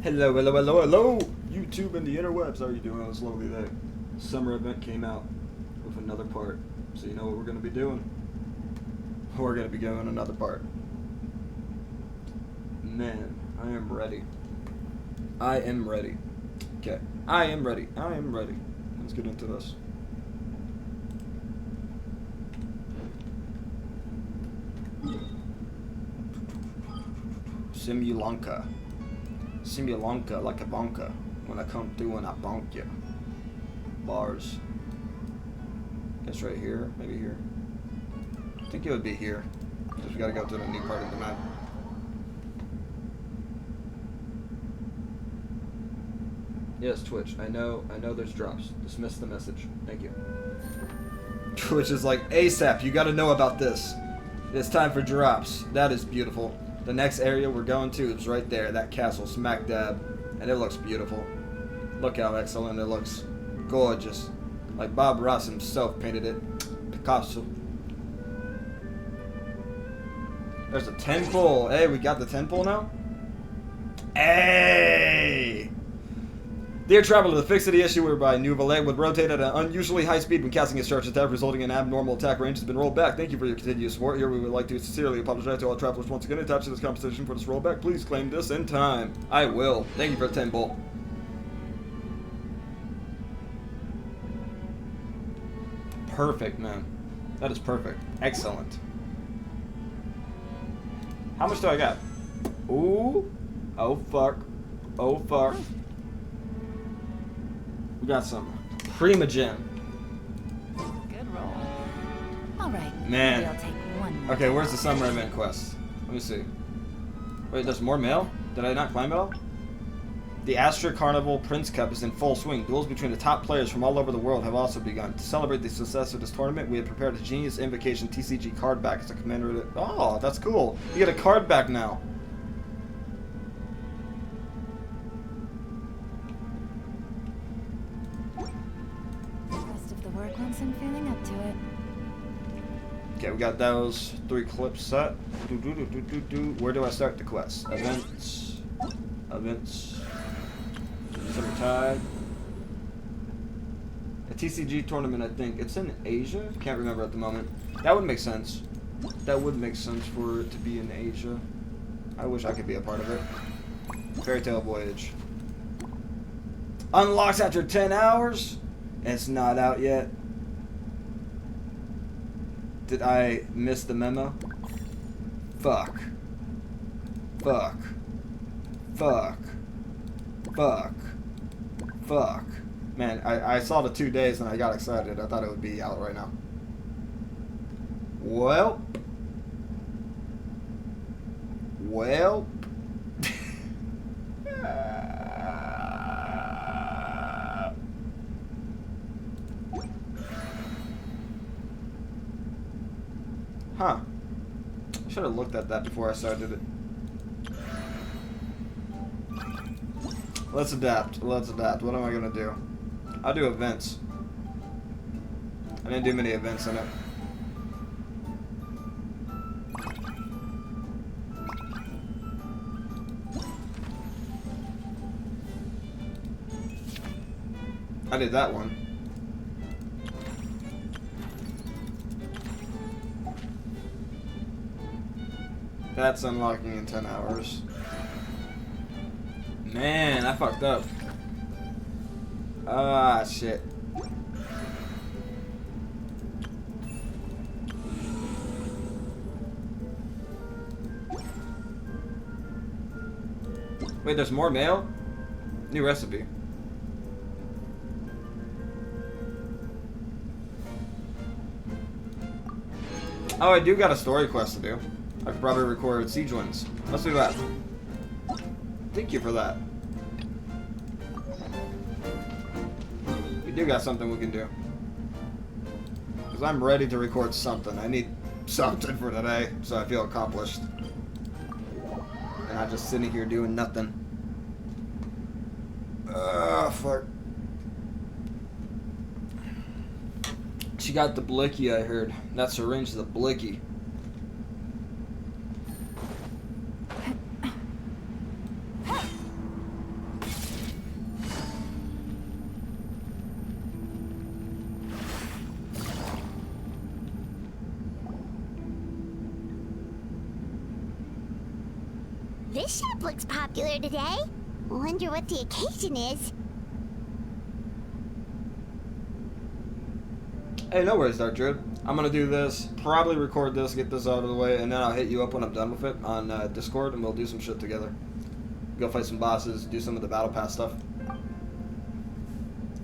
Hello, hello, hello, hello! YouTube and the interwebs, how are you doing on this lovely day? Summer event came out with another part, so you know what we're going to be doing? We're going to be going another part. Man, I am ready. I am ready. Okay, I am ready. I am ready. Let's get into this. Simulanka like a bonka. When I come through and I bonk you. Bars. Guess right here, maybe here. I think it would be here. Because we gotta go to the new part of the map. Yes, Twitch. I know there's drops. Dismiss the message. Thank you. Twitch is like, ASAP, you gotta know about this. It's time for drops. That is beautiful. The next area we're going to is right there, that castle, smack dab. And it looks beautiful. Look how excellent it looks. Gorgeous. Like Bob Ross himself painted it. Picasso. There's a 10 pull. Hey, we got the 10 pull now? Hey! Dear Traveler, to fix the issue whereby new valet would rotate at an unusually high speed when casting his charge attack, resulting in abnormal attack range, has been rolled back. Thank you for your continued support. Here we would like to sincerely apologize to all travelers once again attached to this compensation for this rollback. Please claim this in time. I will. Thank you for the 10 bolt. Perfect, man. That is perfect. Excellent. How much do I got? Ooh. Oh, fuck. Oh, fuck. We got some Primogen. Good roll. All right. Man. Maybe I'll take one more. Okay, where's the summer event quest? Let me see. Wait, there's more mail? Did I not climb it all? The Astra Carnival Prince Cup is in full swing. Duels between the top players from all over the world have also begun. To celebrate the success of this tournament, we have prepared a Genius Invocation TCG card back as a commander. Oh, that's cool. You get a card back now. Once I'm feeling up to it. Okay, we got those 3 clips set. Where do I start the quest? Events. Events. Summer Tide. A TCG tournament, I think. It's in Asia? Can't remember at the moment. That would make sense. That would make sense for it to be in Asia. I wish I could be a part of it. Fairy Tale Voyage. Unlocks after 10 hours? It's not out yet. Did I miss the memo? Fuck. Fuck. Fuck. Fuck. Fuck. Man, I saw the 2 days and I got excited. I thought it would be out right now. Well. Well. Huh. I should have looked at that before I started it. Let's adapt. Let's adapt. What am I going to do? I'll do events. I didn't do many events in it. I did that one. That's unlocking in 10 hours. Man, I fucked up. Ah, shit. Wait, there's more mail? New recipe. Oh, I do got a story quest to do. I could probably record Sigewinne's. Let's do that. Thank you for that. We do got something we can do. Because I'm ready to record something. I need something for today, so I feel accomplished. And I'm just sitting here doing nothing. Fuck. She got the blicky, I heard. That syringe is a blicky. This shop looks popular today. Wonder what the occasion is. Hey, no worries, Dark Druid. I'm gonna do this, probably record this, get this out of the way, and then I'll hit you up when I'm done with it on Discord, and we'll do some shit together. Go fight some bosses, do some of the Battle Pass stuff.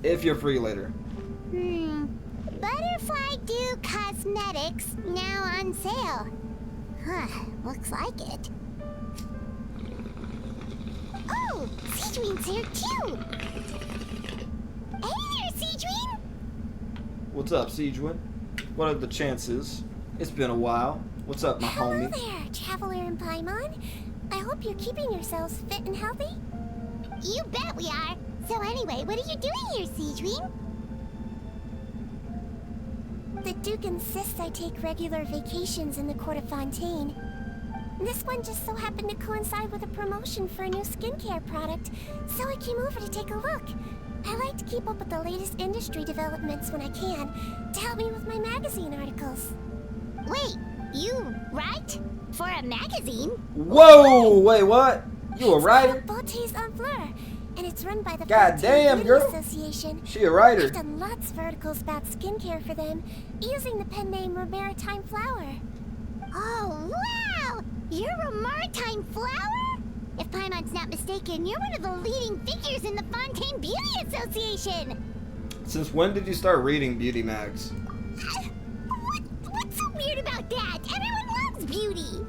If you're free later. Butterfly Dew Cosmetics now on sale. Huh, looks like it. Oh, Sigewinne's here too! Hey there, Sigewinne! What's up, Sigewinne? What are the chances? It's been a while. What's up, my homie? Hello there, Traveler and Paimon. I hope you're keeping yourselves fit and healthy. You bet we are. So anyway, what are you doing here, Sigewinne? The Duke insists I take regular vacations in the Court of Fontaine. This one just so happened to coincide with a promotion for a new skincare product, so I came over to take a look. I like to keep up with the latest industry developments when I can, to help me with my magazine articles. Wait, you write? For a magazine? Whoa! Wait, what? You a writer? It's called Beautés en Fleur, and it's run by the God damn, Beauty girl. Association. She a writer. I've done lots of articles about skincare for them, using the pen name Maritime Flower. Oh, wow! You're a Maritime Flower? If Paimon's not mistaken, you're one of the leading figures in the Fontaine Beauty Association. Since when did you start reading beauty mags? What's so weird about that? Everyone loves beauty.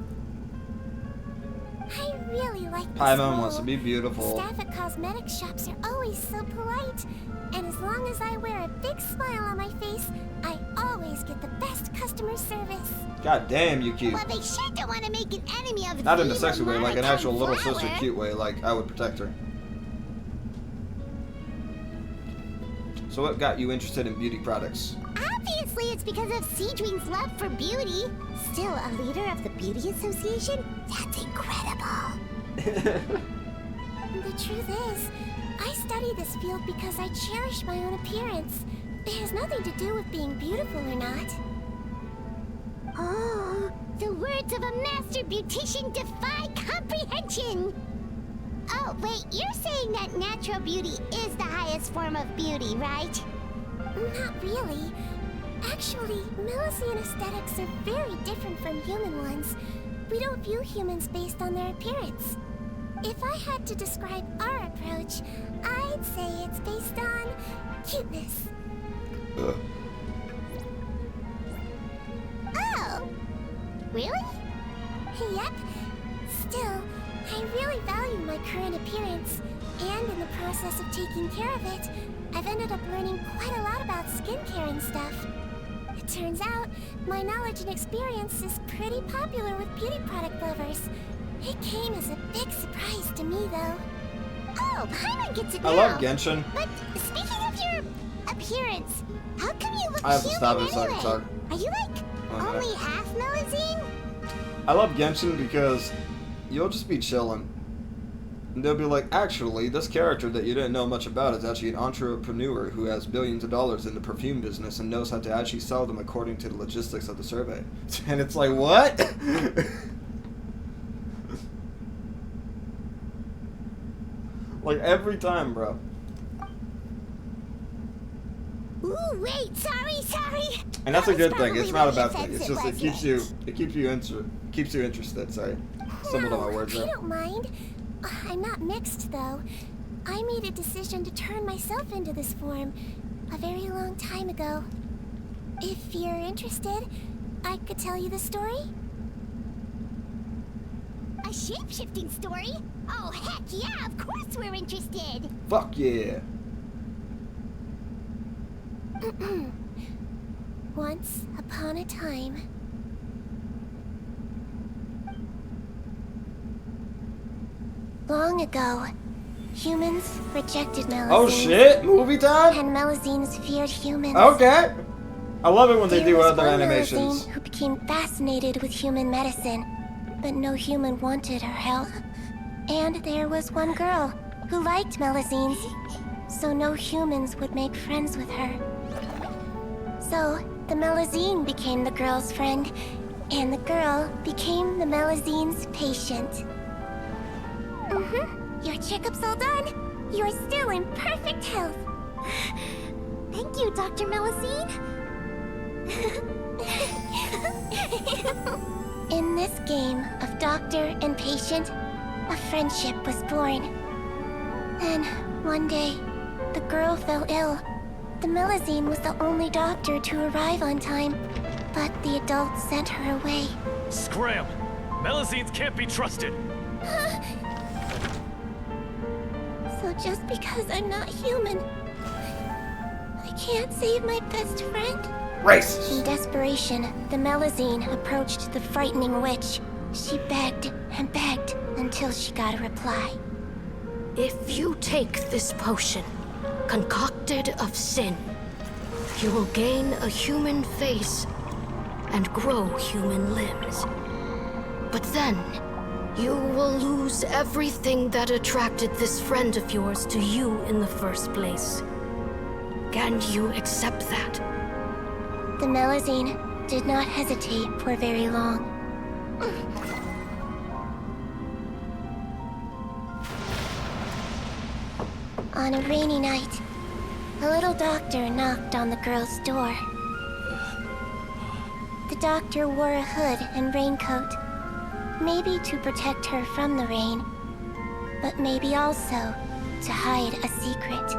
I really like this Paimon role. wants to be beautiful. Staff at cosmetic shops are always so polite. And as long as I wear a big smile on my face, I always get the best customer service. God damn, you cute. Well, they sure don't want to make an enemy of Not in the a sexy way, like an actual little sister flower. cute way, like I would protect her. So what got you interested in beauty products? Obviously, it's because of Sigewinne's love for beauty. Still a leader of the Beauty Association? That's incredible. The truth is, I study this field because I cherish my own appearance. It has nothing to do with being beautiful or not. Oh, the words of a master beautician defy comprehension! Oh, wait, you're saying that natural beauty is the highest form of beauty, right? Not really. Actually, Melusine aesthetics are very different from human ones. We don't view humans based on their appearance. If I had to describe our approach, I'd say it's based on cuteness. Oh, really? Yep. Still, I really value my current appearance, and in the process of taking care of it, I've ended up learning quite a lot about skincare and stuff. It turns out, my knowledge and experience is pretty popular with beauty product lovers. It came as a big surprise to me, though. Oh, Paimon gets it now. I love Genshin. But speaking of your appearance, how come you look I have to human stop it so I can anyway? talk. Are you like Okay. only half Melusine? I love Genshin because you'll just be chilling. And they'll be like, actually, this character that you didn't know much about is actually an entrepreneur who has billions of dollars in the perfume business and knows how to actually sell them according to the logistics of the survey. And it's like, what? Like, every time, bro. Ooh, wait, sorry. And that's a That was good thing. probably It's not a what bad you thing. said It's it just, it was, keeps you interested, sorry. Stumbled on my words I there. don't mind. I'm not mixed, though. I made a decision to turn myself into this form a very long time ago. If you're interested, I could tell you the story. A shape-shifting story? Oh, heck yeah, of course we're interested. Fuck yeah. Once upon a time. Long ago, humans rejected Melusine. Oh shit, movie time? And Melusines feared humans. Okay. I love it when they There do was other one animations. Melusine who became fascinated with human medicine, but no human wanted her help. And there was one girl who liked Melusines, so no humans would make friends with her. So the Melusine became the girl's friend, and the girl became the Melusine's patient. Your checkup's all done. You're still in perfect health. Thank you, Dr. Melusine. In this game of doctor and patient, a friendship was born. Then, one day, the girl fell ill. The Melusine was the only doctor to arrive on time, but the adults sent her away. Scram! Melusines can't be trusted! So just because I'm not human, I can't save my best friend? Racist. In desperation, the Melusine approached the frightening witch. She begged and begged until she got a reply. If you take this potion, concocted of sin, you will gain a human face and grow human limbs. But then, you will lose everything that attracted this friend of yours to you in the first place. Can you accept that? The Melusine did not hesitate for very long. On a rainy night, a little doctor knocked on the girl's door. The doctor wore a hood and raincoat, maybe to protect her from the rain, but maybe also to hide a secret.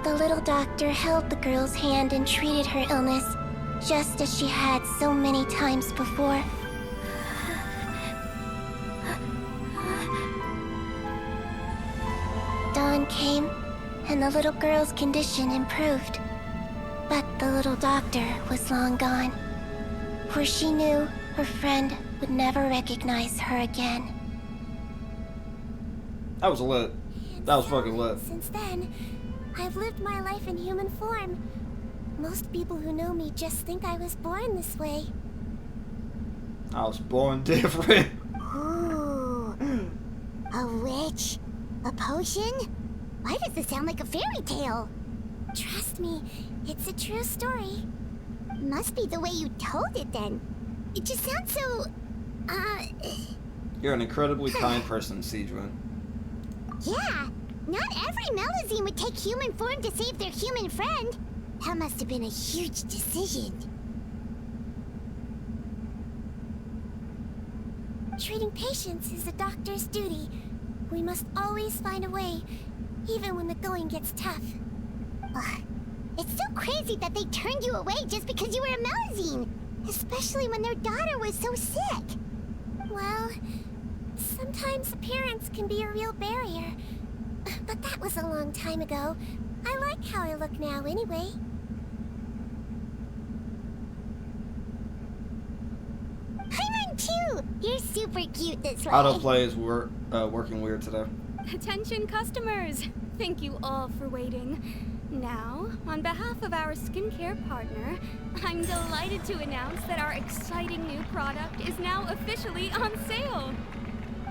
The little doctor held the girl's hand and treated her illness, just as she had so many times before. Dawn came, and the little girl's condition improved. But the little doctor was long gone, for she knew her friend would never recognize her again. That was lit. That was fucking lit. Since then, I've lived my life in human form. Most people who know me just think I was born this way. I was born different. Ooh. A witch? A potion? Why does this sound like a fairy tale? Trust me, it's a true story. Must be the way you told it then. It just sounds so... You're an incredibly kind person, Sigewinne. Yeah, not every Melusine would take human form to save their human friend. That must have been a huge decision. Treating patients is a doctor's duty. We must always find a way, even when the going gets tough. Ugh. It's so crazy that they turned you away just because you were a Melusine, especially when their daughter was so sick. Well, sometimes appearance can be a real barrier. But that was a long time ago. I like how I look now anyway. Paimon too! You're super cute this way. Autoplay is working weird today. Attention customers! Thank you all for waiting. Now, on behalf of our skincare partner, I'm delighted to announce that our exciting new product is now officially on sale.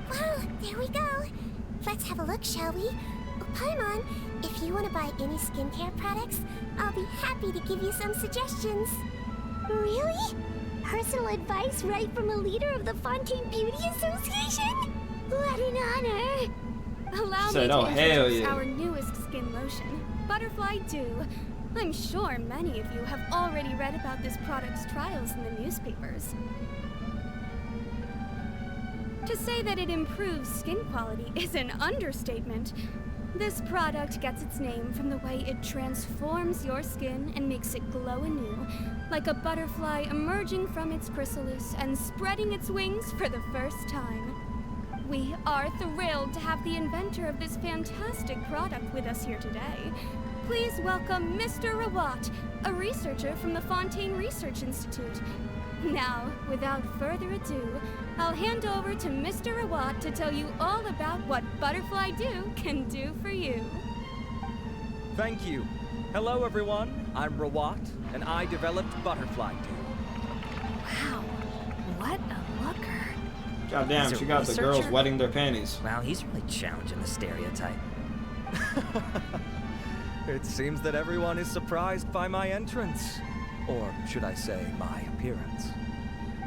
Well, there we go. Let's have a look, shall we? Oh, Paimon, if you want to buy any skincare products, I'll be happy to give you some suggestions. Really? Personal advice right from a leader of the Fontaine Beauty Association? What an honor! Allow Said, me "Oh, to hell introduce yeah." our newest skin lotion, Butterfly Dew. I'm sure many of you have already read about this product's trials in the newspapers. To say that it improves skin quality is an understatement. This product gets its name from the way it transforms your skin and makes it glow anew, like a butterfly emerging from its chrysalis and spreading its wings for the first time. We are thrilled to have the inventor of this fantastic product with us here today. Please welcome Mr. Rawat, a researcher from the Fontaine Research Institute. Now, without further ado, I'll hand over to Mr. Rawat to tell you all about what Butterfly Dew can do for you. Thank you. Hello, everyone. I'm Rawat, and I developed Butterfly Dew. Wow, what a looker. God damn, He's a she got the girls researcher? wetting their panties. Wow, he's really challenging the stereotype. It seems that everyone is surprised by my entrance. Or should I say, my appearance.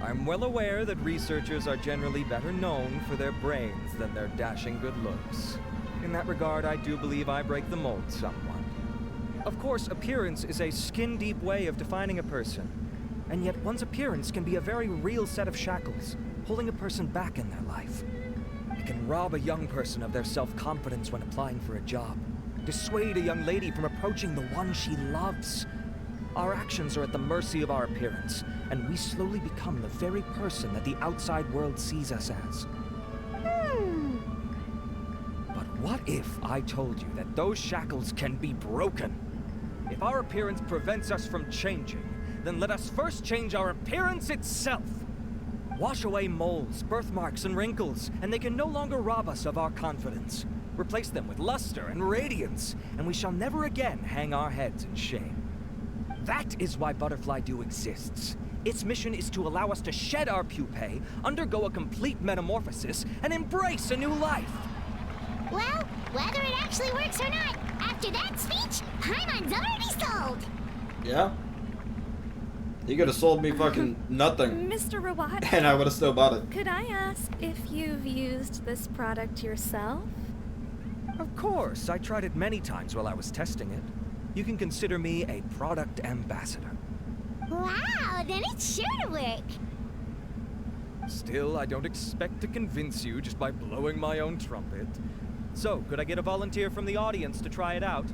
I'm well aware that researchers are generally better known for their brains than their dashing good looks. In that regard, I do believe I break the mold somewhat. Of course, appearance is a skin-deep way of defining a person. And yet one's appearance can be a very real set of shackles, holding a person back in their life. It can rob a young person of their self-confidence when applying for a job, dissuade a young lady from approaching the one she loves. Our actions are at the mercy of our appearance, and we slowly become the very person that the outside world sees us as. But what if I told you that those shackles can be broken? If our appearance prevents us from changing, then let us first change our appearance itself. Wash away moles, birthmarks, and wrinkles, and they can no longer rob us of our confidence. Replace them with luster and radiance, and we shall never again hang our heads in shame. That is why Butterfly Dew exists. Its mission is to allow us to shed our pupae, undergo a complete metamorphosis, and embrace a new life. Well, whether it actually works or not, after that speech, Paimon's already sold. Yeah? You could have sold me fucking nothing, Mr. Rawat, and I would have still bought it. could I ask if you've used this product yourself? Of course, I tried it many times while I was testing it. You can consider me a product ambassador. Wow, then it's sure to work. Still, I don't expect to convince you just by blowing my own trumpet. So, could I get a volunteer from the audience to try it out?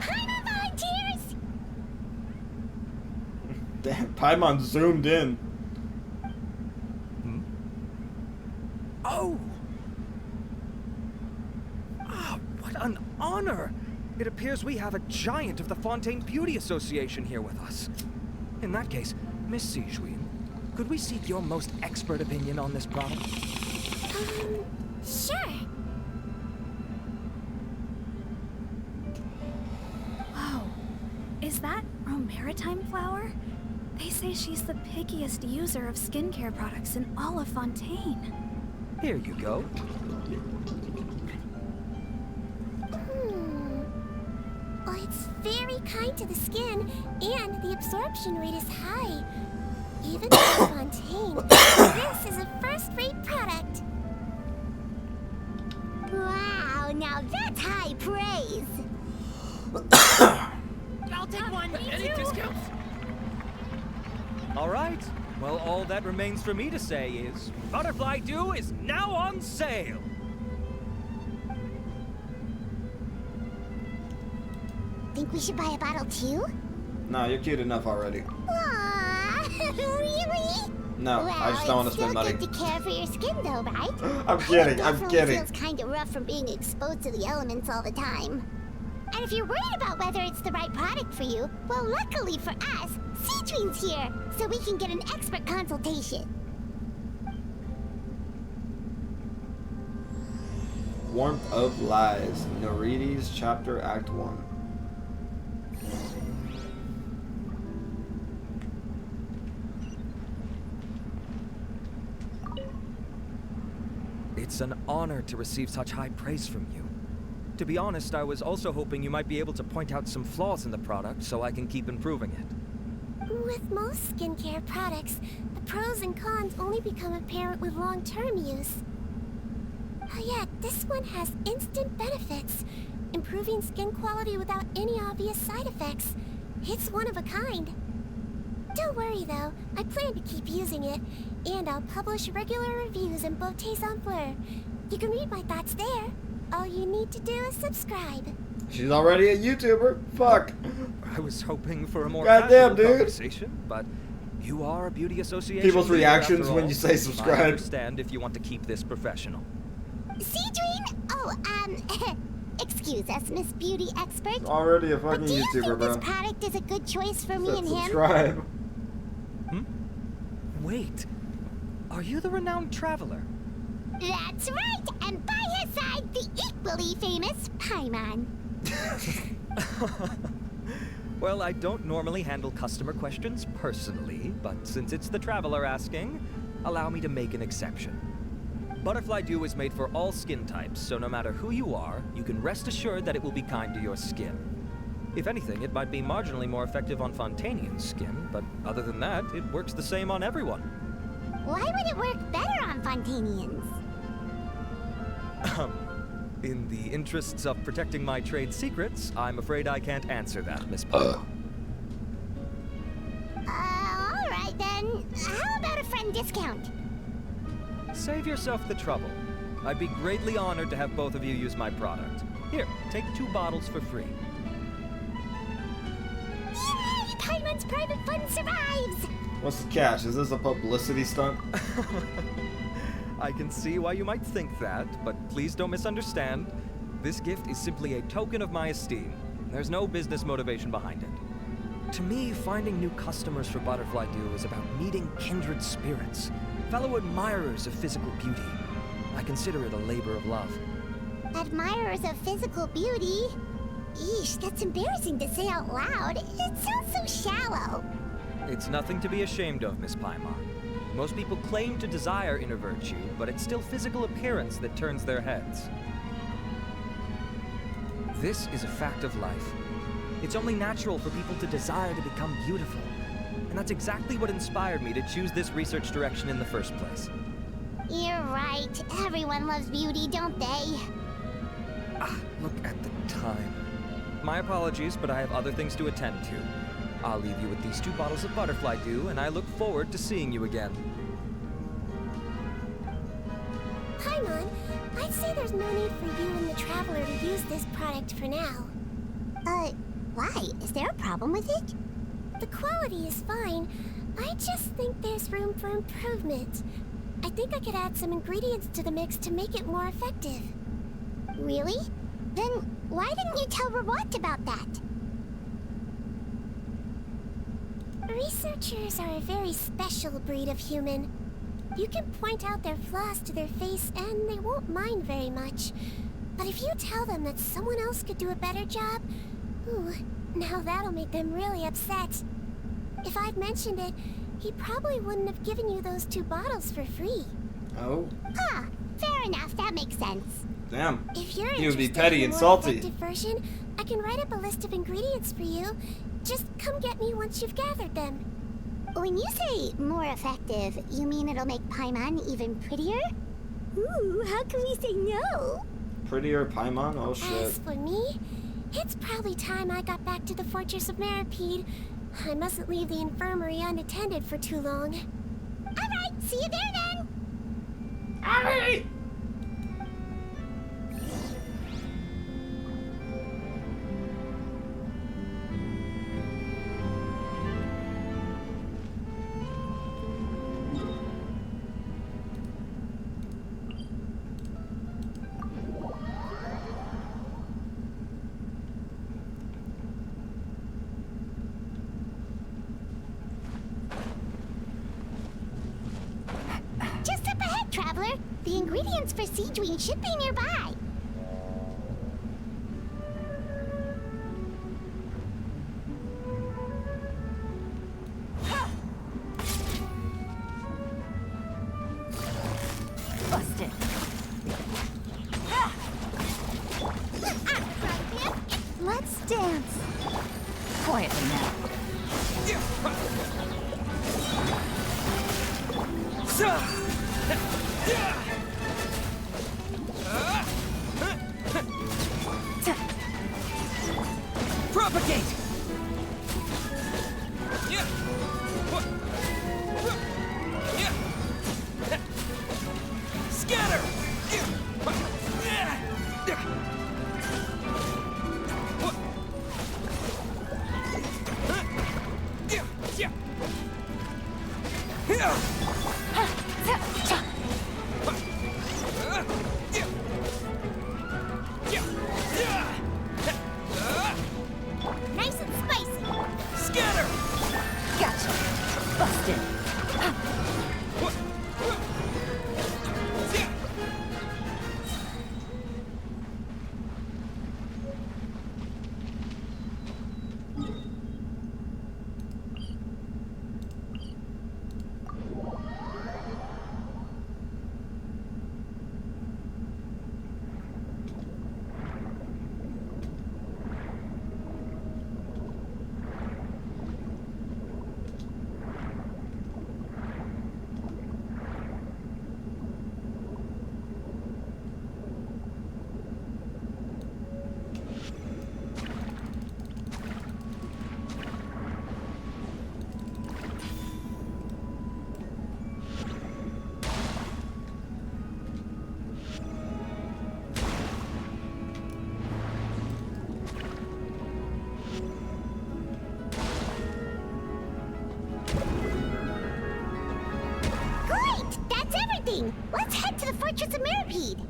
Paimon volunteers! Damn, Paimon zoomed in. Oh! Ah, what an honor! It appears we have a giant of the Fontaine Beauty Association here with us. In that case, Miss Sigewinne, could we seek your most expert opinion on this product? Sure. Whoa. Is that Romaritime flower? They say she's the pickiest user of skincare products in all of Fontaine. Here you go. Well, it's very kind to the skin, and the absorption rate is high. Even for Fontaine, this is a first-rate product. Wow, now that's high praise. I'll take one. Any discounts? All right. Well, all that remains for me to say is, Butterfly Dew is now on sale. Think we should buy a bottle too? No, you're cute enough already. Aww, really? No, Well, I just don't want to spend money. It's still good to care for your skin though, right? I'm kidding, I'm It kidding. feels kind of rough from being exposed to the elements all the time. And if you're worried about whether it's the right product for you, well, luckily for us, Sigewinne's here, so we can get an expert consultation. Warmth of Lies. Norides Chapter Act 1. It's an honor to receive such high praise from you. To be honest, I was also hoping you might be able to point out some flaws in the product so I can keep improving it. With most skincare products, the pros and cons only become apparent with long-term use. Oh yeah, this one has instant benefits, improving skin quality without any obvious side effects. It's one of a kind. Don't worry though, I plan to keep using it, and I'll publish regular reviews in Beautés en Fleur. You can read my thoughts there. All you need to do is subscribe. She's already a YouTuber. Fuck. I was hoping for a more Goddamn, casual dude. conversation, but you are a beauty association. People's leader reactions after when all. you say subscribe. I understand if you want to keep this professional. Sigewinne? Oh, excuse us, Miss Beauty Expert. Already a But fucking do you YouTuber, think bro. this product is a good choice for me Said and him? subscribe. Wait, are you the renowned traveler? That's right, and by his side, the equally famous Paimon. Well, I don't normally handle customer questions personally, but since it's the traveler asking, allow me to make an exception. Butterfly Dew is made for all skin types, so no matter who you are, you can rest assured that it will be kind to your skin. If anything, it might be marginally more effective on Fontanian's skin, but other than that, it works the same on everyone. Why would it work better on Fontanians? In the interests of protecting my trade secrets, I'm afraid I can't answer that, Miss Poe. Alright then. How about a friend discount? Save yourself the trouble. I'd be greatly honored to have both of you use my product. Here, take 2 bottles for free. Yay! Paimon's private fund survives! What's the catch? Is this a publicity stunt? I can see why you might think that, but please don't misunderstand. This gift is simply a token of my esteem. There's no business motivation behind it. To me, finding new customers for Butterfly Dew is about meeting kindred spirits, fellow admirers of physical beauty. I consider it a labor of love. Admirers of physical beauty? Eesh, that's embarrassing to say out loud. It sounds so shallow. It's nothing to be ashamed of, Miss Paimon. Most people claim to desire inner virtue, but it's still physical appearance that turns their heads. This is a fact of life. It's only natural for people to desire to become beautiful. And that's exactly what inspired me to choose this research direction in the first place. You're right. Everyone loves beauty, don't they? Look at the time. My apologies, but I have other things to attend to. I'll leave you with these 2 bottles of Butterfly Dew, and I look forward to seeing you again. Paimon, I'd say there's no need for you and the Traveler to use this product for now. Why? Is there a problem with it? The quality is fine. I just think there's room for improvement. I think I could add some ingredients to the mix to make it more effective. Really? Then why didn't you tell Rawat about that? Researchers are a very special breed of human. You can point out their flaws to their face and they won't mind very much. But if you tell them that someone else could do a better job, ooh, now that'll make them really upset. If I'd mentioned it, he probably wouldn't have given you those 2 bottles for free. Oh. Fair enough, that makes sense. Damn. If you're He would be interested petty in and a more salty. effective version, I can write up a list of ingredients for you. Just come get me once you've gathered them. When you say more effective, you mean it'll make Paimon even prettier? Ooh, how can we say no? Prettier Paimon? Oh shit. As for me, it's probably time I got back to the Fortress of Maripede. I mustn't leave the infirmary unattended for too long. Alright, see you there then! Alright! Just up ahead, Traveler. The ingredients for Sigewinne should be nearby. Busted. Let's dance. Quietly now. Propagate! Scatter! Nice and spicy. Scatter! Gotcha. Busted. doing? Let's head to the Fortress of Mirrorpeed.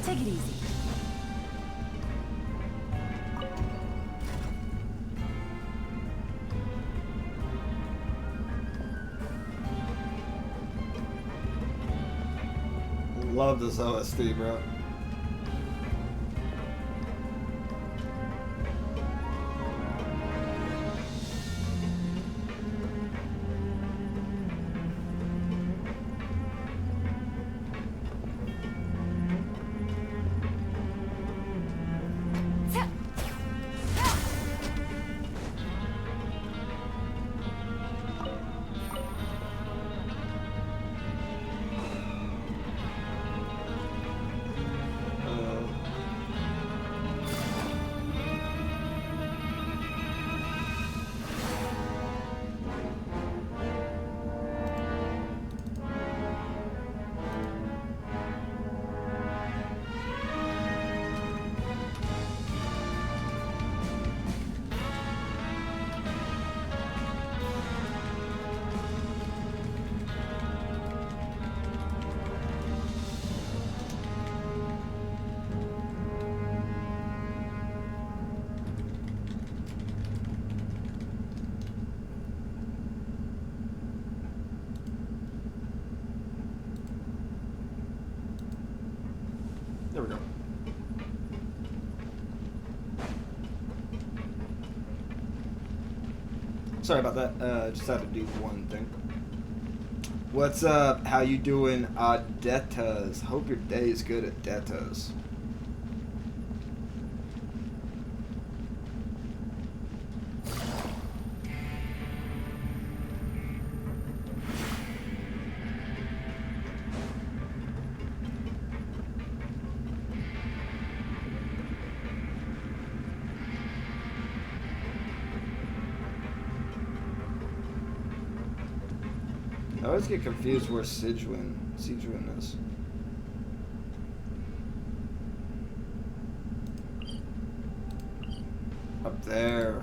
Take it easy. Love this OST, bro. There we go. Sorry about that. Just had to do one thing. What's up? How you doing, Adetas? Hope your day is good, Adetas. I always get confused where Sigewinne is. Up there.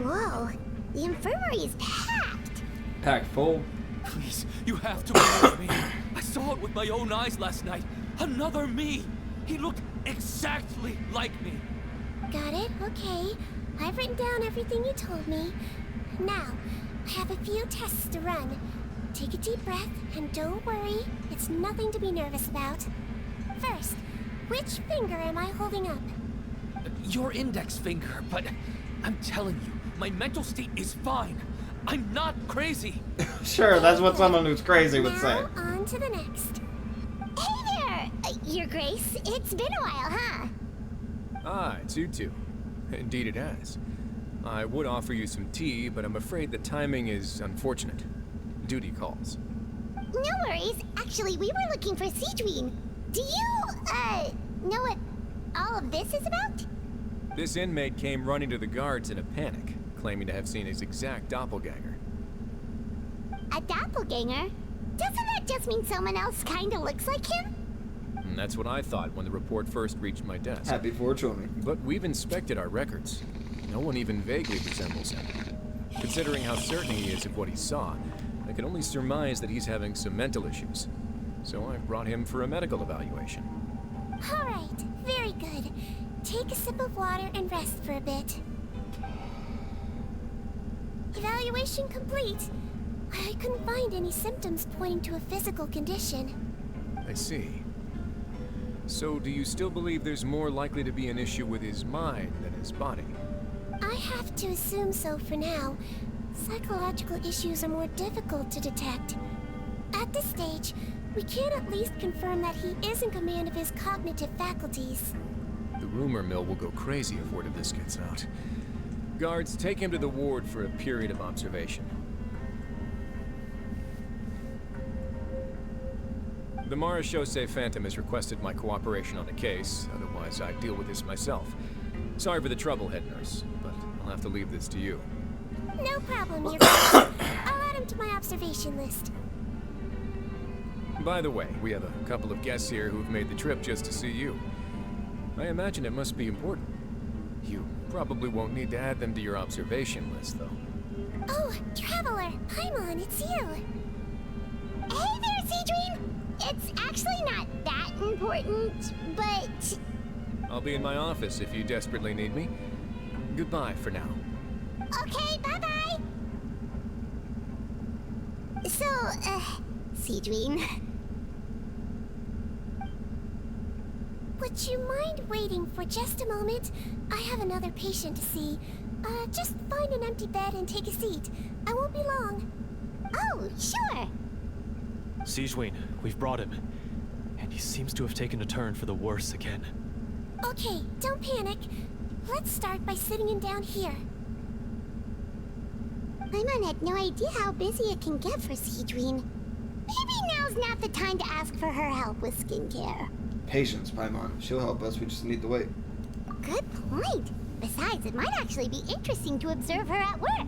Whoa, the infirmary is packed. Packed full. Please, you have to believe me. I saw it with my own eyes last night. Another me. He looked exactly like me. Got it? Okay. I've written down everything you told me. Now, I have a few tests to run. Take a deep breath, and don't worry. It's nothing to be nervous about. First, which finger am I holding up? Your index finger, but I'm telling you, my mental state is fine. I'm not crazy. Sure, that's what someone who's crazy would say. Now, on to the next. Hey there, Your Grace. It's been a while, huh? Ah, it's you two. Indeed it has. I would offer you some tea, but I'm afraid the timing is unfortunate. Duty calls. No worries. Actually, we were looking for Sigewinne. Do you, know what all of this is about? This inmate came running to the guards in a panic, claiming to have seen his exact doppelganger. A doppelganger? Doesn't that just mean someone else kinda looks like him? And that's what I thought when the report first reached my desk. Happy 420. But we've inspected our records. No one even vaguely resembles him. Considering how certain he is of what he saw, I can only surmise that he's having some mental issues. So I brought him for a medical evaluation. Alright, very good. Take a sip of water and rest for a bit. Evaluation complete. I couldn't find any symptoms pointing to a physical condition. I see. So do you still believe there's more likely to be an issue with his mind than his body? I have to assume so for now. Psychological issues are more difficult to detect. At this stage, we can at least confirm that he is in command of his cognitive faculties. The rumor mill will go crazy if word of this gets out. Guards, take him to the ward for a period of observation. The Marechaussee Phantom has requested my cooperation on a case, otherwise I'd deal with this myself. Sorry for the trouble, head nurse, but I'll have to leave this to you. No problem, Your Grace. I'll add him to my observation list. By the way, we have a couple of guests here who've made the trip just to see you. I imagine it must be important. You probably won't need to add them to your observation list, though. Oh, Traveler, Paimon, it's you. Hey there, Sigewinne! It's actually not that important, but... I'll be in my office if you desperately need me. Goodbye for now. Okay, bye-bye! So, Sigewinne... Would you mind waiting for just a moment? I have another patient to see. Just find an empty bed and take a seat. I won't be long. Oh, sure! Sigewinne, we've brought him. And he seems to have taken a turn for the worse again. Okay, don't panic. Let's start by sitting him down here. Paimon had no idea how busy it can get for Sigewinne. Maybe now's not the time to ask for her help with skincare. Patience, Paimon. She'll help us. We just need to wait. Good point. Besides, it might actually be interesting to observe her at work.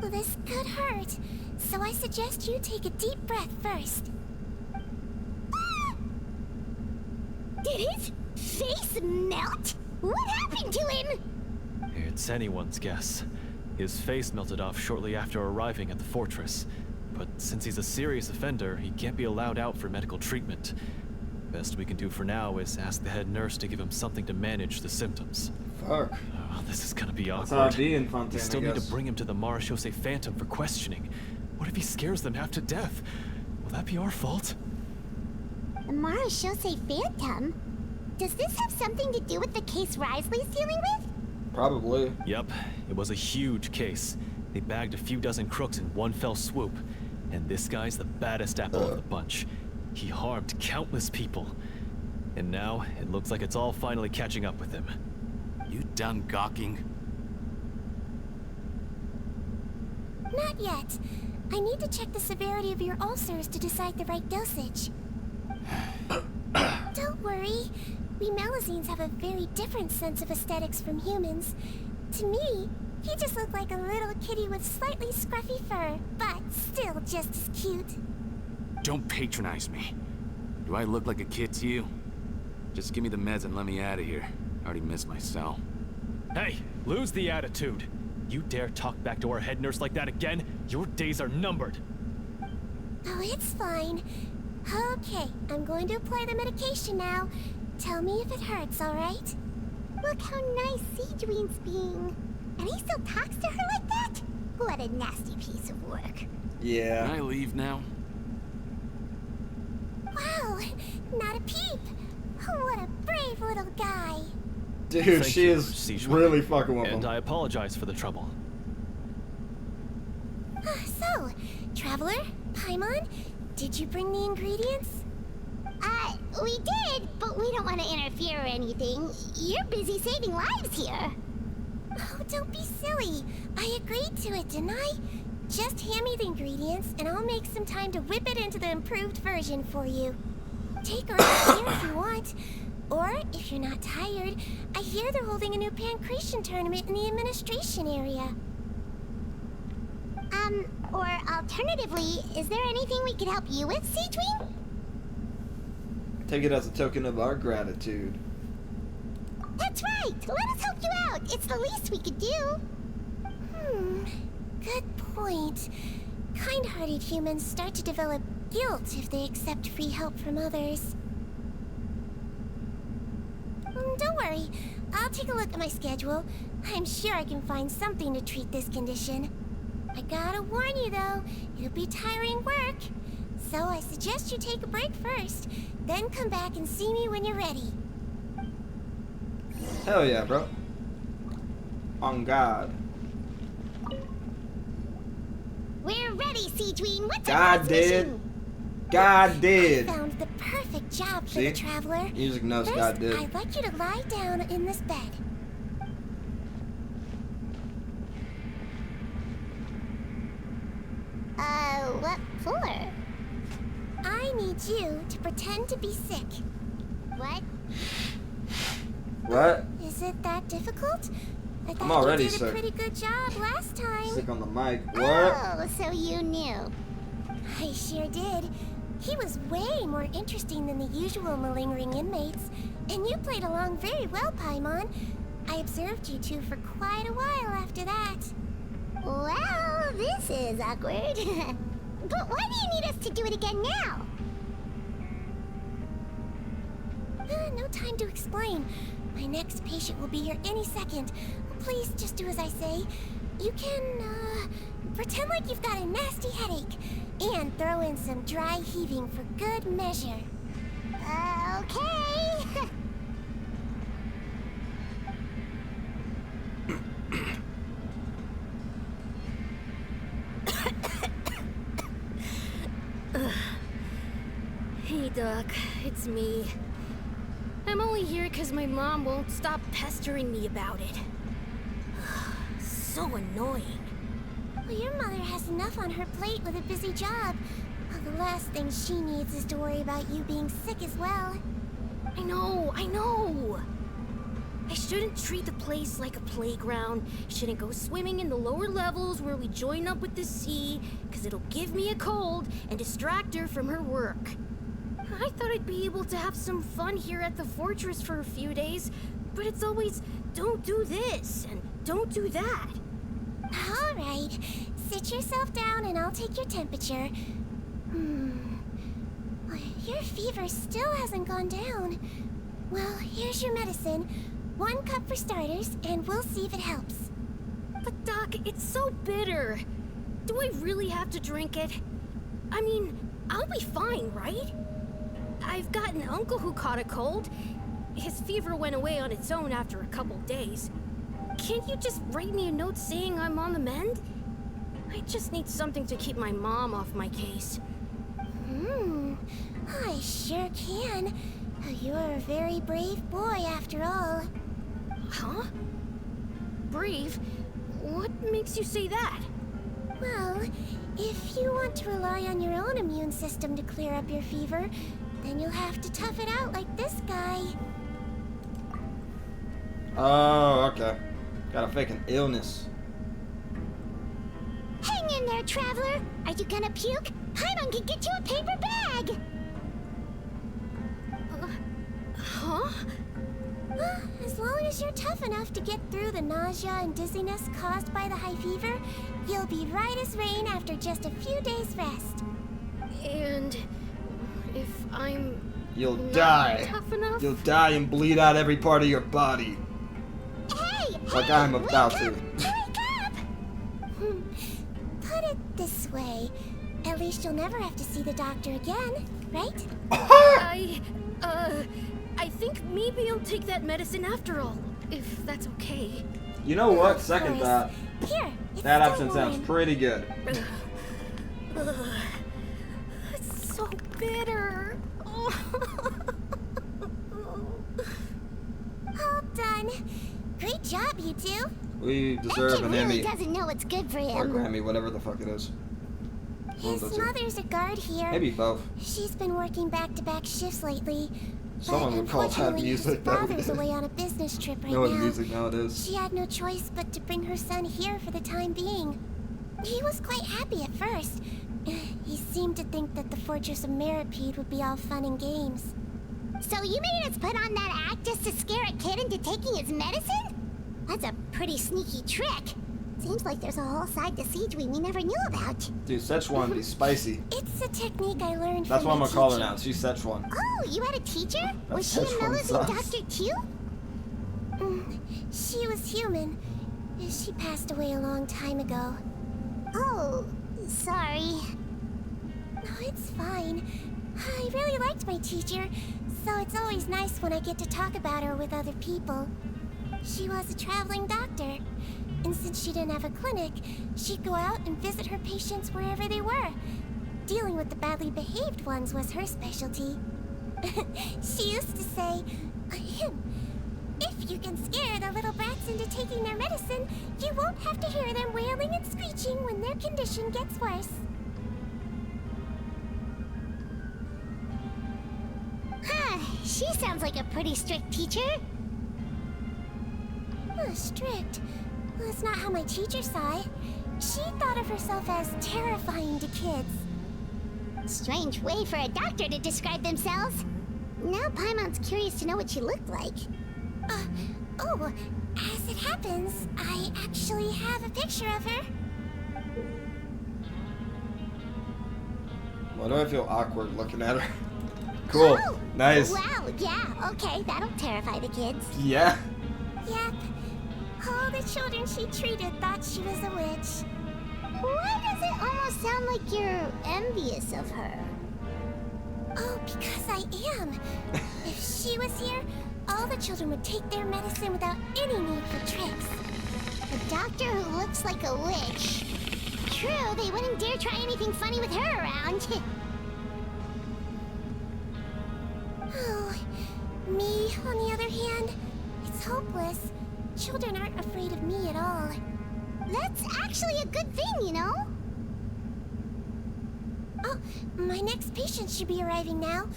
Well, this could hurt, so I suggest you take a deep breath first. Ah! Did his face melt? What happened to him? It's anyone's guess. His face melted off shortly after arriving at the fortress. But since he's a serious offender, he can't be allowed out for medical treatment. Best we can do for now is ask the head nurse to give him something to manage the symptoms. Fuck. Oh, this is gonna be awkward. That's how it be in Fontaine, We still I need guess. to bring him to the Marechaussee Phantom for questioning. What if he scares them half to death? Will that be our fault? The Marechaussee Phantom? Does this have something to do with the case Risley's dealing with? Probably. Yep, it was a huge case. They bagged a few dozen crooks in one fell swoop. And this guy's the baddest apple of the bunch. He harmed countless people. And now, it looks like it's all finally catching up with him. You done gawking? Not yet. I need to check the severity of your ulcers to decide the right dosage. Don't worry. We Melusines have a very different sense of aesthetics from humans. To me, he just looked like a little kitty with slightly scruffy fur, but still just as cute. Don't patronize me. Do I look like a kid to you? Just give me the meds and let me out of here. I already missed my cell. Hey, lose the attitude. You dare talk back to our head nurse like that again, your days are numbered. Oh, it's fine. Okay, I'm going to apply the medication now. Tell me if it hurts, alright? Look how nice Sigewinne's being. And he still talks to her like that? What a nasty piece of work. Yeah. Can I leave now? Wow, not a peep. What a brave little guy. Dude, Thank she you, is Sigewinne. really fucking with And him. I apologize for the trouble. So, Traveler, Paimon, did you bring the ingredients? We did, but we don't want to interfere or anything. You're busy saving lives here. Oh, don't be silly. I agreed to it, didn't I? Just hand me the ingredients, and I'll make some time to whip it into the improved version for you. Take her out here if you want. Or, if you're not tired, I hear they're holding a new pancreation tournament in the administration area. Or alternatively, is there anything we could help you with, Sigewinne? Take it as a token of our gratitude. That's right! Let us help you out! It's the least we could do! Good point. Kind-hearted humans start to develop guilt if they accept free help from others. Don't worry. I'll take a look at my schedule. I'm sure I can find something to treat this condition. I gotta warn you though, it'll be tiring work. So I suggest you take a break first, then come back and see me when you're ready. Hell yeah, bro. On God. We're ready, Sigewinne. What's God our did. God did. I found the perfect job for See? the traveler. Music knows First, God did. I'd like you to lie down in this bed. What for? I need you to pretend to be sick. What? What? Is it that difficult? I thought I'm already you did sick. a pretty good job last time. Sick on the mic. What? Oh, so you knew. I sure did. He was way more interesting than the usual malingering inmates, and you played along very well, Paimon. I observed you two for quite a while after that. Well, this is awkward. But why do you need us to do it again now? No time to explain. My next patient will be here any second. Please just do as I say. You can, pretend like you've got a nasty headache, and throw in some dry heaving for good measure. Okay. Hey, Doc. It's me. I'm only here because my mom won't stop pestering me about it. So annoying. Well, your mother has enough on her plate with a busy job. Well, the last thing she needs is to worry about you being sick as well. I know. I shouldn't treat the place like a playground. Shouldn't go swimming in the lower levels where we join up with the sea, because it'll give me a cold and distract her from her work. I thought I'd be able to have some fun here at the fortress for a few days, but it's always, don't do this and don't do that. All right, sit yourself down and I'll take your temperature. Your fever still hasn't gone down. Well, here's your medicine. 1 cup for starters, and we'll see if it helps. But Doc, it's so bitter. Do I really have to drink it? I mean, I'll be fine, right? I've got an uncle who caught a cold. His fever went away on its own after a couple days. Can't you just write me a note saying I'm on the mend? I just need something to keep my mom off my case. I sure can. You're a very brave boy after all. Huh? Brave? What makes you say that? Well, if you want to rely on your own immune system to clear up your fever, then you'll have to tough it out like this guy. Oh, okay. Gotta fake an illness. Hang in there, traveler! Are you gonna puke? Paimon can get you a paper bag! Huh? As long as you're tough enough to get through the nausea and dizziness caused by the high fever, you'll be right as rain after just a few days' rest. And if I'm You'll not die. tough enough? You'll die and bleed out every part of your body. Hey! Like I'm about to. Wake up! Put it this way. At least you'll never have to see the doctor again, right? I think maybe I'll take that medicine after all, if that's okay. You know what? Of Second course. thought. Here, it's That still option sounds warm. pretty good. It's so bitter. All done. Great job, you two. We That deserve kid an really Emmy doesn't know what's good for or him. Grammy, whatever the fuck it is. His mother's a guard here. Maybe both. She's been working back-to-back shifts lately. Someone would call that unfortunately, music. his father's away on a business trip right No now. music nowadays. She had no choice but to bring her son here for the time being. He was quite happy at first. He seemed to think that the Fortress of Meropide would be all fun and games. So you made us put on that act just to scare a kid into taking his medicine? That's a pretty sneaky trick. Seems like there's a whole side to Sigewinne we never knew about. Dude, Szechuan be spicy. It's a technique I learned That's from what I'm my gonna call her teacher. now. She's Szechuan. Oh, you had a teacher? Was That's she a Szechuan medicine sauce. doctor too? She was human. She passed away a long time ago. Oh, sorry. No, it's fine. I really liked my teacher, so it's always nice when I get to talk about her with other people. She was a traveling doctor, and since she didn't have a clinic, she'd go out and visit her patients wherever they were. Dealing with the badly behaved ones was her specialty. She used to say, if you can scare the little brats into taking their medicine, you won't have to hear them wailing and screeching when their condition gets worse. Huh, she sounds like a pretty strict teacher. Strict? Well, that's not how my teacher saw it. She thought of herself as terrifying to kids. Strange way for a doctor to describe themselves. Now Paimon's curious to know what she looked like. As it happens, I actually have a picture of her. Why do I feel awkward looking at her? Cool. Oh, Nice. Wow, yeah, okay, that'll terrify the kids. Yeah. Yep. All the children she treated thought she was a witch. Why does it almost sound like you're envious of her? Oh, because I am. If she was here, all the children would take their medicine without any need for tricks. A doctor who looks like a witch. True, they wouldn't dare try anything funny with her around. Oh, me, on the other hand, it's hopeless. Children aren't afraid of me at all. That's actually a good thing, you know? Oh, my next patient should be arriving now.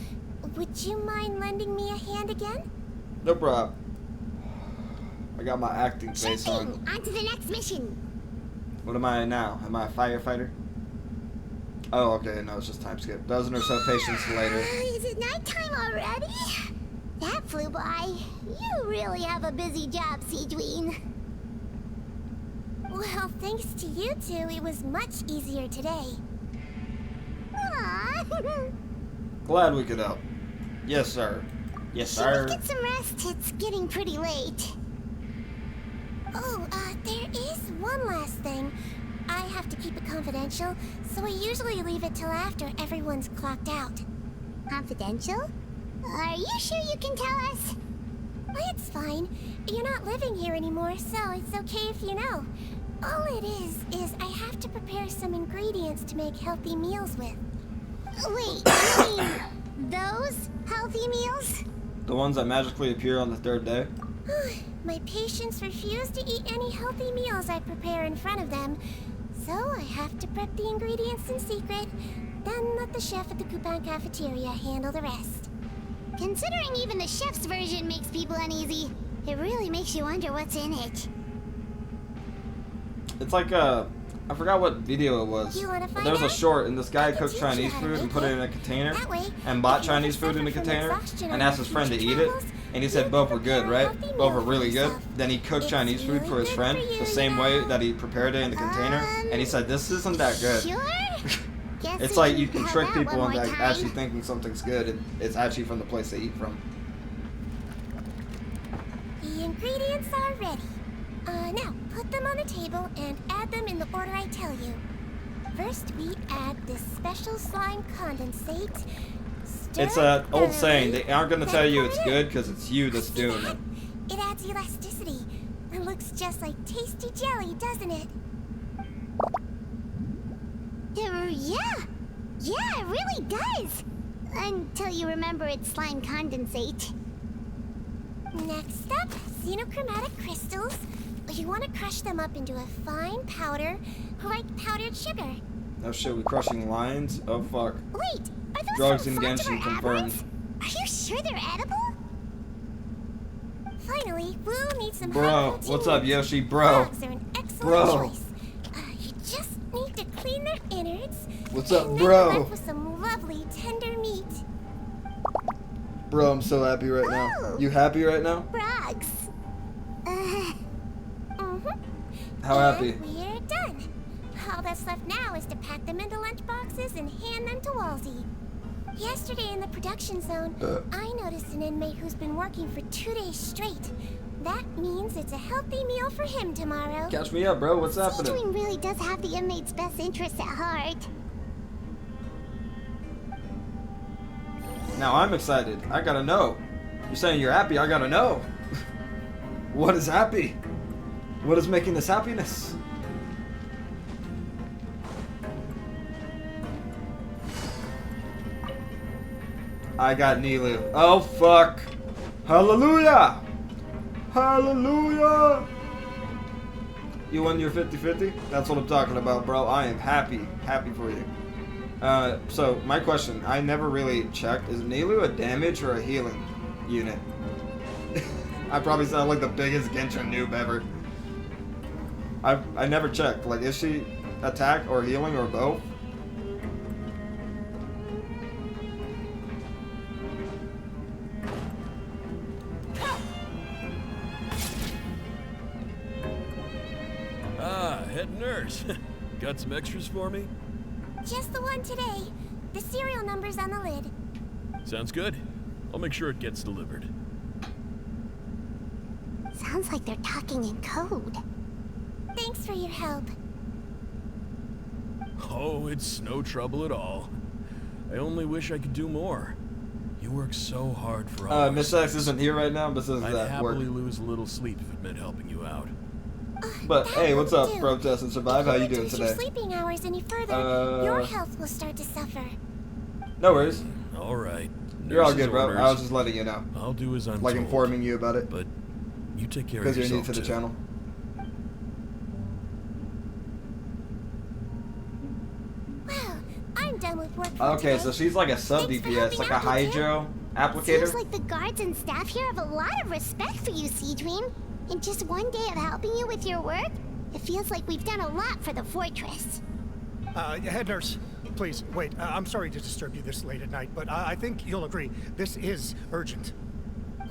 Would you mind lending me a hand again? No problem. I got my acting Sure face thing. on. On to the next mission. What am I now? Am I a firefighter? Oh, okay. No, it's just time skip. Dozen or so patients later. Is it nighttime already? That flew by. You really have a busy job, Sigewinne. Well, thanks to you two, it was much easier today. Aww. Glad we could help. Yes, sir. Yes, Should sir. we get some rest? It's getting pretty late. Oh, there is one last thing. I have to keep it confidential, so I usually leave it till after everyone's clocked out. Confidential? Are you sure you can tell us? Well, it's fine. You're not living here anymore, so it's okay if you know. All it is I have to prepare some ingredients to make healthy meals with. Wait, you mean those healthy meals? The ones that magically appear on the third day? My patients refuse to eat any healthy meals I prepare in front of them, so I have to prep the ingredients in secret, then let the chef at the Coupon cafeteria handle the rest. Considering even the chef's version makes people uneasy, it really makes you wonder what's in it. It's like I forgot what video it was. You wanna But find there was a out? short, and this guy I can cooked teach you Chinese how to food and make put it it. in a container, That way, and if bought you Chinese ever food in a suffer from container, exhaustion and on asked his friend to future eat it, travels, and he you said can both were prepare good, a right? healthy Both were meal really for good. yourself. Then he cooked It's Chinese food really for his good friend for you, the same you way know. that he prepared it in the container, and he said this isn't that good. Sure? Guess It's we like you can have trick that people one into more actually time. thinking something's good. It's actually from the place they eat from. The ingredients are ready. Now, put them on the table and add them in the order I tell you. First, we add this special slime condensate. Stir It's an old thoroughly, saying. They aren't going to then tell you pour it's it in. good because it's you that's See doing that? it. It adds elasticity. It looks just like tasty jelly, doesn't it? Yeah, it really does. Until you remember it's slime condensate. Next up, xenochromatic crystals. You want to crush them up into a fine powder, like powdered sugar. Oh shit, we crushing lions? Oh fuck. Wait, are those Drugs some in fronds Genshin or confirmed. aberrants? Are you sure they're edible? Finally, Wu needs some Bro, high-protein what's up, meat. Yoshi? Bro. Frogs are an excellent Bro. choice. You just need to clean their innards. What's up, and then bro? you're left with some lovely tender meat. Bro, I'm so happy right now. Oh. You happy right now? Frogs. How happy? We're done. All that's left now is to pack them into lunch boxes and hand them to Walsey. Yesterday in the production zone, I noticed an inmate who's been working for 2 days straight. That means it's a healthy meal for him tomorrow. Catch me up, bro. What's happening? Sigewinne really does have the inmate's best interests at heart. Now I'm excited. I gotta know. You're saying you're happy, I gotta know. What is happy? What is making this happiness? I got Nilu. Oh fuck. Hallelujah! Hallelujah! You won your 50-50? That's what I'm talking about, bro. I am happy. Happy for you. So, my question, I never really checked. Is Nilu a damage or a healing unit? I probably sound like the biggest Genshin noob ever. I never checked. Like, is she attack or healing or both? Ah, head nurse. Got some extras for me? Just the one today. The serial number's on the lid. Sounds good. I'll make sure it gets delivered. Sounds like they're talking in code. Thanks for your help. Oh, it's no trouble at all. I only wish I could do more. You work so hard for all of Miss us. X isn't here right now, but says I'd that work. happily lose a little sleep if it meant helping you out. But That hey, what's will up, do. Protest and Survive? How you doing If you reduce today? your sleeping hours any further, your health will start to suffer. No worries. All right. You're all Nurse's good, bro. orders. I was just letting you know. I'll do as I'm Like told. informing you about it. But you take care of Because you're yourself new to the too. channel. Well, I'm done with work for Okay, today. so she's like a sub Thanks for DPS, helping like a out, Lieutenant. hydro applicator. Seems like the guards and staff here have a lot of respect for you, Sigewinne. In just one day of helping you with your work, it feels like we've done a lot for the fortress. Head nurse, please, wait. I'm sorry to disturb you this late at night, but I think you'll agree. This is urgent.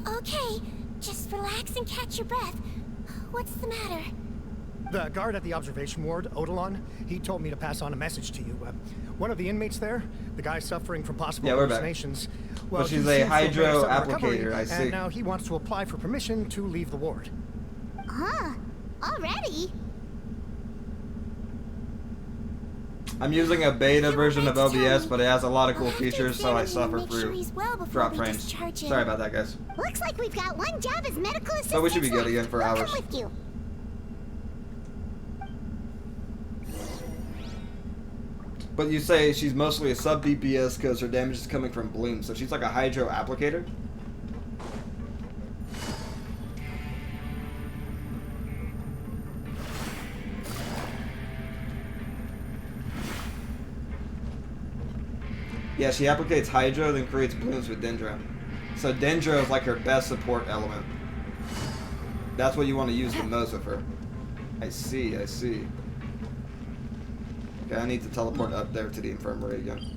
Okay, just relax and catch your breath. What's the matter? The guard at the observation ward, Odilon, he told me to pass on a message to you. One of the inmates there, the guy suffering from possible Yeah, we're back. hallucinations. But she's he a seems to have made hydro some recovery, applicator, I see. And now he wants to apply for permission to leave the ward. Huh? Already? I'm using a beta You were version of right to tell OBS, me. but it has a lot of cool We'll have to features, so I examine him suffer and make sure through he's well before drop we frames. discharge him. Sorry about that, guys. Looks like we've got one job as medical assistants. But we should be good left. again for We'll hours. come with you. But you say she's mostly a sub DPS because her damage is coming from bloom, so she's like a hydro applicator? Yeah, she applicates hydro, then creates blooms with dendro. So dendro is like her best support element. That's what you want to use the most of her. I see, I see. Okay, I need to teleport up there to the infirmary again.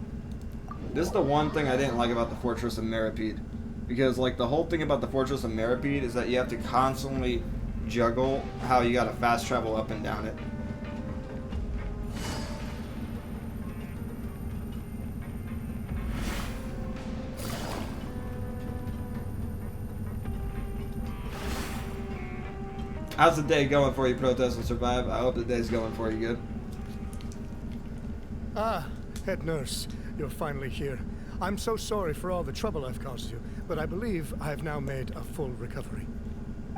This is the one thing I didn't like about the Fortress of Meripede. Because, like, the whole thing about the Fortress of Meripede is that you have to constantly juggle how you gotta fast travel up and down it. How's the day going for you, Protest and Survive? I hope the day's going for you good. Ah, head nurse, you're finally here. I'm so sorry for all the trouble I've caused you, but I believe I've now made a full recovery.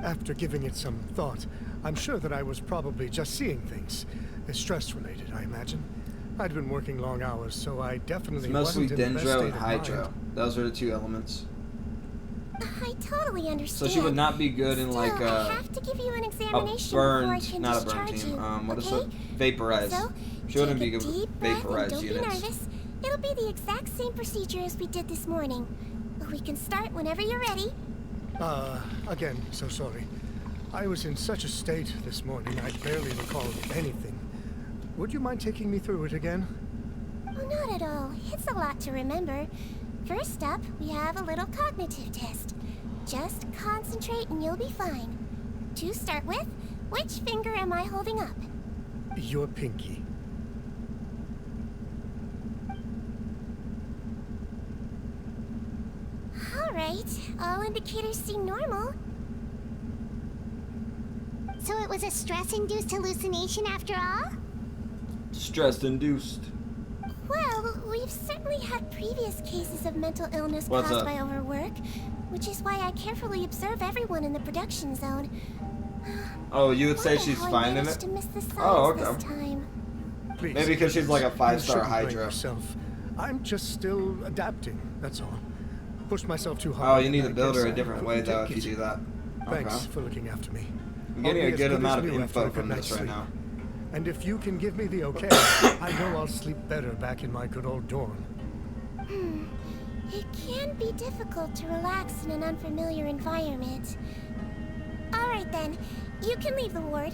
After giving it some thought, I'm sure that I was probably just seeing things. Stress-related, I imagine. I'd been working long hours, so I definitely It's mostly wasn't in the best dendro state and of hydro. mind. Those are the two elements. I totally understand. So she would not be good in like I have to give you an a examination burned, before I can not a discharge burn team. you, What is okay? it? Vaporized. So, She wouldn't be take a good with deep breath and vaporized don't units. be nervous. It'll be the exact same procedure as we did this morning. We can start whenever you're ready. Again, so sorry. I was in such a state this morning, I barely recalled anything. Would you mind taking me through it again? Oh, not at all. It's a lot to remember. First up, we have a little cognitive test. Just concentrate and you'll be fine. To start with, which finger am I holding up? Your pinky. Alright, all indicators seem normal. So it was a stress-induced hallucination after all? Stress-induced. Well, we've certainly had previous cases of mental illness What's caused up? by overwork, which is why I carefully observe everyone in the production zone. Oh, you would say Wonder she's how I fine in managed it? to miss the signs Oh, okay. this time. Please. Maybe because she's like a You 5-star shouldn't blame Hydra. yourself. I'm just still adapting, that's all. Pushed myself too hard. Oh, you need to and I build her guess a I different way couldn't though if take you it. do that. Thanks Okay. for looking after me. I'm getting I'll a be good as amount as of new after info a good from night's this right sleep. now. And if you can give me the okay, I know I'll sleep better back in my good old dorm. It can be difficult to relax in an unfamiliar environment. Alright then, you can leave the ward.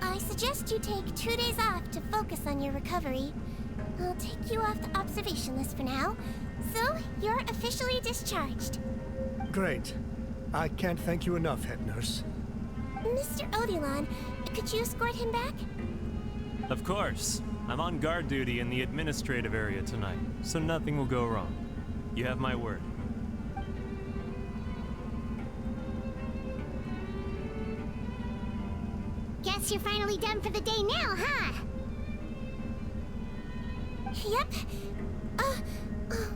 I suggest you take 2 days off to focus on your recovery. I'll take you off the observation list for now, so you're officially discharged. Great. I can't thank you enough, head nurse. Mr. Odilon, could you escort him back? Of course. I'm on guard duty in the administrative area tonight, so nothing will go wrong. You have my word. Guess you're finally done for the day now, huh? Yep.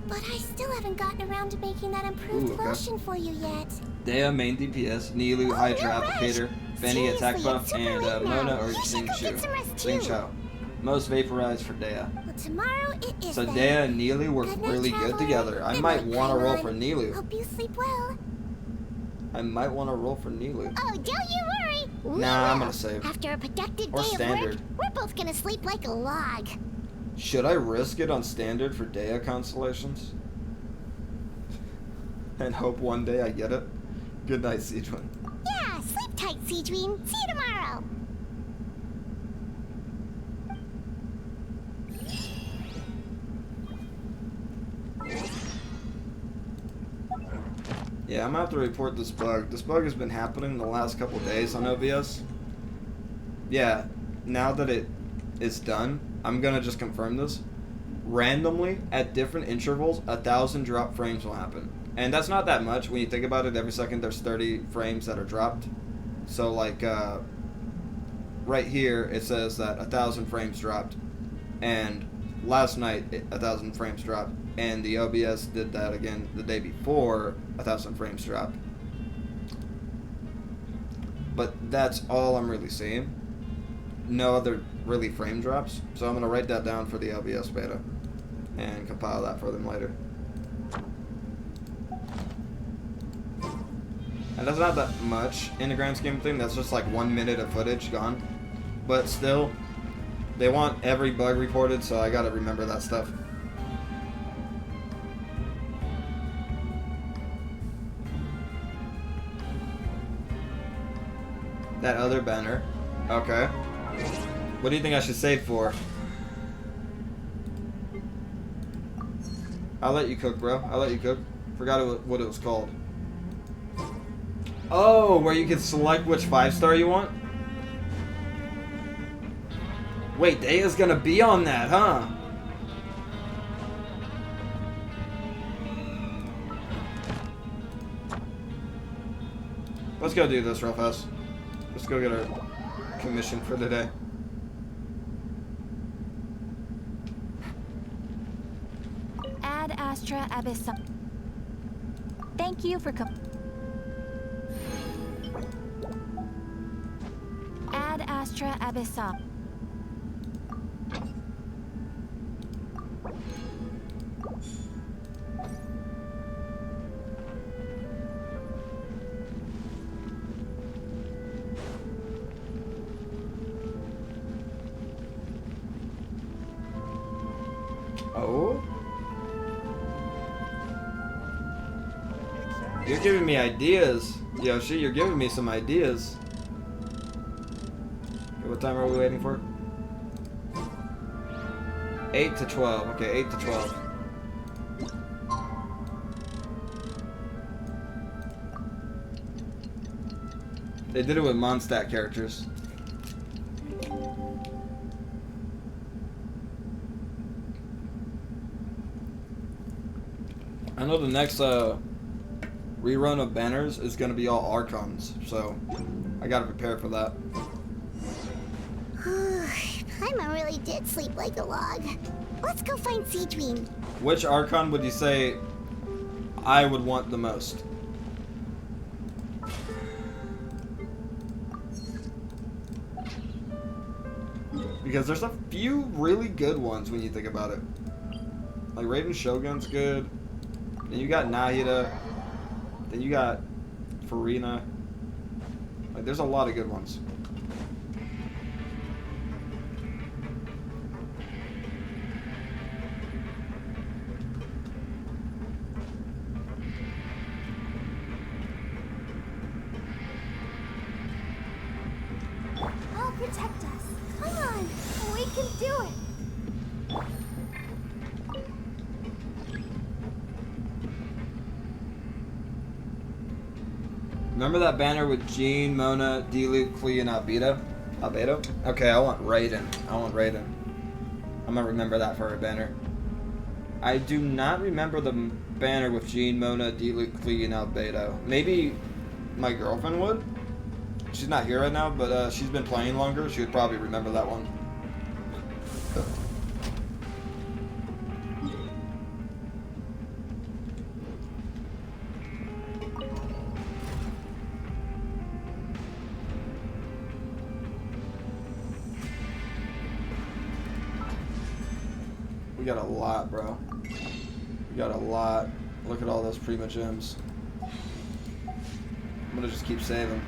But I still haven't gotten around to making that improved Ooh, okay. lotion for you yet. Dea, main DPS, Nilu, Hydra no rush. applicator, Benny attack Seriously, buff, it's super and late now. Mona or You should Xing go Shu. get some rest, Xing too. Shao. Most vaporized for Dea. Well, tomorrow it is So then. Dea and Nilu work Good night, really good traveler. together. I Good might night, want to roll Paimon. for Nilu. Hope you sleep well. I might want to roll for Nilu. Oh, don't you worry. We Nah, I'm will. gonna save. After a productive Or day standard. of work, we're both gonna sleep like a log. Should I risk it on standard for Dea constellations? And hope one day I get it? Good night, Sigewinne. Yeah, sleep tight, Sigewinne. See you tomorrow. Yeah, I'm gonna have to report this bug. This bug has been happening the last couple days on OBS. Yeah, now that it is done, I'm gonna just confirm this. Randomly, at different intervals, 1,000 drop frames will happen. And that's not that much when you think about it. Every second there's 30 frames that are dropped. So like, right here it says that 1,000 frames dropped. And last night, 1,000 frames dropped. And the OBS did that again the day before, 1,000 frames dropped. But that's all I'm really seeing. No other really frame drops. So I'm going to write that down for the OBS beta and compile that for them later. And that's not that much in the grand scheme of things. That's just like 1 minute of footage gone. But still, they want every bug reported, so I got to remember that stuff. That other banner. Okay. What do you think I should save for? I'll let you cook, bro. I'll let you cook. Forgot what it was called. Oh, where you can select which 5-star you want? Wait, Dea's gonna be on that, huh? Let's go do this real fast. Let's go get our commission for the day. Ad Astra Abyssal. Thank you for Ad Astra Abyssal. You're giving me ideas, Yoshi. You're giving me some ideas. Okay, what time are we waiting for? 8 to 12. Okay, 8 to 12. They did it with Mondstadt characters. I know the next rerun of Banners is going to be all Archons, so I got to prepare for that. Paimon really did sleep like a log. Let's go find Sigewinne. Which Archon would you say I would want the most? Because there's a few really good ones when you think about it. Like Raven Shogun's good. Then you got Nahida. Then you got Farina. Like there's a lot of good ones. I'll protect us. Come on, we can do it. Remember that banner with Jean, Mona, Diluc, Klee, and Albedo? Okay, I want Raiden. I'm gonna remember that for a banner. I do not remember the banner with Jean, Mona, Diluc, Klee, and Albedo. Maybe my girlfriend would? She's not here right now, but she's been playing longer. She would probably remember that one. We got a lot, bro. We got a lot. Look at all those Prima gems. I'm gonna just keep saving.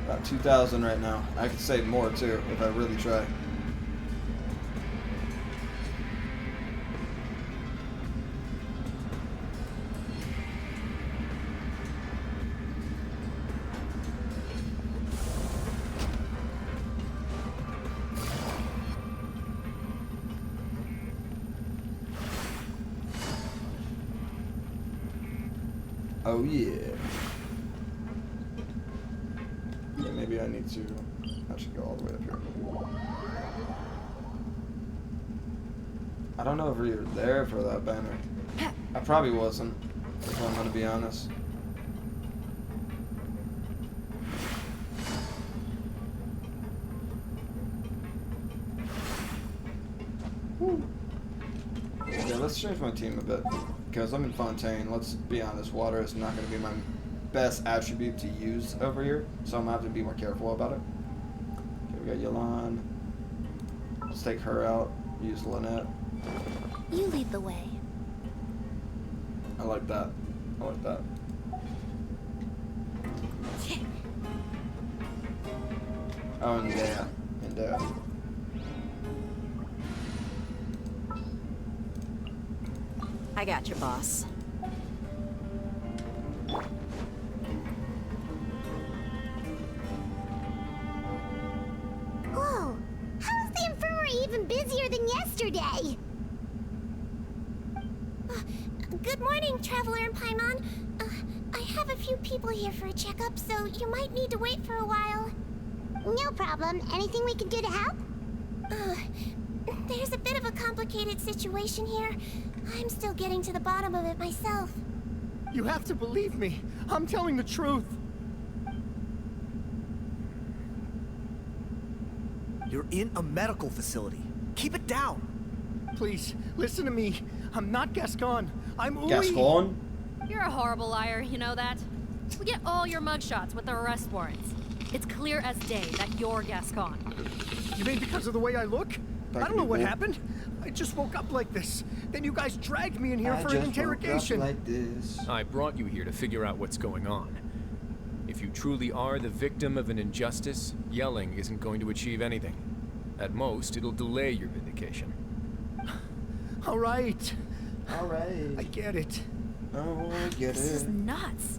About 2,000 right now. I could save more too if I really try. Oh yeah. Yeah, maybe I need to. I should go all the way up here. I don't know if we were there for that banner. I probably wasn't, if I'm gonna be honest. Whew. Yeah, let's change my team a bit. Because I'm in Fontaine, let's be honest, water is not going to be my best attribute to use over here, so I'm going to have to be more careful about it. Okay, we got Yelan. Let's take her out, use Lynette. You lead the way. I like that. I like that. Oh, and Dea. And Dea. I got your boss. Whoa! How is the infirmary even busier than yesterday? Good morning, Traveler and Paimon. I have a few people here for a checkup, so you might need to wait for a while. No problem. Anything we can do to help? There's a bit of a complicated situation here. I'm still getting to the bottom of it myself. You have to believe me. I'm telling the truth. You're in a medical facility. Keep it down. Please, listen to me. I'm not Gascon. I'm Uli. Gascon? You're a horrible liar, you know that? We get all your mugshots with the arrest warrants. It's clear as day that you're Gascon. You mean because of the way I look? I don't know what happened. I just woke up like this. Then you guys dragged me in here for an interrogation. Like this. I brought you here to figure out what's going on. If you truly are the victim of an injustice, yelling isn't going to achieve anything. At most, it'll delay your vindication. All right. All right. I get it. Oh, I get This is it. nuts.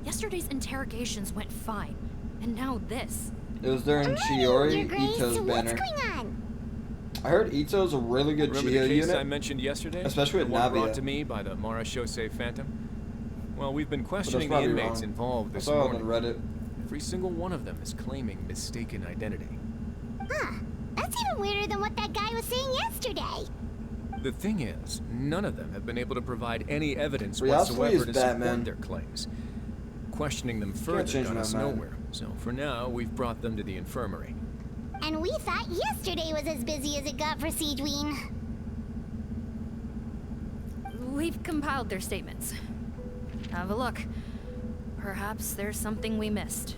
Yesterday's interrogations went fine, and now this. It was during Your Chiori Grace, Ito's what's banner. going on? I heard Ito's a really good Remember Geo the case unit. I mentioned yesterday? Especially with the one brought Navia. to me by the Marashose Phantom? Well, we've been questioning the probably inmates wrong. involved I this saw it morning. on Reddit. Every single one of them is claiming mistaken identity. Huh. That's even weirder than what that guy was saying yesterday. The thing is, none of them have been able to provide any evidence Riasui whatsoever is to Batman. support their claims. Questioning them further change got my us mind. nowhere, so for now, we've brought them to the infirmary. And we thought yesterday was as busy as it got for Sigewinne. We've compiled their statements. Have a look. Perhaps there's something we missed.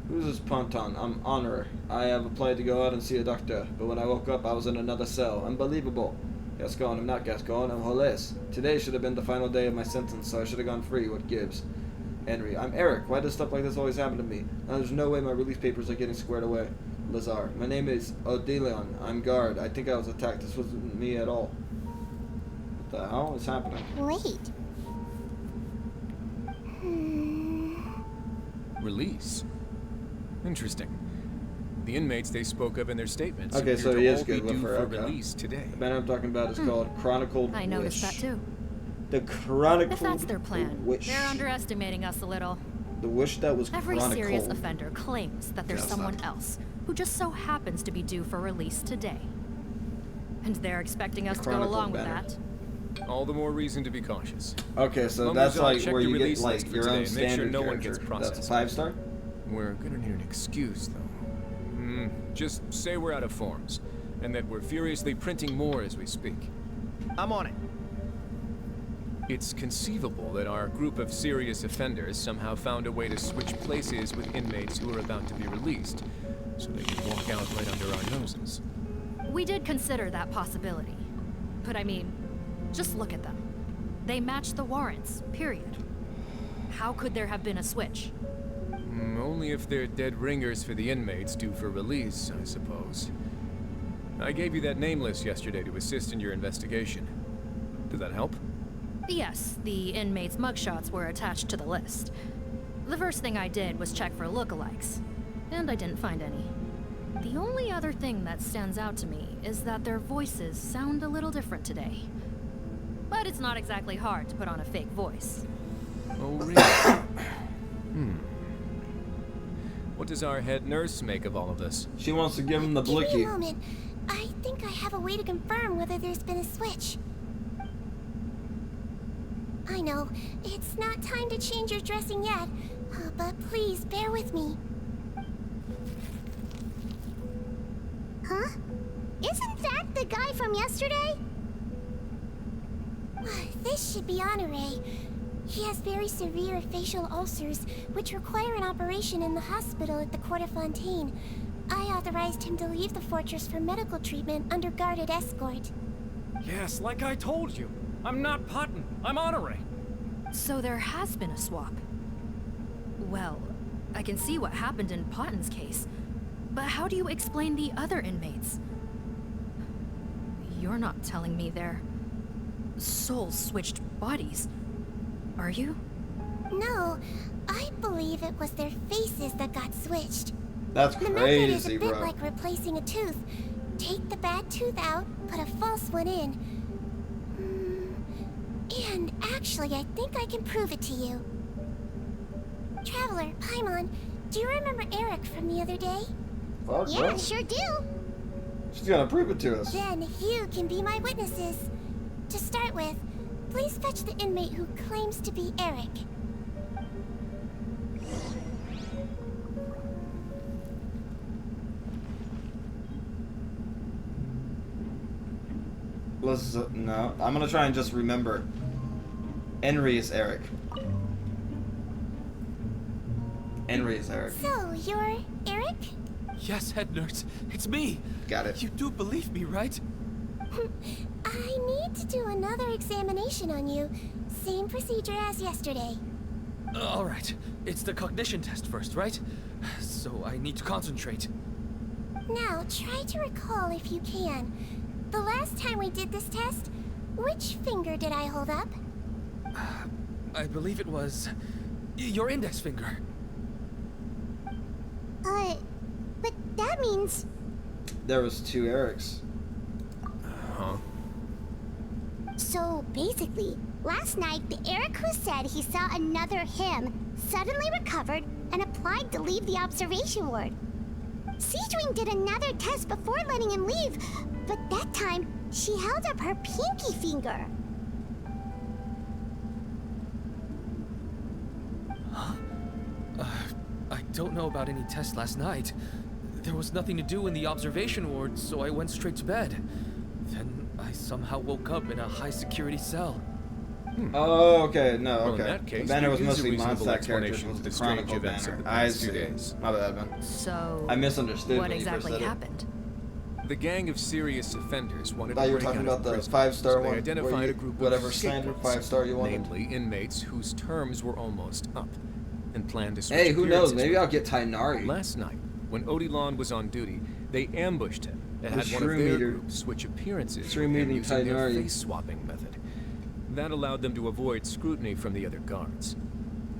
Who's this Ponton? I'm Honor. I have applied to go out and see a doctor, but when I woke up, I was in another cell. Unbelievable. Gascon, I'm not Gascon, I'm Holes. Today should have been the final day of my sentence, so I should have gone free. What gives? Henry, I'm Eric. Why does stuff like this always happen to me? Now, there's no way my release papers are getting squared away. Lazar, my name is Odilion. I'm guard. I think I was attacked. This wasn't me at all. What the hell is happening? Wait. Release? Interesting. The inmates they spoke of in their statements Okay, appear so to he is all be good with due her, for okay. release today. The banner I'm talking about is called Chronicled I noticed Wish. that too. The Chronicled If that's their plan, Wish. they're underestimating us a little. The wish that was Every chronicled. serious offender claims that there's Yeah, someone son. else who just so happens to be due for release today. And they're expecting us to go Chronicled along banner. with that. All the more reason to be cautious. Okay, so Lumberjaw, that's like check where the you get release like list for your today own and make sure standard no one character. gets That's a processed. 5-star? We're gonna need an excuse, though. Just say we're out of forms, and that we're furiously printing more as we speak. I'm on it. It's conceivable that our group of serious offenders somehow found a way to switch places with inmates who are about to be released, so they can walk out right under our noses. We did consider that possibility. But I mean, just look at them. They match the warrants, period. How could there have been a switch? Only if they're dead ringers for the inmates due for release, I suppose. I gave you that name list yesterday to assist in your investigation. Did that help? Yes, the inmates' mugshots were attached to the list. The first thing I did was check for lookalikes, and I didn't find any. The only other thing that stands out to me is that their voices sound a little different today. But it's not exactly hard to put on a fake voice. Oh, really? What does our head nurse make of all of this? She wants to give him the Give me blicky. a moment. I think I have a way to confirm whether there's been a switch. I know, it's not time to change your dressing yet, but please bear with me. Huh? Isn't that the guy from yesterday? This should be Honore. He has very severe facial ulcers, which require an operation in the hospital at the Court of Fontaine. I authorized him to leave the fortress for medical treatment under guarded escort. Yes, like I told you. I'm not Potton. I'm Honore. So there has been a swap. Well, I can see what happened in Potton's case. But how do you explain the other inmates? You're not telling me their souls switched bodies, are you? No, I believe it was their faces that got switched. That's The method is a crazy, bit bro. like replacing a tooth. Take the bad tooth out, put a false one in. And actually, I think I can prove it to you. Traveler, Paimon, do you remember Eric from the other day? Fuck, Yeah, bro. sure do. She's gonna prove it to us. Then you can be my witnesses. To start with, please fetch the inmate who claims to be Eric. No, I'm gonna try and just remember. Henry is Eric. Henry is Eric. So, you're Eric? Yes, head nurse. It's me. Got it. You do believe me, right? I need to do another examination on you. Same procedure as yesterday. All right. It's the cognition test first, right? So I need to concentrate. Now, try to recall if you can. The last time we did this test, which finger did I hold up? I believe it was your index finger. But that means... There was 2 Erics. Huh? So, basically, last night, the Eric who said he saw another him suddenly recovered and applied to leave the observation ward. Sigewinne did another test before letting him leave, but that time, she held up her pinky finger. I don't know about any test last night. There was nothing to do in the observation ward, so I went straight to bed. Then I somehow woke up in a high-security cell. Oh, okay, no, Well, okay. in that case, The banner was there is a mostly reasonable Mondstadt characters, explanation was to the the strange Chronicle events banner. of the I past see. 2 days. My bad, man. So, I misunderstood what when you first exactly said it. happened? The gang of serious offenders wanted I thought to you were break talking out of about the prison, 5-star so one, they where identified you- a group whatever of standard scapegoats, 5-star you wanted. namely inmates whose terms were almost up, and planned to switch Hey, who knows? appearances Maybe with I'll them. get Tainari. Last night, when Odilon was on duty, they ambushed him and The had one of shroom their eater. group switch appearances Shroom with him eating using their Tainari. face-swapping method. That allowed them to avoid scrutiny from the other guards.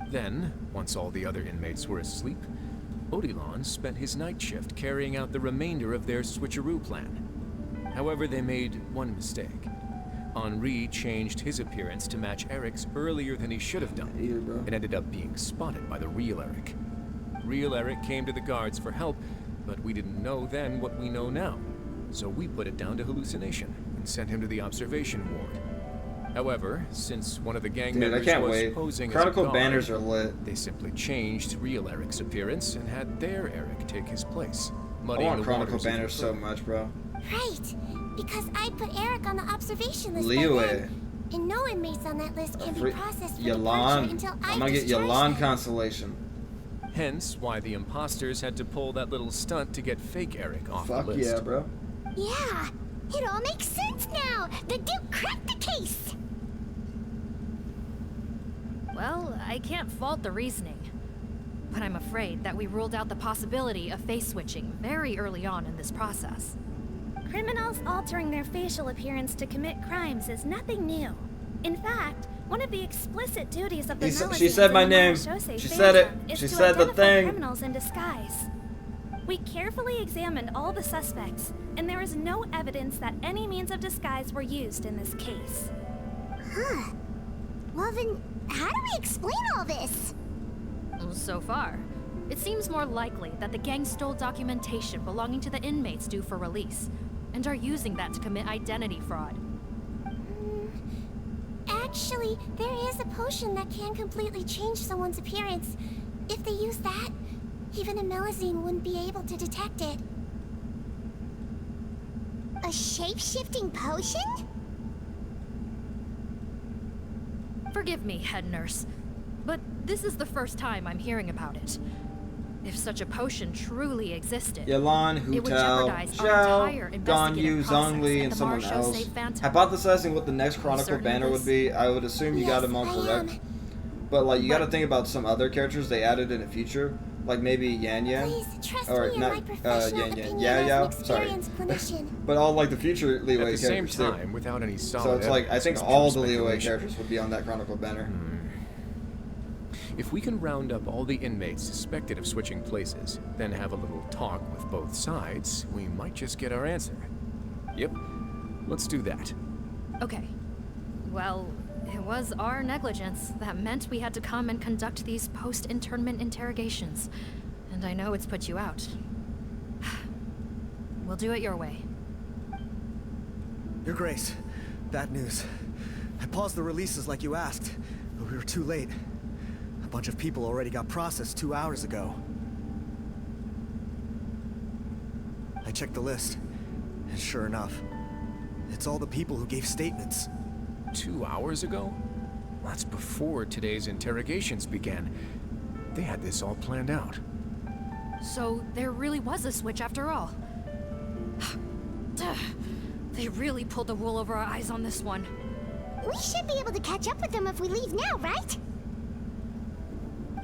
Then, once all the other inmates were asleep, Odilon spent his night shift carrying out the remainder of their switcheroo plan. However, they made one mistake. Henri changed his appearance to match Eric's earlier than he should have done, and ended up being spotted by the real Eric. Real Eric came to the guards for help, but we didn't know then what we know now. So we put it down to hallucination and sent him to the observation ward. However, since one of the gang Dude, I members can't was wait. posing Chronicle as a guard, banners are lit. they simply changed real Eric's appearance and had their Eric take his place. I Muddying want the Chronicle waters even banners so further. much, bro. Right, because I put Eric on the observation list by Liyue. then, and no inmates on that list can be processed for departure Yalan. until I I'm gonna get discharge Yalan them. constellation. Hence why the imposters had to pull that little stunt to get fake Eric off Fuck the list. yeah, bro. Yeah, it all makes sense now. The Duke cracked the case. Well, I can't fault the reasoning. But I'm afraid that we ruled out the possibility of face switching very early on in this process. Criminals altering their facial appearance to commit crimes is nothing new. In fact, one of the explicit duties of the She said my name. She said it. She said the thing. Criminals in disguise. We carefully examined all the suspects, and there is no evidence that any means of disguise were used in this case. Huh. Well then, how do we explain all this? So far, it seems more likely that the gang stole documentation belonging to the inmates due for release, and are using that to commit identity fraud. Actually, there is a potion that can completely change someone's appearance. If they use that, even a Melusine wouldn't be able to detect it. A shape-shifting potion? Forgive me, head nurse, but this is the first time I'm hearing about it. If such a potion truly existed, Yalan, it would Hutel, jeopize our entire Zhao, Gan Yu, investigative Zhongli, process and at someone the else. Marshall Phantom. Hypothesizing what the next Chronicle certain of banner would this? be, I would assume you got Yes, them all I correct. am. But like, you got to think about some other characters they added in the future, like maybe Yan Yan, Please, trust or me in not my professional Yan Yan, opinion Yeah as Yao. an Sorry, experienced clinician. but all like the future At Liyue the same characters too. time, without any solid So it's like I evidence, think it's all pure the Liyue speculation. characters would be on that Chronicle banner. If we can round up all the inmates suspected of switching places, then have a little talk with both sides, we might just get our answer. Yep, let's do that. Okay. Well, it was our negligence that meant we had to come and conduct these post-internment interrogations. And I know it's put you out. We'll do it your way. Your Grace, bad news. I paused the releases like you asked, but we were too late. A bunch of people already got processed 2 hours ago. I checked the list, and sure enough, it's all the people who gave statements. 2 hours ago? That's before today's interrogations began. They had this all planned out. So there really was a switch after all. They really pulled the wool over our eyes on this one. We should be able to catch up with them if we leave now, right?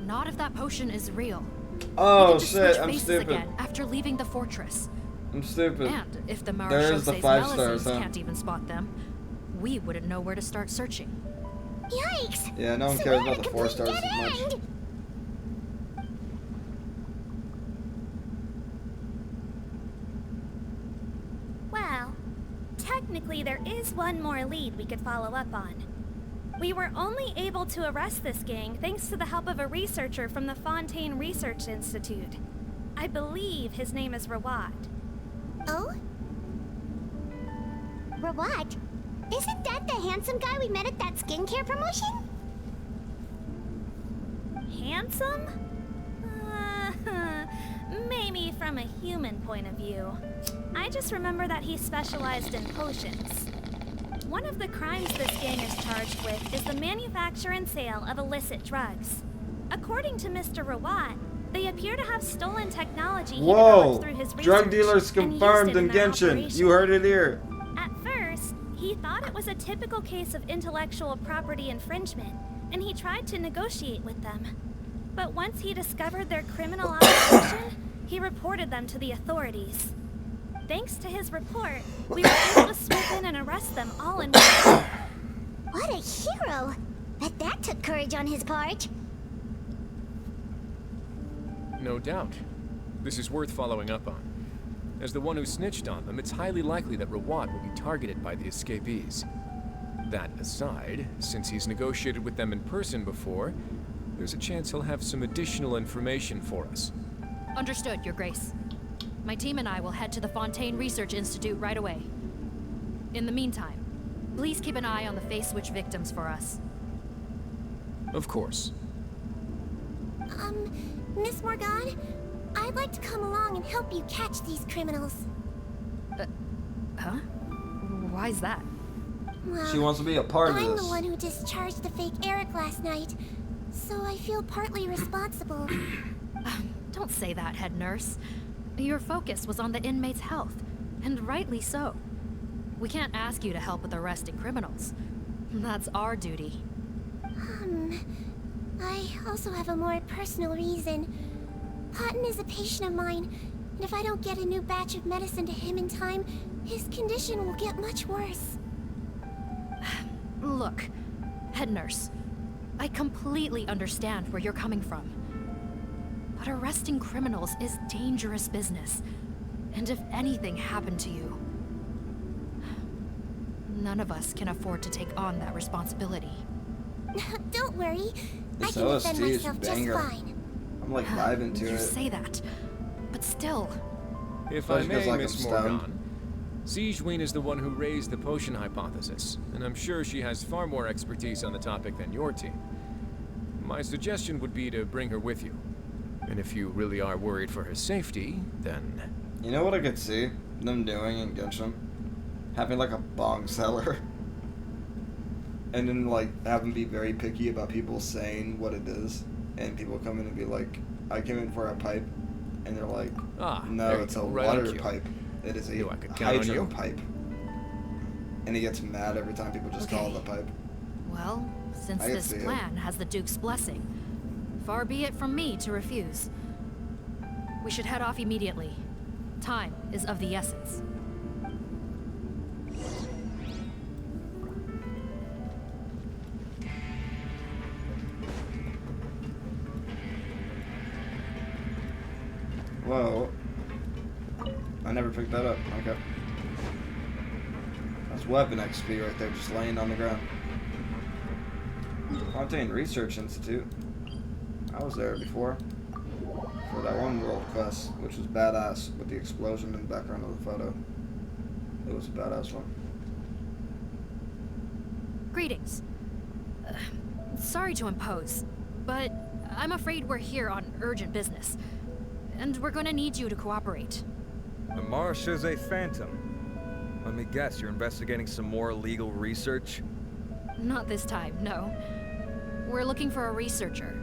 Not if that potion is real. Oh We can just shit, switch I'm faces stupid. again after leaving the fortress. I'm stupid. And if the There's the 5 stars, huh? can't even spot them, we wouldn't know where to start searching. Yikes! Yeah, no one So cares we're about the a 4 complete stars as dead much. end. Well, technically there is one more lead we could follow up on. We were only able to arrest this gang thanks to the help of a researcher from the Fontaine Research Institute. I believe his name is Rawat. Oh? Rawat? Isn't that the handsome guy we met at that skincare promotion? Handsome? Maybe from a human point of view. I just remember that he specialized in potions. One of the crimes this gang is charged with is the manufacture and sale of illicit drugs. According to Mr. Rawat, they appear to have stolen technology he developed through his research. Drug dealers and used confirmed it in their Genshin. operation. You heard it here. At first, he thought it was a typical case of intellectual property infringement, and he tried to negotiate with them. But once he discovered their criminal operation, he reported them to the authorities. Thanks to his report, we were able to swoop in and arrest them all in one. What a hero! Bet that took courage on his part. No doubt. This is worth following up on. As the one who snitched on them, it's highly likely that Rawat will be targeted by the escapees. That aside, since he's negotiated with them in person before, there's a chance he'll have some additional information for us. Understood, Your Grace. My team and I will head to the Fontaine Research Institute right away. In the meantime, please keep an eye on the face switch victims for us. Of course. Miss Morgan, I'd like to come along and help you catch these criminals. Huh? Why's that? Well, She wants to be a part of I'm this. the one who discharged the fake Eric last night, so I feel partly responsible. Don't say that, head nurse. Your focus was on the inmate's health, and rightly so. We can't ask you to help with arresting criminals. That's our duty. I also have a more personal reason. Cotton is a patient of mine, and if I don't get a new batch of medicine to him in time, his condition will get much worse. Look, head nurse, I completely understand where you're coming from. But arresting criminals is dangerous business. And if anything happened to you, none of us can afford to take on that responsibility. Don't worry, I This can defend OST is myself just banger. fine. I'm like vibing to You it. say that, but still. If Especially I may, 'cause, like, Miss I'm stoned. Morgan, Sigewinne is the one who raised the potion hypothesis, and I'm sure she has far more expertise on the topic than your team. My suggestion would be to bring her with you. And if you really are worried for her safety, then... You know what I could see them doing in Genshin? Having like a bong seller. And then like have them be very picky about people saying what it is. And people come in and be like, I came in for a pipe. And they're like, no, there you it's a go, right on water cue. pipe. It is a Knew I could count on you. hydro pipe. And he gets mad every time people just call it a pipe. Well, since I can this see it. plan has the Duke's blessing, far be it from me to refuse. We should head off immediately. Time is of the essence. Whoa. I never picked that up. Okay. That's weapon XP right there, just laying on the ground. Fontaine Research Institute. I was there before. For that one world quest, which was badass with the explosion in the background of the photo. It was a badass one. Greetings. Sorry to impose, but I'm afraid we're here on urgent business. And we're gonna need you to cooperate. The Marsh is a phantom. Let me guess, you're investigating some more legal research? Not this time, no. We're looking for a researcher.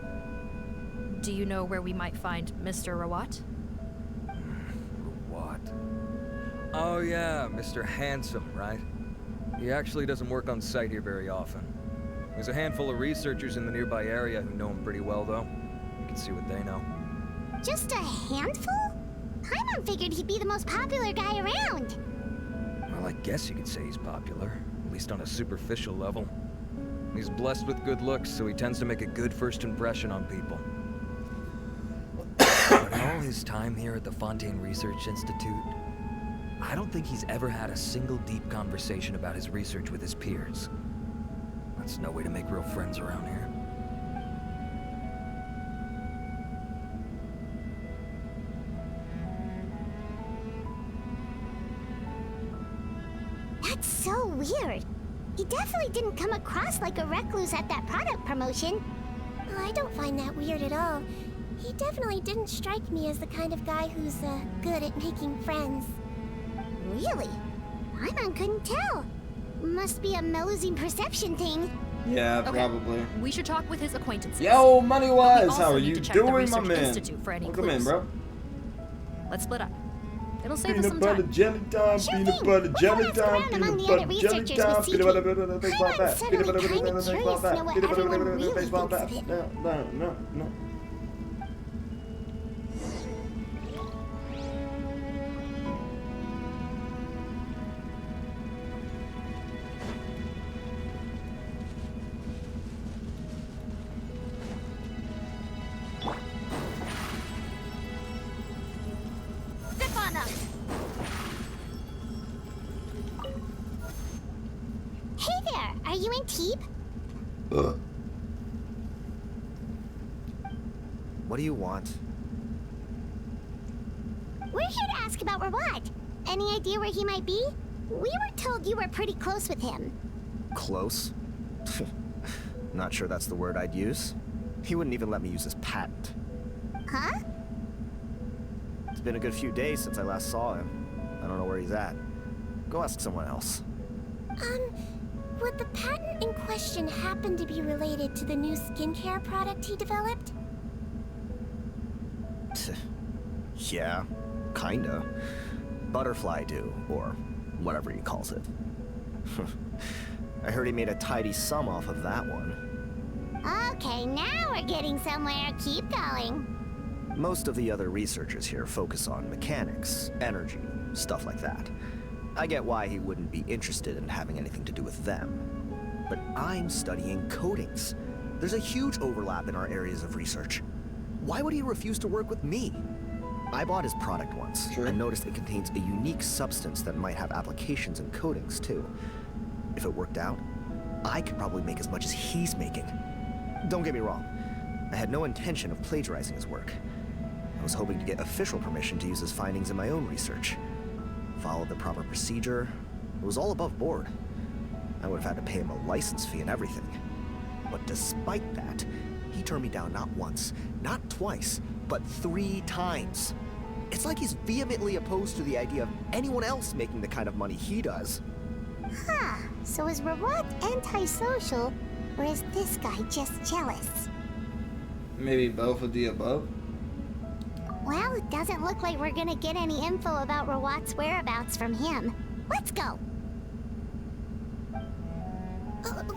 Do you know where we might find Mr. Rawat? What? Oh yeah, Mr. Handsome, right? He actually doesn't work on site here very often. There's a handful of researchers in the nearby area who know him pretty well, though. You can see what they know. Just a handful? Paimon figured he'd be the most popular guy around. Well, I guess you could say he's popular, at least on a superficial level. He's blessed with good looks, so he tends to make a good first impression on people. But in all his time here at the Fontaine Research Institute, I don't think he's ever had a single deep conversation about his research with his peers. That's no way to make real friends around here. That's so weird. He definitely didn't come across like a recluse at that product promotion. Well, I don't find that weird at all. He definitely didn't strike me as the kind of guy who's good at making friends. Really? Paimon couldn't tell. Must be a Melusine perception thing. Yeah, Okay. probably. We should talk with his acquaintances. Yo, Moneywise, We also how are need you to check the doing, my Research man? Institute for any Welcome in, clues. bro. Let's split up. It'll save us Peanut some butter time. jelly time, Sure peanut thing. butter We'll jelly ask around time, among peanut the other butter jelly researchers time, with peanut butter Sigewinne. baseball bat, Paimon's peanut butter suddenly kinda baseball curious to know bat, what peanut butter everyone really baseball thinks bat. of it. No. Zip on them. Hey there, are you in Teep? What do you want? We're here to ask about Rawat. Any idea where he might be? We were told you were pretty close with him. Close? Not sure that's the word I'd use. He wouldn't even let me use his patent. Huh? It's been a good few days since I last saw him. I don't know where he's at. Go ask someone else. Would the patent in question happen to be related to the new skincare product he developed? Yeah, kinda. Butterfly dew, or whatever he calls it. I heard he made a tidy sum off of that one. Okay, now we're getting somewhere. Keep going. Most of the other researchers here focus on mechanics, energy, stuff like that. I get why he wouldn't be interested in having anything to do with them. But I'm studying coatings. There's a huge overlap in our areas of research. Why would he refuse to work with me? I bought his product once, and noticed it contains a unique substance that might have applications in coatings, too. If it worked out, I could probably make as much as he's making. Don't get me wrong, I had no intention of plagiarizing his work. I was hoping to get official permission to use his findings in my own research. Followed the proper procedure. It was all above board. I would have had to pay him a license fee and everything. But despite that, he turned me down not once, not twice, but 3 times. It's like he's vehemently opposed to the idea of anyone else making the kind of money he does. Huh. So is Rawat antisocial, or is this guy just jealous? Maybe both of the above. Well, it doesn't look like we're gonna get any info about Rawat's whereabouts from him. Let's go.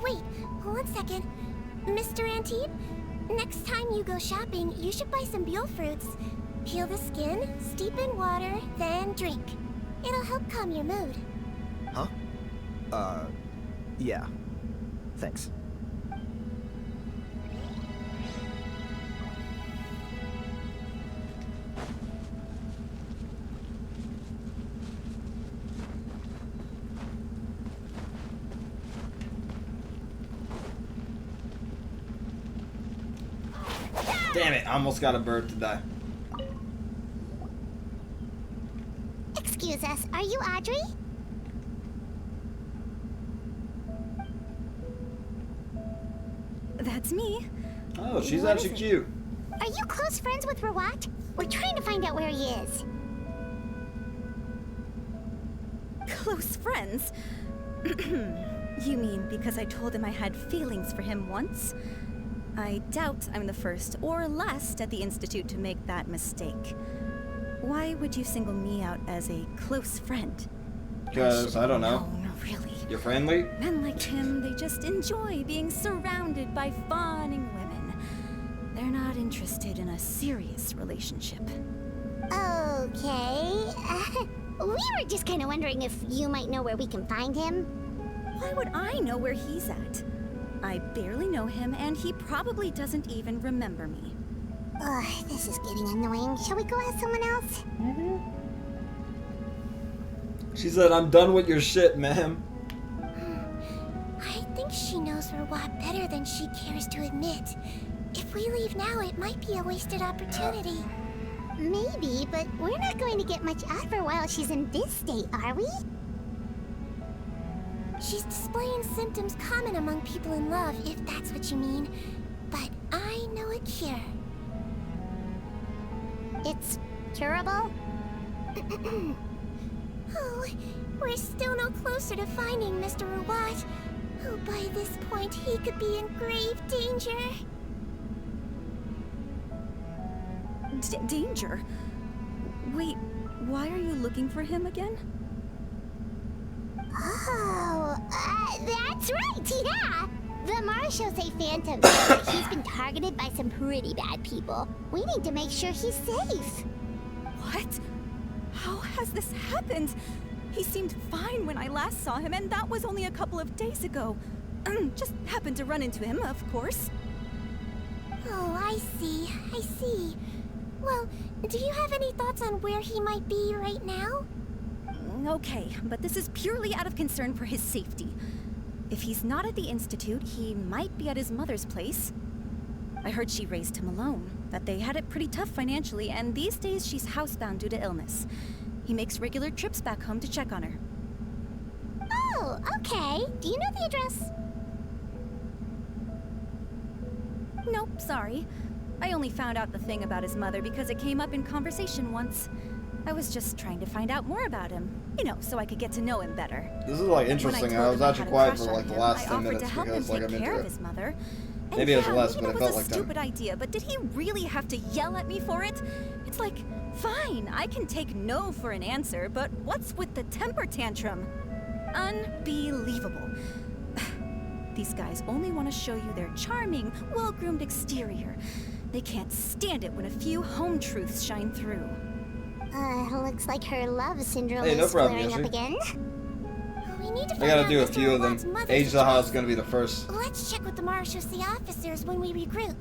Wait, 1 second. Mr. Antibes, next time you go shopping, you should buy some Buell fruits. Peel the skin, steep in water, then drink. It'll help calm your mood. Huh? Yeah. Thanks. Damn it, I almost got a bird to die. Excuse us, are you Audrey? That's me. Oh, she's What actually is it? cute. Are you close friends with Rawat? We're trying to find out where he is. Close friends? You mean because I told him I had feelings for him once? I doubt I'm the first or last at the Institute to make that mistake. Why would you single me out as a close friend? Because, I don't know. No, really. You're friendly? Men like him, they just enjoy being surrounded by fawning women. They're not interested in a serious relationship. Okay. We were just kind of wondering if you might know where we can find him. Why would I know where he's at? I barely know him, and he probably doesn't even remember me. Ugh, this is getting annoying. Shall we go ask someone else? She said, I'm done with your shit, ma'am. I think she knows Rawat better than she cares to admit. If we leave now, it might be a wasted opportunity. Maybe, but we're not going to get much out of her while she's in this state, are we? She's displaying symptoms common among people in love, if that's what you mean. But I know a cure. It's curable? Oh, we're still no closer to finding Mr. Rawat. Oh, by this point, he could be in grave danger. Danger? Wait, why are you looking for him again? Oh, that's right, yeah! The Marshosei Phantom said that he's been targeted by some pretty bad people. We need to make sure he's safe. What? How has this happened? He seemed fine when I last saw him, and that was only a couple of days ago. Just happened to run into him, of course. Oh, I see. Well, do you have any thoughts on where he might be right now? Okay, but this is purely out of concern for his safety. If he's not at the Institute, he might be at his mother's place. I heard she raised him alone, that they had it pretty tough financially, and these days she's housebound due to illness. He makes regular trips back home to check on her. Oh, okay. Do you know the address? Nope, sorry. I only found out the thing about his mother because it came up in conversation once. I was just trying to find out more about him. You know, so I could get to know him better. This is like interesting. I was actually quiet for like the last 10 minutes because like I'm into it. His mother. Maybe it was less, maybe but it that felt was like a 10. stupid idea, but did he really have to yell at me for it? It's like, fine, I can take no for an answer, but what's with the temper tantrum? Unbelievable. These guys only want to show you their charming, well-groomed exterior. They can't stand it when a few home truths shine through. Looks like her love syndrome Hey, no is problem, flaring up Yoshi. again. We need to I find gotta out do a Mr. few of Rawat's them. mother's Age Zaha address. is gonna be the first. Let's check with the Marshosei officers when we regroup.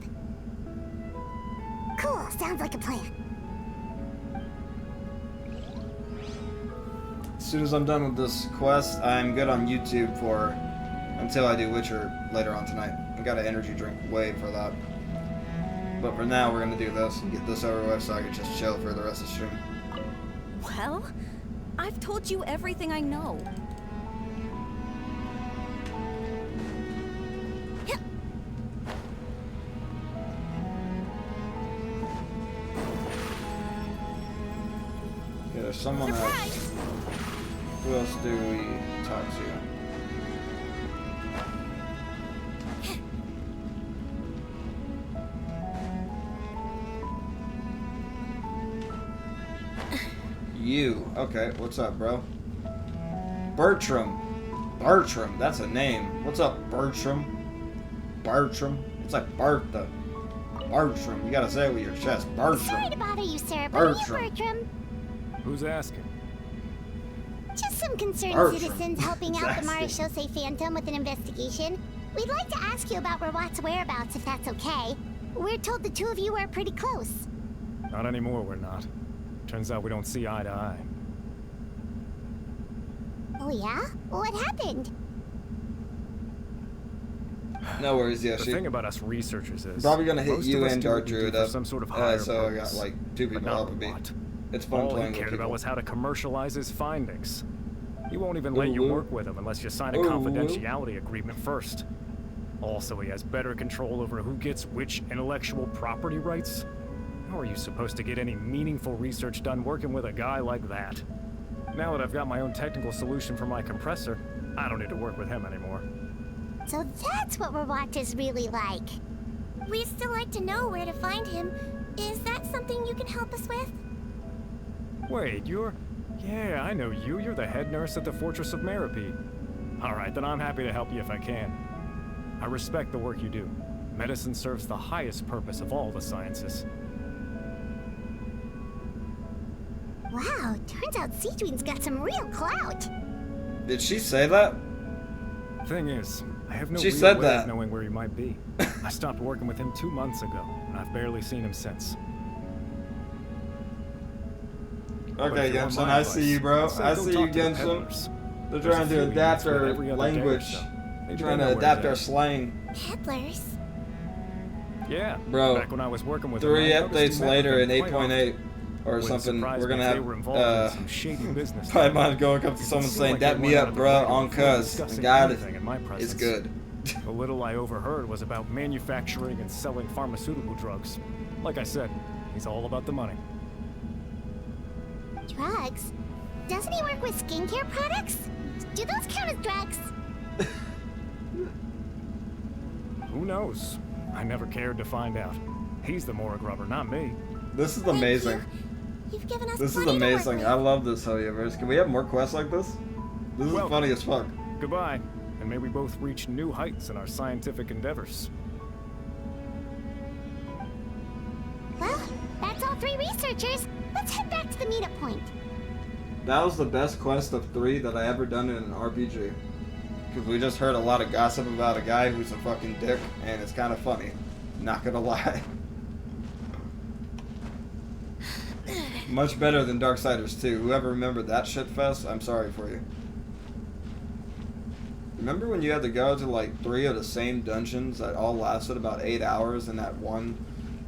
Cool, sounds like a plan. As soon as I'm done with this quest, I'm good on YouTube for until I do Witcher later on tonight. I got an energy drink way for that. But for now, we're gonna do this and get this over with so I can just chill for the rest of the stream. Well, I've told you everything I know. Yeah, there's someone else. Who else do we talk to? You. Okay, what's up, bro? Bertram. Bertram, that's a name. What's up, Bertram? Bertram. It's like Bertha. Bertram. You gotta say it with your chest. Bertram. Sorry to bother you, sir, but are you Bertram? Who's asking? Just some concerned Bertram. citizens helping out the Exactly. Marshosei Phantom with an investigation. We'd like to ask you about Rawat's whereabouts, if that's okay. We're told the two of you are pretty close. Not anymore, we're not. Turns out we don't see eye to eye. Oh yeah? What happened? No worries, The Yoshi. thing about us researchers is Probably gonna hit most you of us and do what Dark we do Druid for up. some sort of higher So I got purpose, like 2 but people not helping me. Rawat. It's fun All playing he with cared people. about was how to commercialize his findings. He won't even let you Ooh. work with him unless you sign a Ooh. confidentiality agreement first. Also, he has better control over who gets which intellectual property rights. How are you supposed to get any meaningful research done working with a guy like that? Now that I've got my own technical solution for my compressor, I don't need to work with him anymore. So that's what Rawat is really like. We'd still like to know where to find him. Is that something you can help us with? Wait, you're... Yeah, I know you. You're the head nurse at the Fortress of Meropide. Alright, then I'm happy to help you if I can. I respect the work you do. Medicine serves the highest purpose of all the sciences. Wow, turns out Sigewinne's got some real clout. Did she say that? Thing is, I have no She real said way that. of knowing where he might be. I stopped working with him 2 months ago, and I've barely seen him since. Okay, Genshin, I see you, bro. I see you, Genshin. They're trying to adapt our language. They're trying to adapt our slang. Peddlers? Yeah, Bro, back when I was working with 3 him, I noticed updates he met later with in them quite 8.8 often. or Wouldn't something, surprise we're me gonna if they have were involved in some shady business. Paimon going up to someone saying, "Dap me up, bruh, on cuz." And God is good. The little I overheard was about manufacturing and selling pharmaceutical drugs. Like I said, he's all about the money. Drugs? Doesn't he work with skincare products? Do those count as drugs? Who knows? I never cared to find out. He's the morgue rubber, not me. This is amazing. You've given us This is plenty to work amazing. with. I love this Hoyoverse. Can we have more quests like this? This is funny as fuck. Goodbye, and may we both reach new heights in our scientific endeavors. Well, that's all 3 researchers. Let's head back to the meetup point. That was the best quest of 3 that I ever done in an RPG. Because we just heard a lot of gossip about a guy who's a fucking dick, and it's kind of funny. Not gonna lie. Much better than Darksiders 2. Whoever remembered that shit fest, I'm sorry for you. Remember when you had to go to like 3 of the same dungeons that all lasted about 8 hours in that one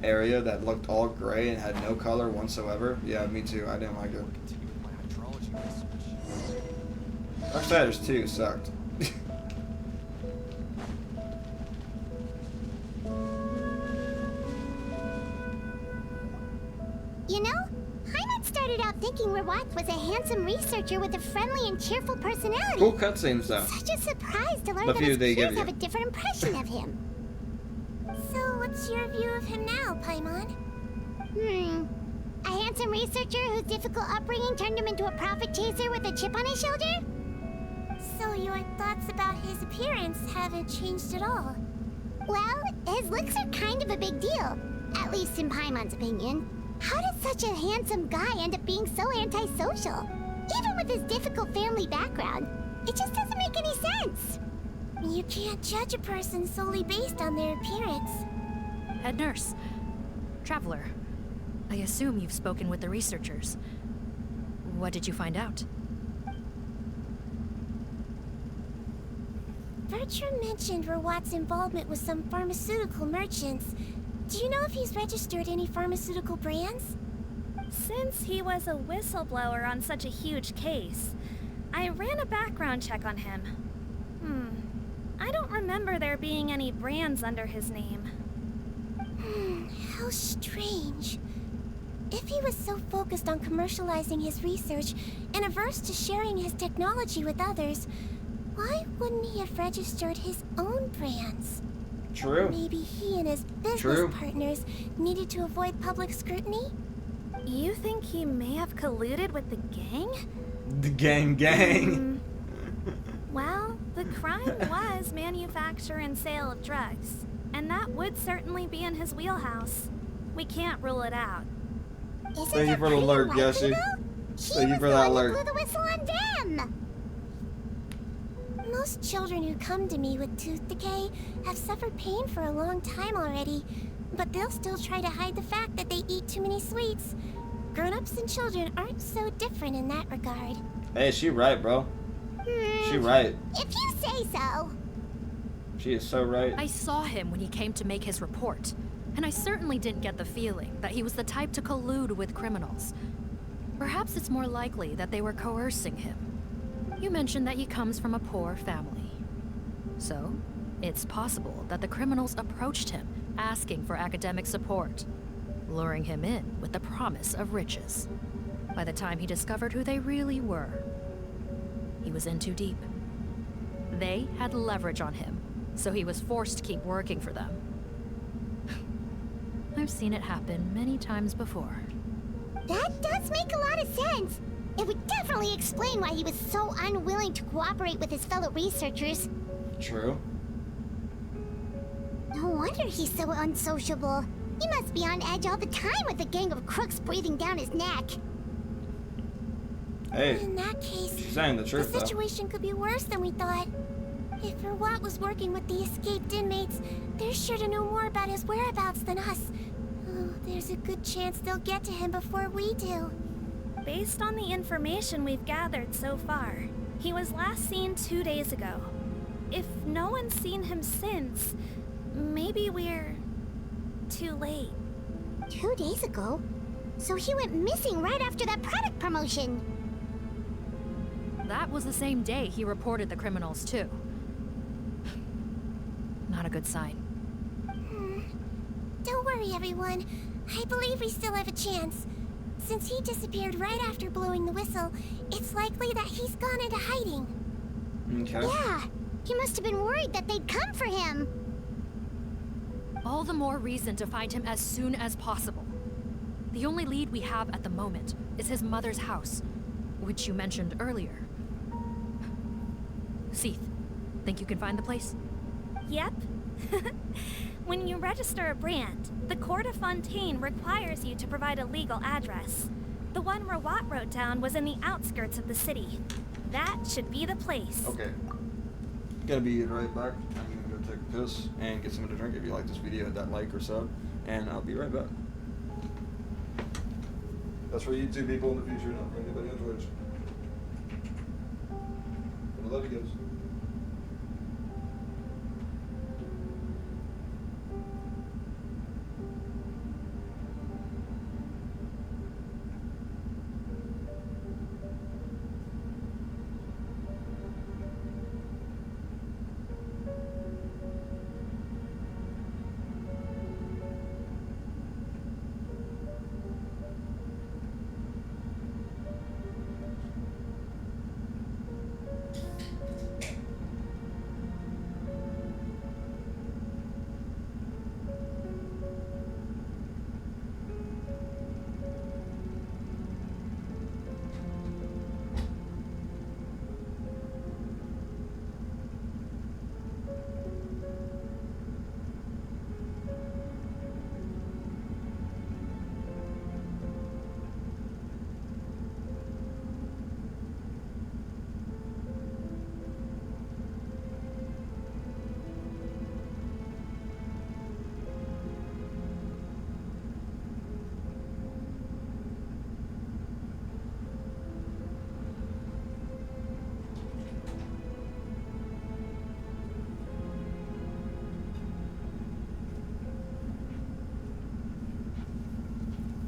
area that looked all gray and had no color whatsoever? Yeah, me too. I didn't like it. Darksiders 2 sucked. You know, Hyman started out thinking Rawat was a handsome researcher with a friendly and cheerful personality. Cool cutscenes though. Such a surprise to learn The that few his they give peers you. have a different impression of him. So, what's your view of him now, Paimon? A handsome researcher whose difficult upbringing turned him into a profit chaser with a chip on his shoulder? So your thoughts about his appearance haven't changed at all? Well, his looks are kind of a big deal. At least in Paimon's opinion. How did such a handsome guy end up being so antisocial? Even with his difficult family background, it just doesn't make any sense. You can't judge a person solely based on their appearance. Head nurse. Traveler. I assume you've spoken with the researchers. What did you find out? Bertram mentioned Rawat's involvement with some pharmaceutical merchants. Do you know if he's registered any pharmaceutical brands? Since he was a whistleblower on such a huge case, I ran a background check on him. I don't remember there being any brands under his name. How strange. If he was so focused on commercializing his research and averse to sharing his technology with others, why wouldn't he have registered his own brands? True. Maybe he and his business partners needed to avoid public scrutiny? You think he may have colluded with the gang? The gang. Well, the crime was manufacture and sale of drugs, and that would certainly be in his wheelhouse. We can't rule it out. Thank you for the alert, Yoshi. Thank you for that alert. Blew the whistle on them. Most children who come to me with tooth decay have suffered pain for a long time already, but they'll still try to hide the fact that they eat too many sweets. Grown-ups and children aren't so different in that regard. Hey, she right, bro. She right. If you say so. She is so right. I saw him when he came to make his report, and I certainly didn't get the feeling that he was the type to collude with criminals. Perhaps it's more likely that they were coercing him. You mentioned that he comes from a poor family. So, it's possible that the criminals approached him, asking for academic support, luring him in with the promise of riches. By the time he discovered who they really were, he was in too deep. They had leverage on him, so he was forced to keep working for them. I've seen it happen many times before. That does make a lot of sense. It would definitely explain why he was so unwilling to cooperate with his fellow researchers. True. No wonder he's so unsociable. He must be on edge all the time with a gang of crooks breathing down his neck. Hey, In that case, she's saying the truth, the though. situation could be worse than we thought. If Verwat was working with the escaped inmates, they're sure to know more about his whereabouts than us. Oh, there's a good chance they'll get to him before we do. Based on the information we've gathered so far, he was last seen 2 days ago. If no one's seen him since, maybe we're too late. 2 days ago? So he went missing right after that product promotion. That was the same day he reported the criminals, too. Not a good sign. Don't worry, everyone. I believe we still have a chance. Since he disappeared right after blowing the whistle, it's likely that he's gone into hiding. Okay. Yeah, he must have been worried that they'd come for him. All the more reason to find him as soon as possible. The only lead we have at the moment is his mother's house, which you mentioned earlier. Seath, think you can find the place? Yep. When you register a brand, the Court of Fontaine requires you to provide a legal address. The one Rawat wrote down was in the outskirts of the city. That should be the place. Okay. Gonna be right back. I'm gonna go take a piss and get something to drink. If you like this video, hit that like or sub, and I'll be right back. That's for YouTube people in the future, not for anybody on Twitch. I love you guys.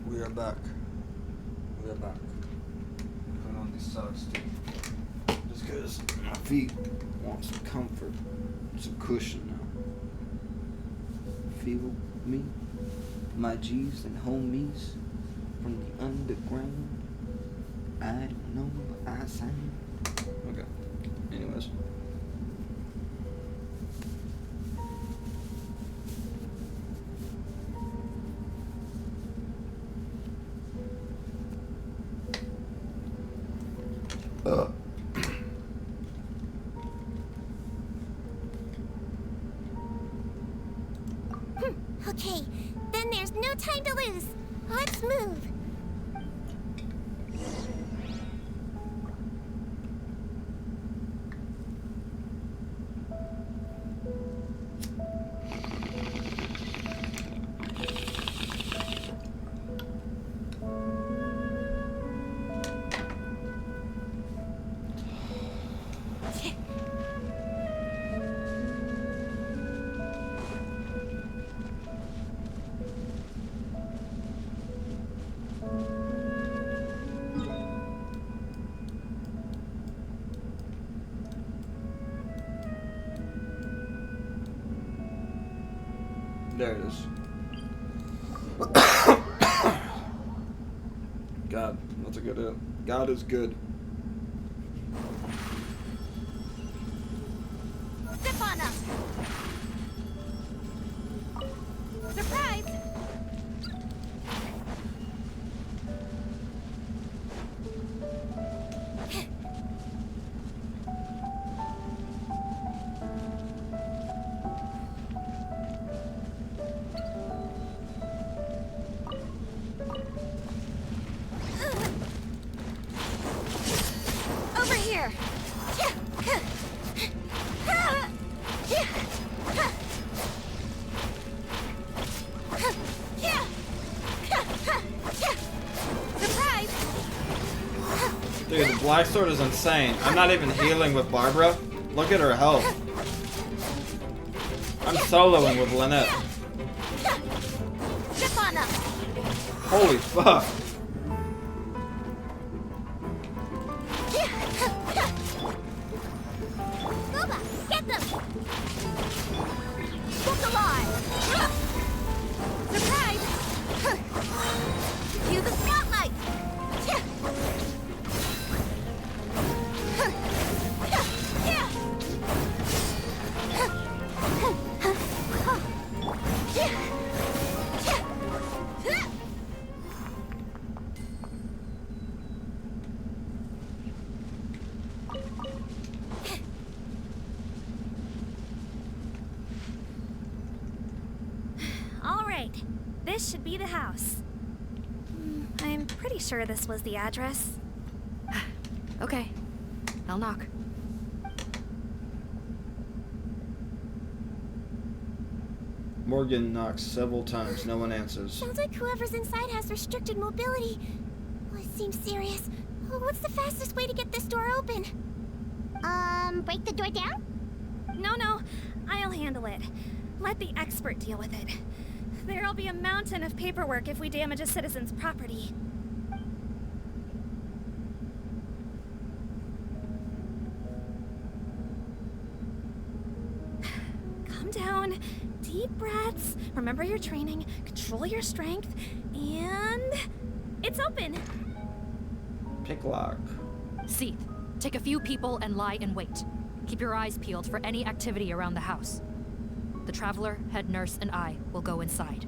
We are back. We are back. Putting on these socks too. Just because my feet want some comfort, some cushion now. Feel me? My G's and homies from the underground. I don't know, but I sang. Okay. Anyways. Okay, then there's no time to lose. Let's move. There it is. God, that's a good hit. God is good. Zip on us! Surprise! Dude, the Black Sword is insane. I'm not even healing with Barbara. Look at her health. I'm soloing with Lynette. Zip on them. Holy fuck. Boba, get them. Get the line. Surprise. Cue the spotlight. All right, this should be the house. I'm pretty sure this was the address. Okay, I'll knock. Morgan knocks several times. No one answers. Sounds like whoever's inside has restricted mobility. Oh, it seems serious. Oh, what's the fastest way to get this door open? Break the door down? No, I'll handle it. Let the expert deal with it. There'll be a mountain of paperwork if we damage a citizen's property. Calm down. Deep breaths. Remember your training. Control your strength. And... it's open. Pick lock. Seath, take a few people and lie in wait. Keep your eyes peeled for any activity around the house. The Traveler, head nurse, and I will go inside.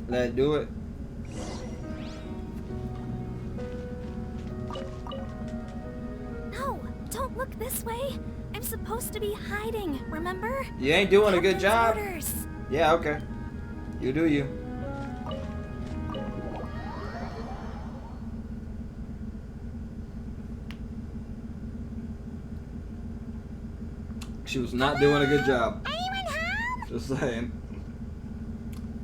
Let's do it. No, don't look this way. I'm supposed to be hiding, remember? You ain't doing a good Captain's job. orders. Yeah, okay. You do you. She was not doing a good job. Anyone home? Just saying.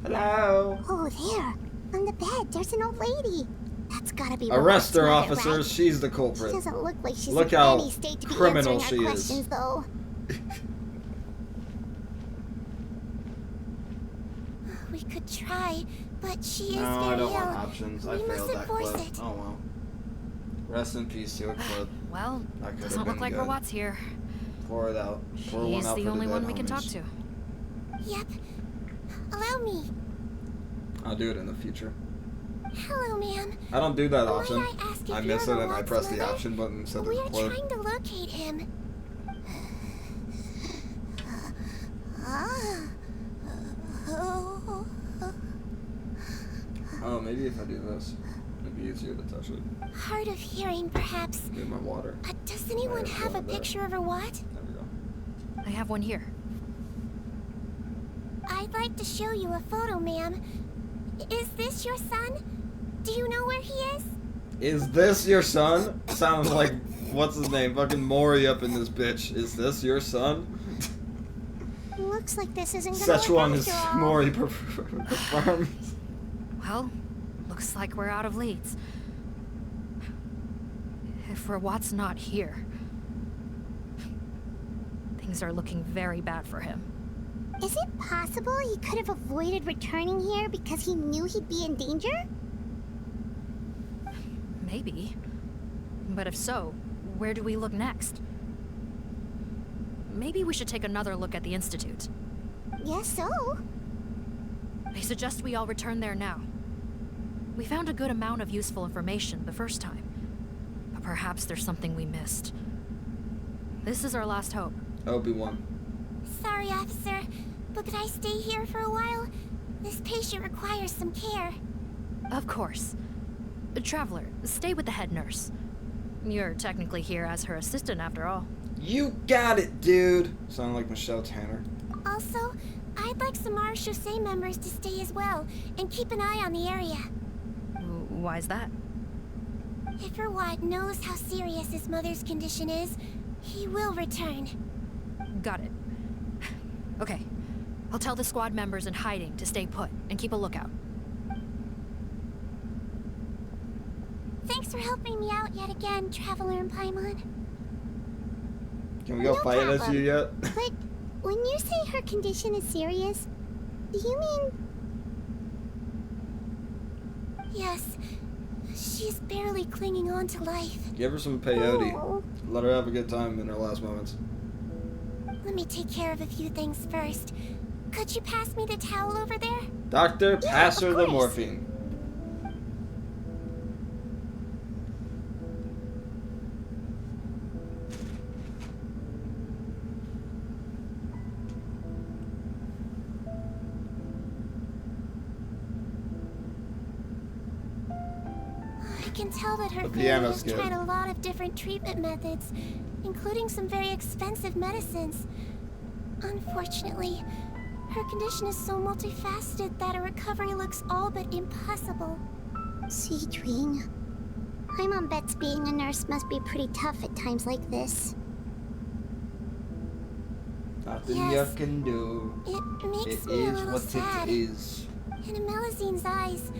Hello. Oh, there. On the bed, there's an old lady. That's gotta be Arrest her, Robert's mother, officers. right? She's the She culprit. doesn't look like she's Look in how any state to be criminal answering she our is. questions, though. We could try, but she is No, I very don't want ill. options. I We failed mustn't that force clip. it. Oh well. Rest in peace to a clip. Well, That could doesn't have look been like good. Rawat's here. Pour it out. Pour one He's out the for only dead one we can talk homies. to. Yep. Allow me. I'll do it in the future. Hello, ma'am. I don't do that Might option. I ask if I you're miss it and I Robert's press the mother? option button instead of We the are clip. trying to locate him. Oh, maybe if I do this, it'd be easier to touch it. Hard of hearing, perhaps. Get my water. Does anyone Yeah, have a go there. picture of her what? There we go. I have one here. I'd like to show you a photo, ma'am. Is this your son? Do you know where he is? Is this your son? Sounds like, what's his name? Fucking Mori up in this bitch. Is this your son? Looks like this isn't gonna work Szechuan is after all. Mori confirmed. Well, looks like we're out of leads. If Rawat's not here, things are looking very bad for him. Is it possible he could have avoided returning here because he knew he'd be in danger? Maybe. But if so, where do we look next? Maybe we should take another look at the Institute. Yes, so. I suggest we all return there now. We found a good amount of useful information the first time, but perhaps there's something we missed. This is our last hope. Obi-Wan. Sorry, officer, but could I stay here for a while? This patient requires some care. Of course. Traveler, stay with the head nurse. You're technically here as her assistant after all. You got it, dude. Sound like Michelle Tanner. Also, I'd like some Marechaussee members to stay as well, and keep an eye on the area. Why's that? If Rawat knows how serious his mother's condition is, he will return. Got it. Okay. I'll tell the squad members in hiding to stay put and keep a lookout. Thanks Thanks for helping me out yet again, Traveler and Paimon. Can we go fight as you yet? But when you say her condition is serious, do you mean... Yes. She's barely clinging on to life. Give her some peyote. Let her have a good time in her last moments. Let me take care of a few things first. Could you pass me the towel over there? Doctor, pass her the morphine. I can tell that her The family piano's has good. tried a lot of different treatment methods, including some very expensive medicines. Unfortunately, her condition is so multifaceted that a recovery looks all but impossible. Sigewinne. Paimon bets being a nurse must be pretty tough at times like this. Nothing Yes. you can do. It makes It me a is little what sad. it is. In Melizine's eyes,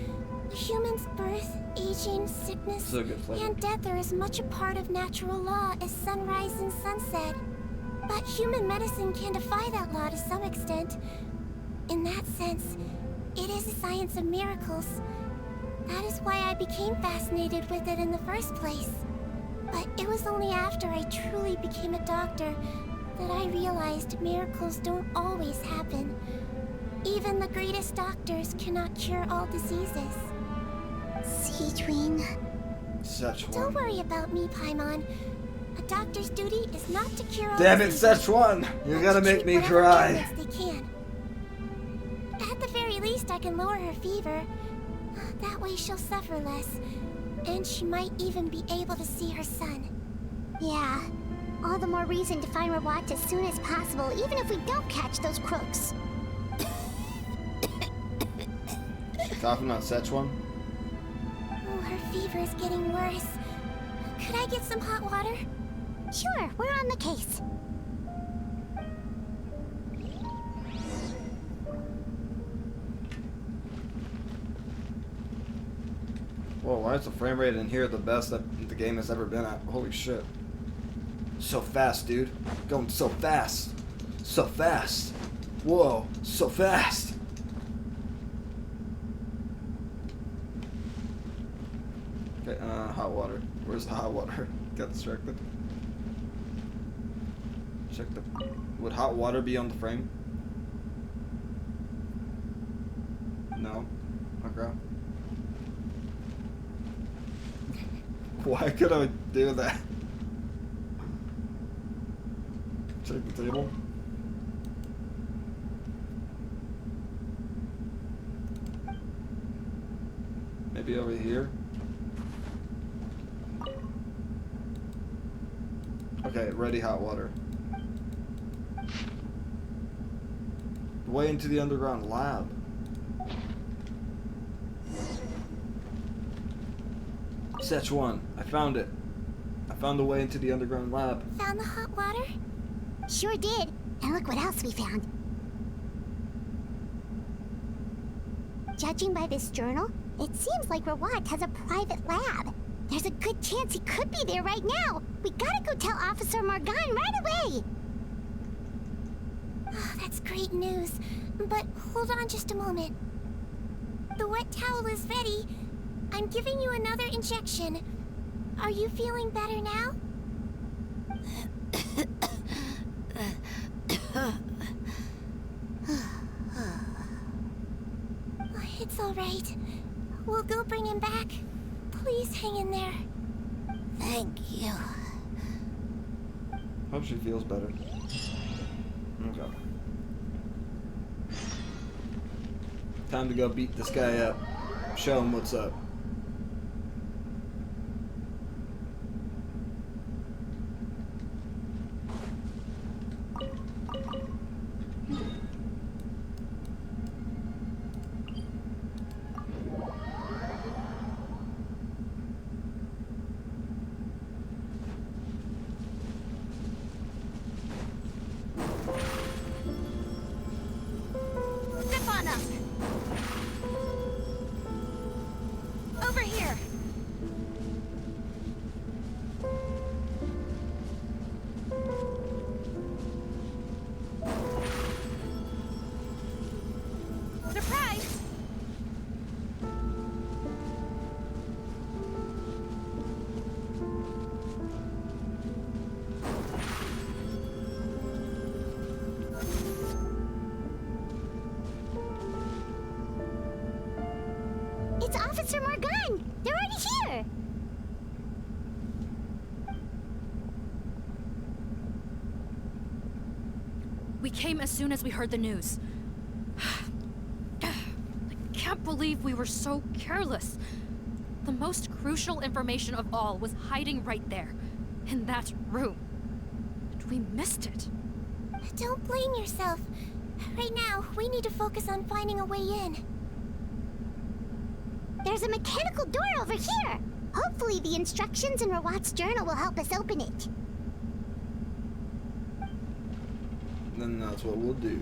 a human's birth, aging, sickness, So good flavor. and death are as much a part of natural law as sunrise and sunset. But human medicine can defy that law to some extent. In that sense, it is a science of miracles. That is why I became fascinated with it in the first place. But it was only after I truly became a doctor that I realized miracles don't always happen. Even the greatest doctors cannot cure all diseases. Sigewinne. Don't worry about me, Paimon. A doctor's duty is not to cure all Damn it, diseases, Szechuan! You're but gonna to make treat me whatever cry. ailments they can. At the very least, I can lower her fever. That way she'll suffer less. And she might even be able to see her son. Yeah. All the more reason to find Rawat as soon as possible, even if we don't catch those crooks. She coughing on Szechuan? Oh, her fever is getting worse. Could I get some hot water? Sure, we're on the case. Whoa, why is the frame rate in here the best that the game has ever been at? Holy shit. So fast, dude. Going so fast. So fast. Whoa, so fast. Okay, hot water. Where's the hot water? Got distracted. Check the... Would hot water be on the frame? No. Okay. Why could I do that? Check the table. Maybe over here. Okay, ready hot water. The way into the underground lab. Szechuan, I found it. I found the way into the underground lab. Found the hot water? Sure did. And look what else we found. Judging by this journal, it seems like Rawat has a private lab. There's a good chance he could be there right now. We gotta go tell Officer Morgan right away. Oh, that's great news. But hold on just a moment. The wet towel is ready. I'm giving you another injection. Are you feeling better now? It's all right. We'll go bring him back. Please hang in there. Thank you. Hope she feels better. Okay. Time to go beat this guy up. Show him what's up. Zip on up! Over here! It's Officer Morgan! They're already here! We came as soon as we heard the news. I can't believe we were so careless. The most crucial information of all was hiding right there, in that room. And we missed it. Don't blame yourself. Right now, we need to focus on finding a way in. There's a mechanical door over here! Hopefully the instructions in Rawat's journal will help us open it. Then that's what we'll do.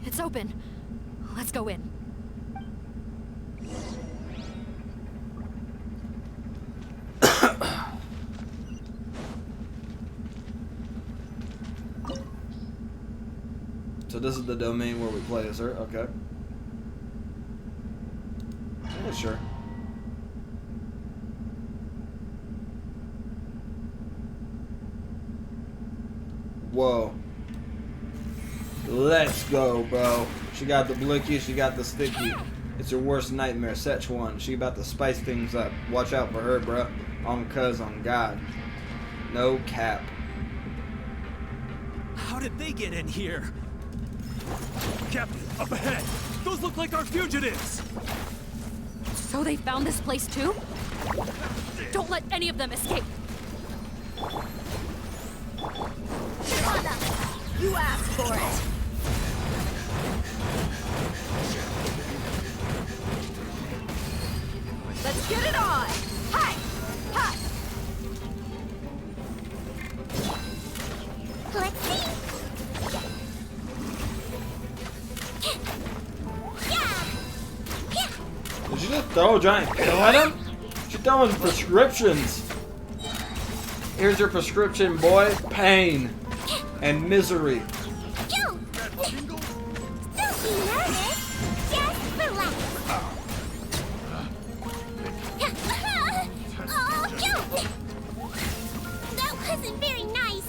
It's open. Let's go in. So this is the domain where we play as her. Okay. Yeah, sure. Whoa. Let's go, bro. She got the blicky, she got the sticky. It's your worst nightmare, Sichuan. She about to spice things up. Watch out for her, bro. On God. No cap. How did they get in here? Captain, up ahead! Those look like our fugitives! So they found this place too? Don't let any of them escape! You asked for it! Let's get it on! Hi! Hi! Let's see! Did she just throw a giant pill at him? She's throwing prescriptions. Here's your prescription, boy. Pain and misery. Don't be nervous. Just relax. Oh, Joe! That wasn't very nice.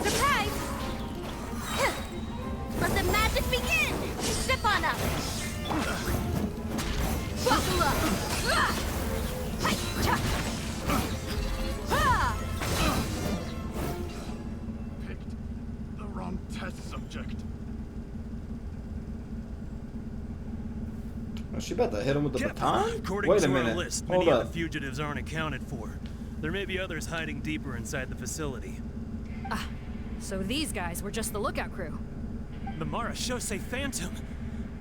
Surprise! Let the magic begin! Step on up! Buckle up! Picked the wrong test subject. Oh, she about to hit him with the baton? According Wait a to minute. our list, Hold many up. of the fugitives aren't accounted for. There may be others hiding deeper inside the facility. Ah, so these guys were just the lookout crew. The Marashose Phantom.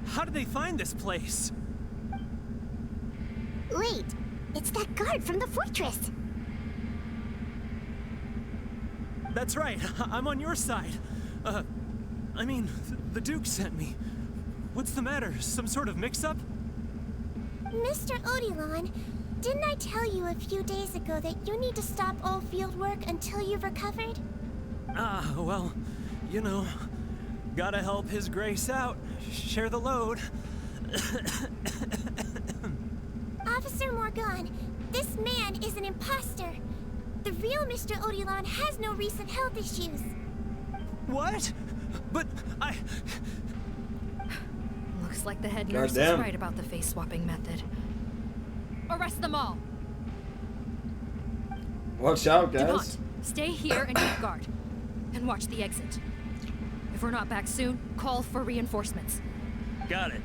How did they find this place? Wait, it's that guard from the fortress. That's right. I'm on your side. I mean, the Duke sent me. What's the matter? Some sort of mix-up? Mr. Odilon, didn't I tell you a few days ago that you need to stop all field work until you've recovered? Ah, well, you know, gotta help His Grace out. Share the load. Officer Morgan, this man is an imposter. The real Mr. Odilon has no recent health issues. What? But I... Looks like the head nurse is Goddamn. right about the face-swapping method. Arrest them all! Watch out, guys. DuPont, stay here and keep guard. And watch the exit. If we're not back soon, call for reinforcements. Got it.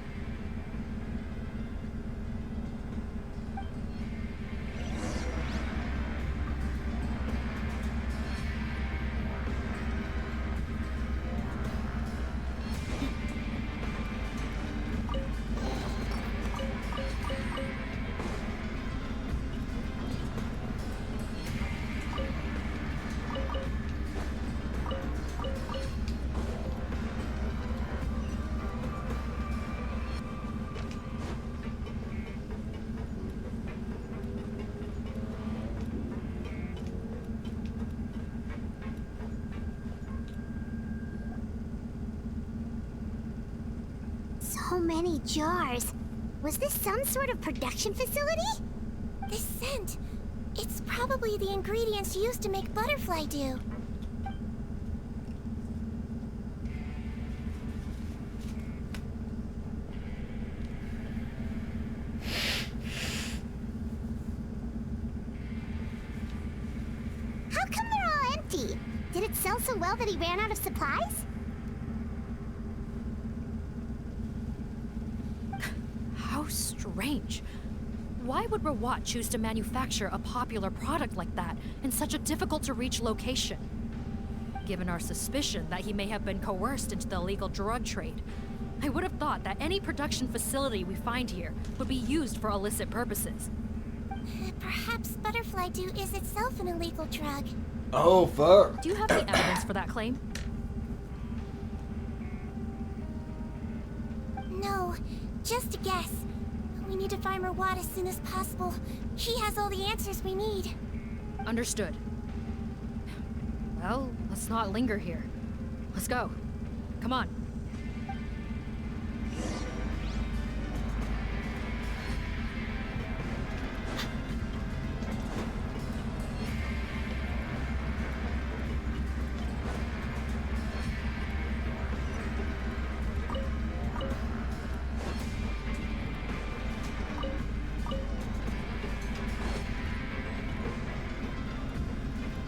So many jars. Was this some sort of production facility? This scent, it's probably the ingredients used to make butterfly dew. How come they're all empty? Did it sell so well that he ran out of supplies? How strange. Why would Rawat choose to manufacture a popular product like that in such a difficult-to-reach location? Given our suspicion that he may have been coerced into the illegal drug trade, I would have thought that any production facility we find here would be used for illicit purposes. Perhaps butterfly dew is itself an illegal drug. Oh, fuck. Do you have any evidence for that claim? No, just a guess. We need to find Rawat as soon as possible. He has all the answers we need. Understood. Well, let's not linger here. Let's go. Come on.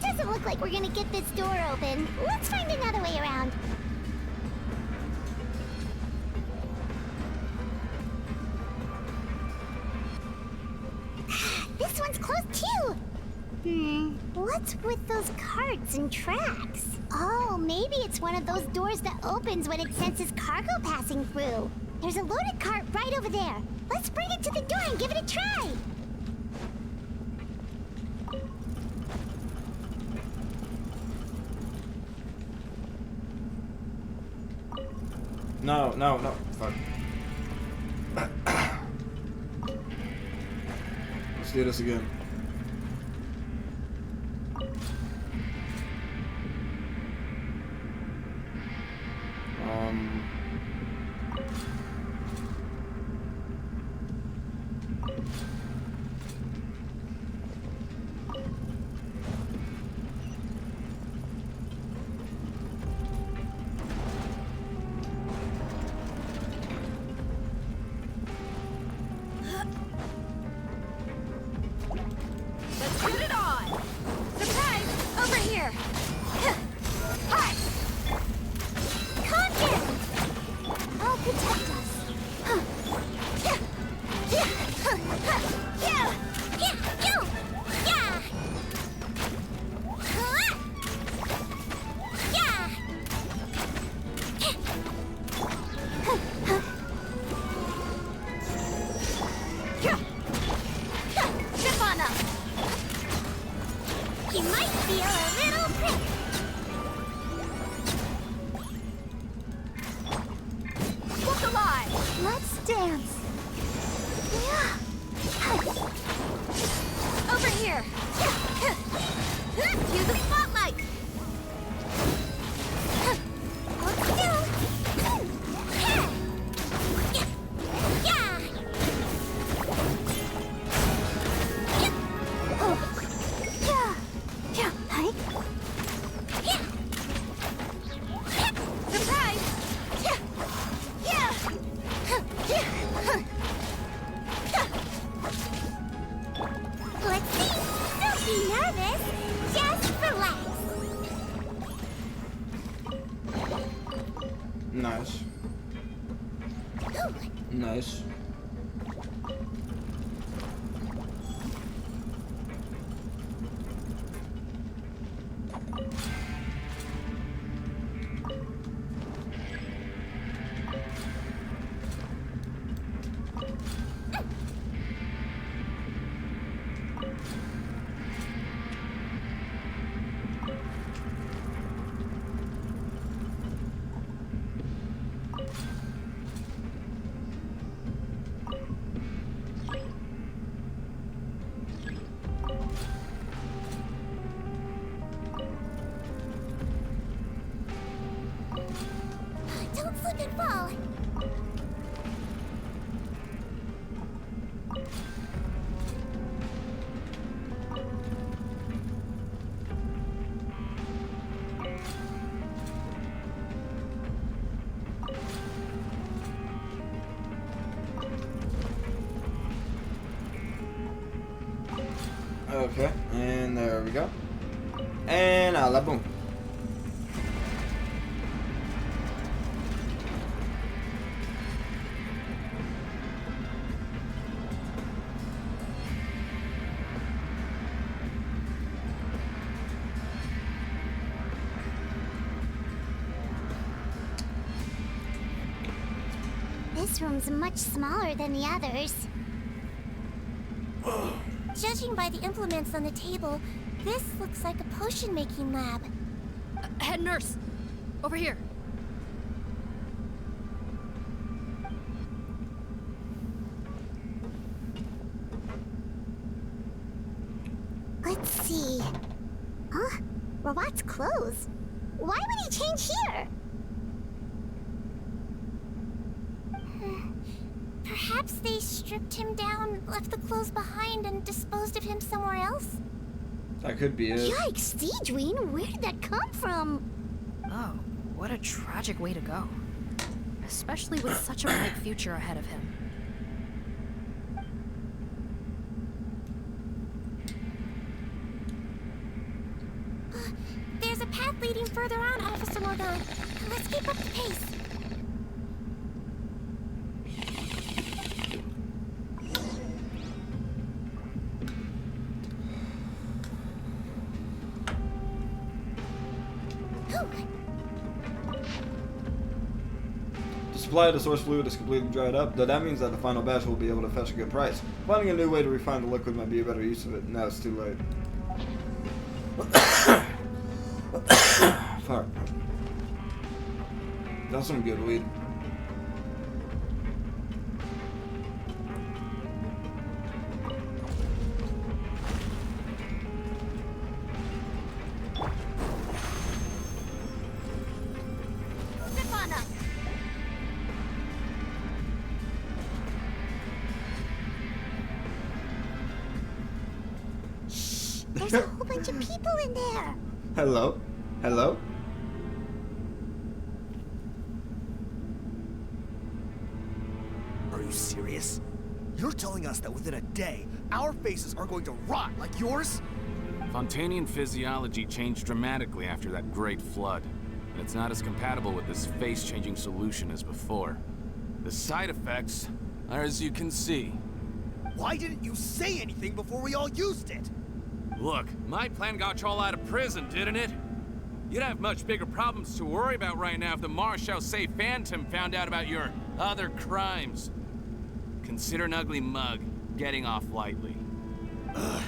Doesn't look like we're gonna get this door open. Let's find another way around. This one's closed too. What's with those carts and tracks? Oh, maybe it's one of those doors that opens when it senses cargo passing through. There's a loaded cart right over there. Let's bring it to the door and give it a try. No, no, no. Fuck. Let's do this again. Let's put it on! Surprise! Over here! Hi! Conjure! I'll protect us. Step on up! You might feel a little prick. Look alive! Let's dance. Over here! Cue the spotlight! Let's do. Yeah. Surprise! Let's see. Don't be nervous. Just relax. Nice. Nice. Don't slip and fall. Okay, and there we go. And a la boom. This room's much smaller than the others. Judging by the implements on the table, this looks like a potion-making lab. Head nurse, over here. Let's see. Huh? Robot's clothes. Why would he change here? Perhaps they stripped him down, left the clothes behind, and disposed of him somewhere else? That could be it. Yikes, Sigewinne, where did that come from? Oh, what a tragic way to go. Especially with such a bright future ahead of him. There's a path leading further on, Officer Morgan. Let's keep up the pace. The supply of the source fluid is completely dried up, though that means that the final batch will be able to fetch a good price. Finding a new way to refine the liquid might be a better use of it. Now it's too late. Fuck. That's some good weed. There's a whole bunch of people in there. Hello? Hello? Are you serious? You're telling us that within a day, our faces are going to rot like yours? Fontanian physiology changed dramatically after that great flood, and it's not as compatible with this face-changing solution as before. The side effects are as you can see. Why didn't you say anything before we all used it? Look, my plan got you all out of prison, didn't it? You'd have much bigger problems to worry about right now if the Marshal Say Phantom found out about your other crimes. Consider an ugly mug getting off lightly. Ugh.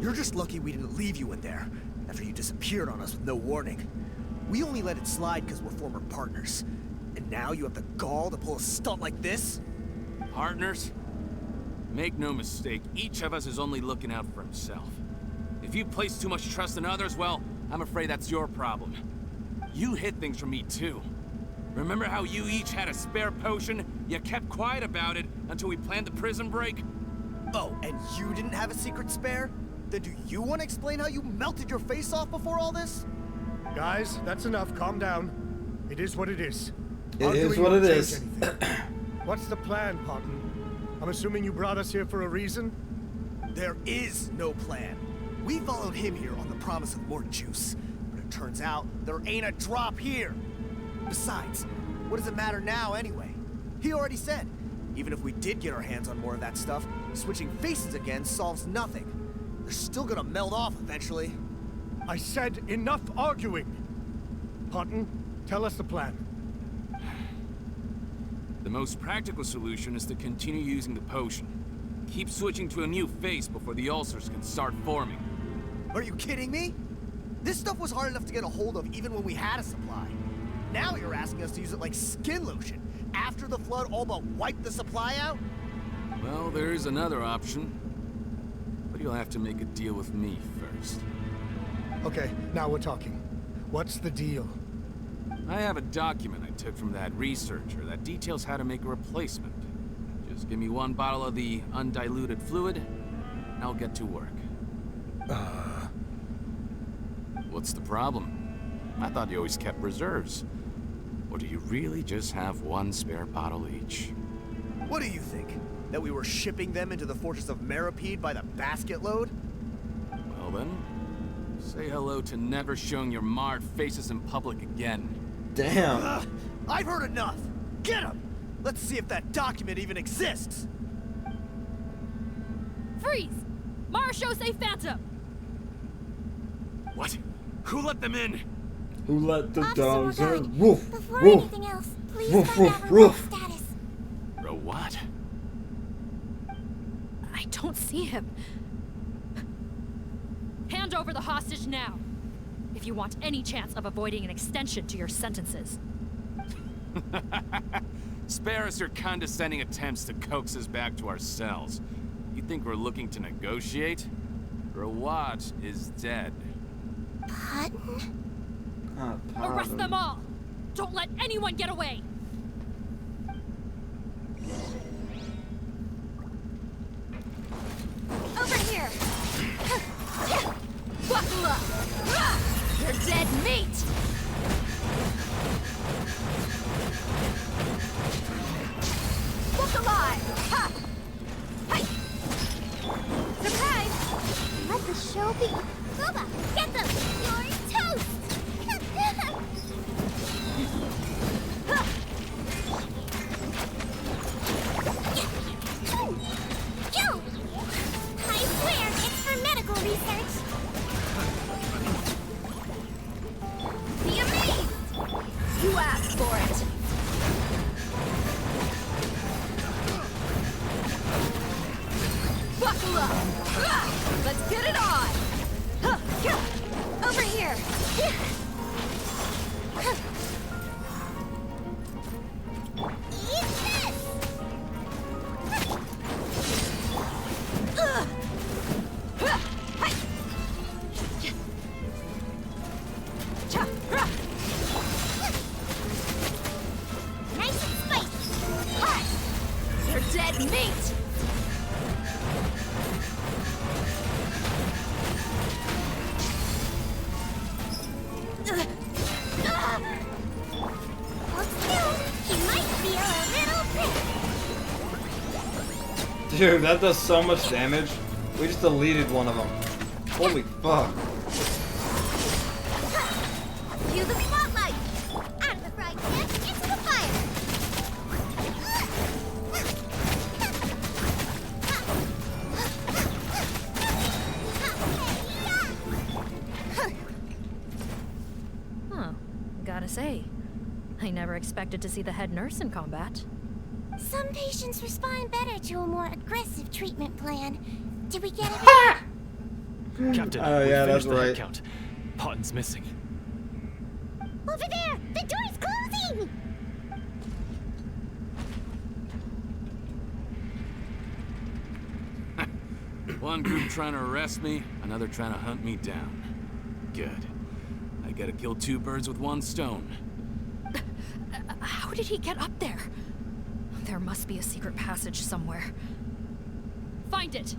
You're just lucky we didn't leave you in there after you disappeared on us with no warning. We only let it slide because we're former partners. And now you have the gall to pull a stunt like this? Partners? Make no mistake, each of us is only looking out for himself. If you place too much trust in others, well, I'm afraid that's your problem. You hid things from me too. Remember how you each had a spare potion? You kept quiet about it until we planned the prison break? Oh, and you didn't have a secret spare? Then do you want to explain how you melted your face off before all this? Guys, that's enough. Calm down. It is what it is. It is what it is. What's the plan, Cotton? I'm assuming you brought us here for a reason? There is no plan. We followed him here on the promise of more juice, but it turns out there ain't a drop here. Besides, what does it matter now anyway? He already said, even if we did get our hands on more of that stuff, switching faces again solves nothing. They're still gonna melt off eventually. I said enough arguing. Cotton, tell us the plan. The most practical solution is to continue using the potion. Keep switching to a new face before the ulcers can start forming. Are you kidding me? This stuff was hard enough to get a hold of even when we had a supply. Now you're asking us to use it like skin lotion, after the flood all but wiped the supply out? Well, there is another option. But you'll have to make a deal with me first. Okay, now we're talking. What's the deal? I have a document I took from that researcher that details how to make a replacement. Just give me one bottle of the undiluted fluid, and I'll get to work. What's the problem? I thought you always kept reserves. Or do you really just have one spare bottle each? What do you think? That we were shipping them into the fortress of Maripede by the basket load? Well then, say hello to never showing your marred faces in public again. Damn. I've heard enough. Get him! Let's see if that document even exists. Freeze! Marshall, say Phantom! What? Who let them in? Who let the Officer dogs Morgari, in? Woof, before woof. anything else, please Woof, find woof, out her woof. status. Or what? I don't see him. Hand over the hostage now, if you want any chance of avoiding an extension to your sentences. Spare us your condescending attempts to coax us back to our cells. You think we're looking to negotiate? Rawat is dead. Putton? Arrest them all! Don't let anyone get away! Over here! Buckle up! You're dead meat! Look alive! Ha! Hey! Surprise! Let the show be. Boba, get them! You're toast! Yo! I swear it's for medical research. Be amazed! You asked for it! Buckle up! Let's get it on! Over here! Eat this! Nice and spicy! Hot! You're dead meat! Hold still! He might feel a little prick! Dude, that does so much damage. We just deleted one of them. Holy fuck. Cue the spotlight! Out of the fried pan, into the fire! Huh. Gotta say, I never expected to see the head nurse in combat. Some patients respond better to a more aggressive treatment plan. Did we get everything? Captain, Oh, we yeah, finished that's the head right. count. Potton's missing. Over there! The door's closing! One group trying to arrest me, another trying to hunt me down. Good. I gotta kill two birds with one stone. How did he get up there? There must be a secret passage somewhere. Find it!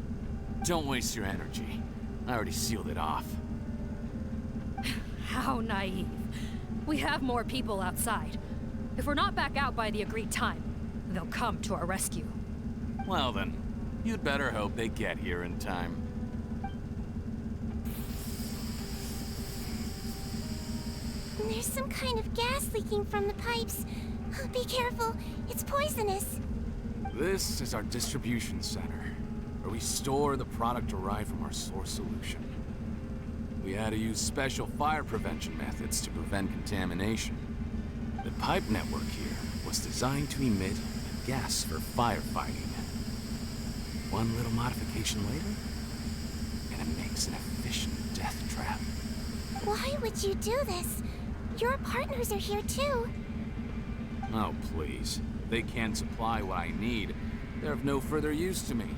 Don't waste your energy. I already sealed it off. How naive. We have more people outside. If we're not back out by the agreed time, they'll come to our rescue. Well then, you'd better hope they get here in time. There's some kind of gas leaking from the pipes. Be careful, it's poisonous. This is our distribution center, where we store the product derived from our source solution. We had to use special fire prevention methods to prevent contamination. The pipe network here was designed to emit a gas for firefighting. One little modification later, and it makes an efficient death trap. Why would you do this? Your partners are here too. Oh, please. If they can't supply what I need, they're of no further use to me.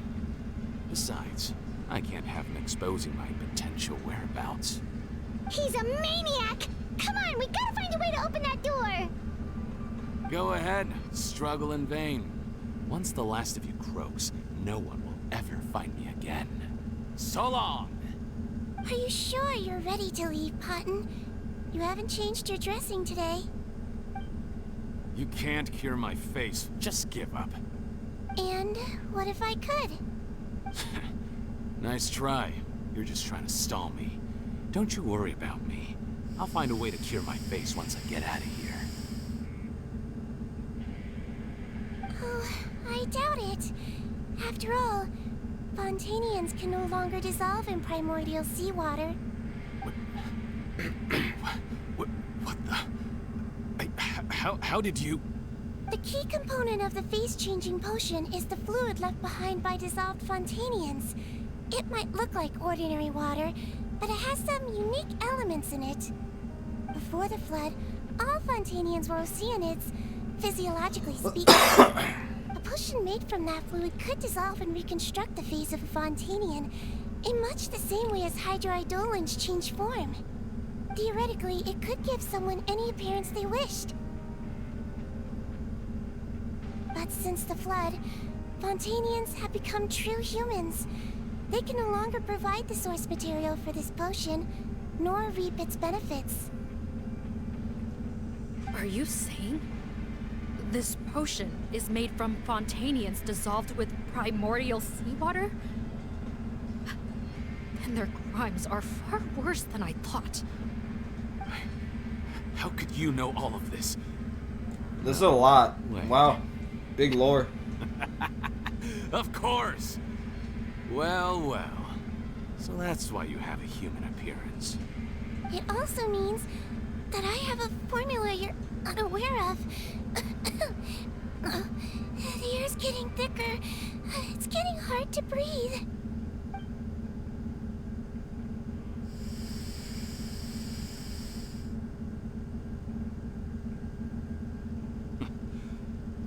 Besides, I can't have them exposing my potential whereabouts. He's a maniac! Come on, we gotta find a way to open that door! Go ahead, struggle in vain. Once the last of you croaks, no one will ever find me again. So long! Are you sure you're ready to leave, Potton? You haven't changed your dressing today. You can't cure my face. Just give up. And what if I could? Nice try. You're just trying to stall me. Don't you worry about me. I'll find a way to cure my face once I get out of here. Oh, I doubt it. After all, Fontanians can no longer dissolve in primordial seawater. What the? How did you... The key component of the face-changing potion is the fluid left behind by dissolved Fontanians. It might look like ordinary water, but it has some unique elements in it. Before the flood, all Fontanians were oceanids, physiologically speaking. A potion made from that fluid could dissolve and reconstruct the face of a Fontanian in much the same way as hydroidolins change form. Theoretically, it could give someone any appearance they wished. But since the flood, Fontanians have become true humans. They can no longer provide the source material for this potion, nor reap its benefits. Are you saying this potion is made from Fontanians dissolved with primordial seawater? Then their crimes are far worse than I thought. How could you know all of this? This is a lot. Wow. Big lore. Of course! Well, well. So that's why you have a human appearance. It also means that I have a formula you're unaware of. The air's getting thicker. It's getting hard to breathe.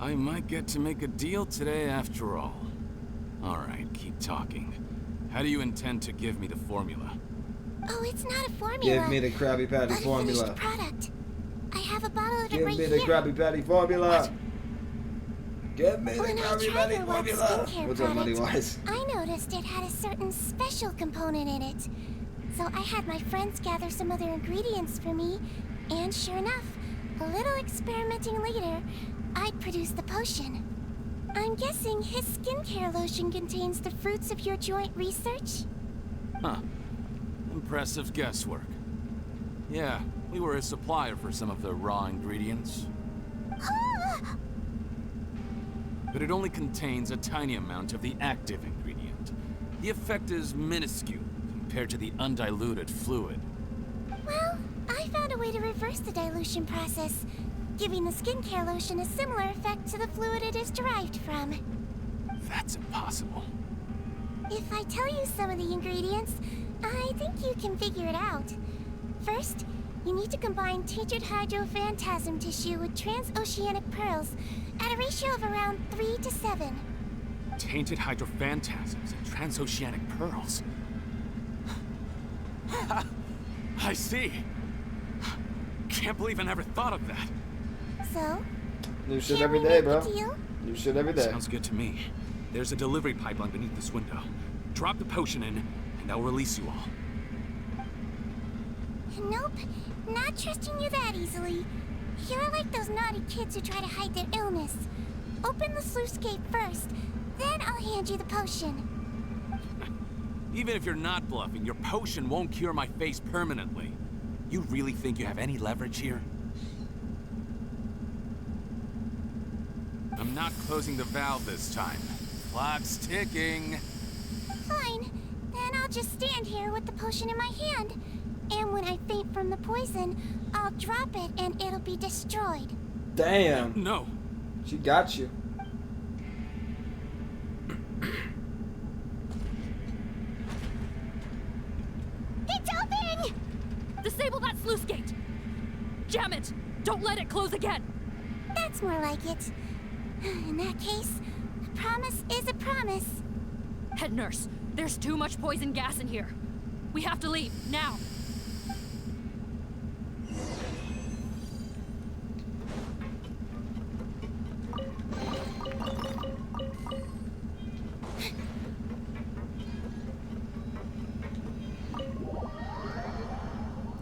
I might get to make a deal today after all. Alright, keep talking. How do you intend to give me the formula? Oh, it's not a formula. Give me the Krabby Patty but formula. A finished product. I have a bottle of it Give right me here. the Krabby Patty formula. Give me the When I Krabby tried Patty their wet formula. skincare What's up, Money product, Wise? I noticed it had a certain special component in it. So I had my friends gather some other ingredients for me, and sure enough, a little experimenting later, I'd produced the potion. I'm guessing his skincare lotion contains the fruits of your joint research? Huh. Impressive guesswork. Yeah, we were a supplier for some of the raw ingredients. But it only contains a tiny amount of the active ingredient. The effect is minuscule compared to the undiluted fluid. Well, I found a way to reverse the dilution process, giving the skincare lotion a similar effect to the fluid it is derived from. That's impossible. If I tell you some of the ingredients, I think you can figure it out. First, you need to combine tainted hydrophantasm tissue with transoceanic pearls at a ratio of around 3 to 7. Tainted hydrophantasms and transoceanic pearls. I see. Can't believe I never thought of that. So? New shit Can every we day, make bro. a deal? New shit every day. Sounds good to me. There's a delivery pipeline beneath this window. Drop the potion in, and I'll release you all. Nope, not trusting you that easily. You're like those naughty kids who try to hide their illness. Open the sluice gate first, then I'll hand you the potion. Even if you're not bluffing, your potion won't cure my face permanently. You really think you have any leverage here? I'm not closing the valve this time. Clock's ticking. Fine, then I'll just stand here with the potion in my hand. And when I faint from the poison, I'll drop it and it'll be destroyed. Damn. No. She got you. It's open! Disable that sluice gate! Jam it! Don't let it close again! That's more like it. In that case, a promise is a promise. Head nurse, there's too much poison gas in here. We have to leave, now!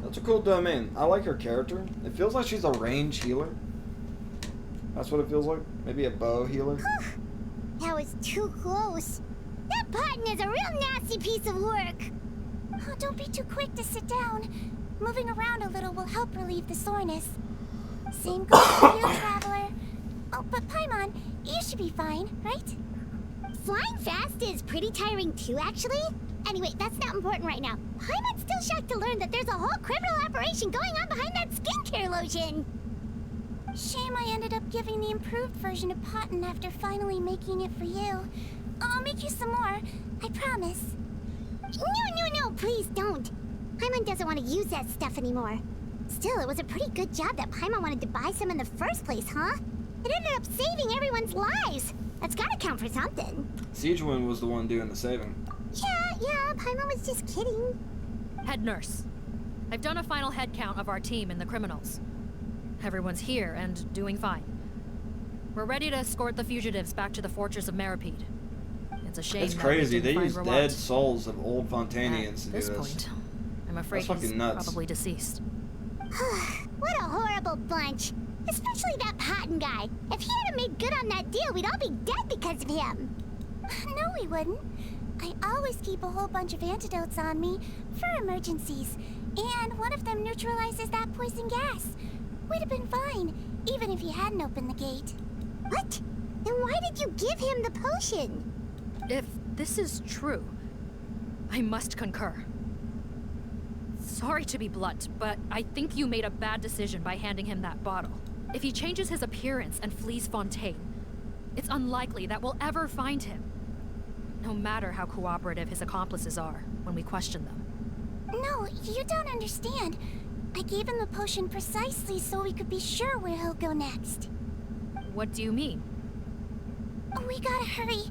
That's a cool domain. I like her character. It feels like she's a range healer. That's what it feels like. Maybe a bow healer. That was too close. That button is a real nasty piece of work. Oh, don't be too quick to sit down. Moving around a little will help relieve the soreness. Same goes for you, traveler. Oh, but Paimon, you should be fine, right? Flying fast is pretty tiring too, actually. Anyway, that's not important right now. Paimon's still shocked to learn that there's a whole criminal operation going on behind that skincare lotion. Shame I ended up giving the improved version to Potten after finally making it for you. I'll make you some more, I promise. No, please don't. Paimon doesn't want to use that stuff anymore. Still, it was a pretty good job that Paimon wanted to buy some in the first place, huh? It ended up saving everyone's lives. That's gotta count for something. Sigewinne was the one doing the saving. Yeah, Paimon was just kidding. Head nurse, I've done a final head count of our team and the criminals. Everyone's here and doing fine. We're ready to escort the fugitives back to the fortress of Meripede. It's a shame. It's crazy. That we They didn't use find dead Rawat. souls of old Fontanians to do At this this. point, I'm afraid That's he's fucking nuts. probably deceased. What a horrible bunch. Especially that Potten guy. If he hadn't made good on that deal, we'd all be dead because of him. No, we wouldn't. I always keep a whole bunch of antidotes on me for emergencies. And one of them neutralizes that poison gas. We'd have been fine, even if he hadn't opened the gate. What? Then why did you give him the potion? If this is true, I must concur. Sorry to be blunt, but I think you made a bad decision by handing him that bottle. If he changes his appearance and flees Fontaine, it's unlikely that we'll ever find him. No matter how cooperative his accomplices are when we question them. No, you don't understand. I gave him the potion precisely so we could be sure where he'll go next. What do you mean? We gotta hurry.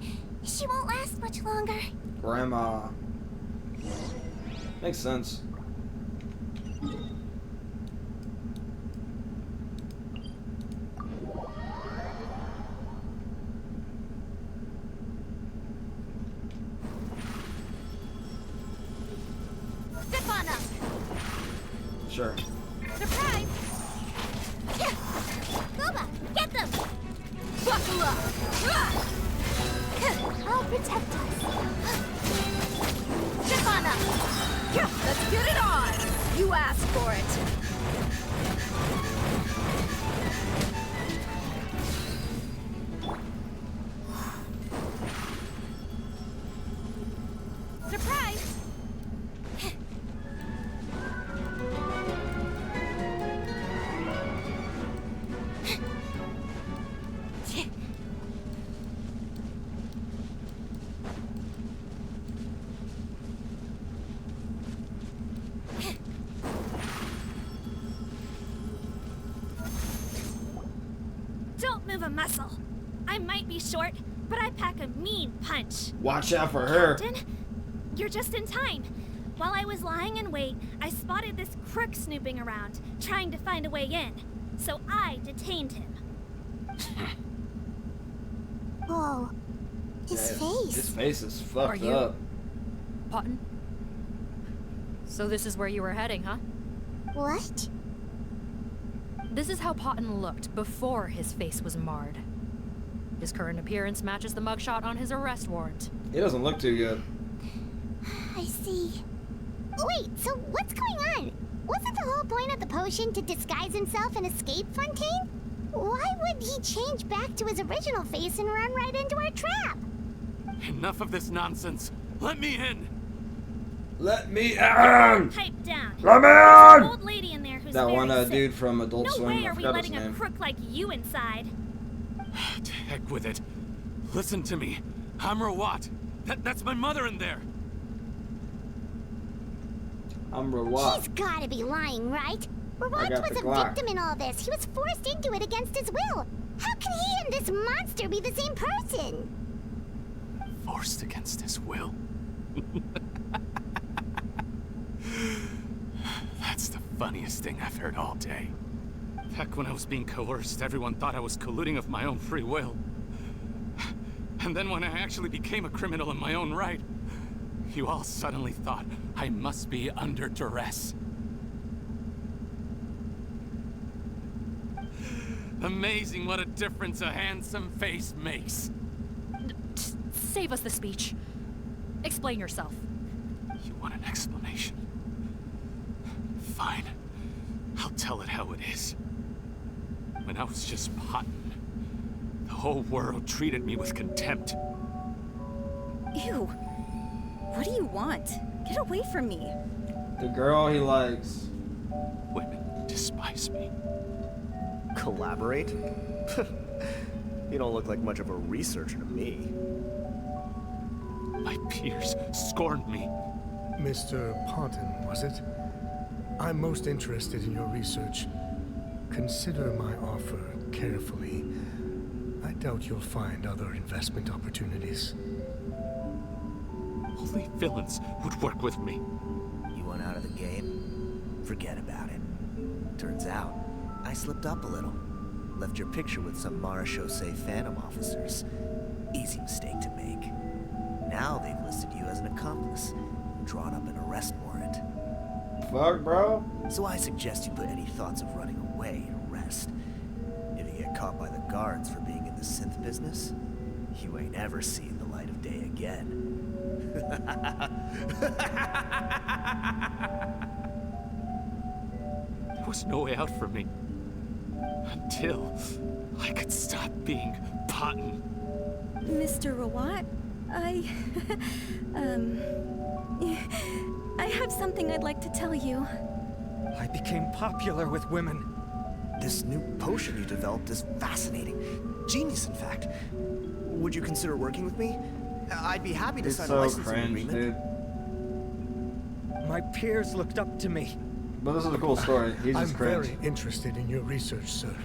She won't last much longer. Grandma. Makes sense. Step on up. Sure. Surprise! Boba, get them! Buckle up! I'll protect us. Step on up! Let's get it on! You asked for it. Surprise! Don't move a muscle. I might be short, but I pack a mean punch. Watch out for her. Captain, you're just in time. While I was lying in wait, I spotted this crook snooping around, trying to find a way in. So I detained him. Whoa. His face. His face is fucked Are you up. Potten? So this is where you were heading, huh? What? This is how Potten looked before his face was marred. His current appearance matches the mugshot on his arrest warrant. He doesn't look too good. I see. Wait, so what's going on? Wasn't the whole point of the potion to disguise himself and escape Fontaine? Why would he change back to his original face and run right into our trap? Enough of this nonsense. Let me in. Let me in. Pipe down. Let me There's in. an old lady in there who's That very one sick. dude from Adult No Swim. way I are we forgot his letting a name. crook like you inside. To heck with it. Listen to me. I'm Rawat. That's my mother in there. I'm Rawat. He's gotta be lying, right? Rawat got was the a Glock. victim in all this. He was forced into it against his will. How can he and this monster be the same person? Forced against his will. That's the funniest thing I've heard all day. Heck, when I was being coerced, everyone thought I was colluding of my own free will. And then when I actually became a criminal in my own right, you all suddenly thought I must be under duress. Amazing what a difference a handsome face makes. Save us the speech. Explain yourself. You want an explanation? Fine. I'll tell it how it is. When I was just potting, the whole world treated me with contempt. Ew. What do you want? Get away from me. The girl he likes. Women despise me. Collaborate? You don't look like much of a researcher to me. My peers scorned me. Mr. Ponton, was it? I'm most interested in your research. Consider my offer carefully. I doubt you'll find other investment opportunities. Only villains would work with me. You want out of the game? Forget about it. Turns out, I slipped up a little. Left your picture with some Marechaussee Phantom officers. Easy mistake to make. Now they've listed you as an accomplice, drawn up an arrest warrant. Fuck, bro. So I suggest you put any thoughts of running away to rest. If you get caught by the guards for being in the synth business, you ain't ever seen the light of day again. There was no way out for me. Until I could stop being Potton. Mr. Rawat, I have something I'd like to tell you. I became popular with women. This new potion you developed is fascinating. Genius, in fact. Would you consider working with me? I'd be happy to sign a licensing agreement. Dude. My peers looked up to me. But this is a cool story. He's I'm just cringe. very interested in your research, sir.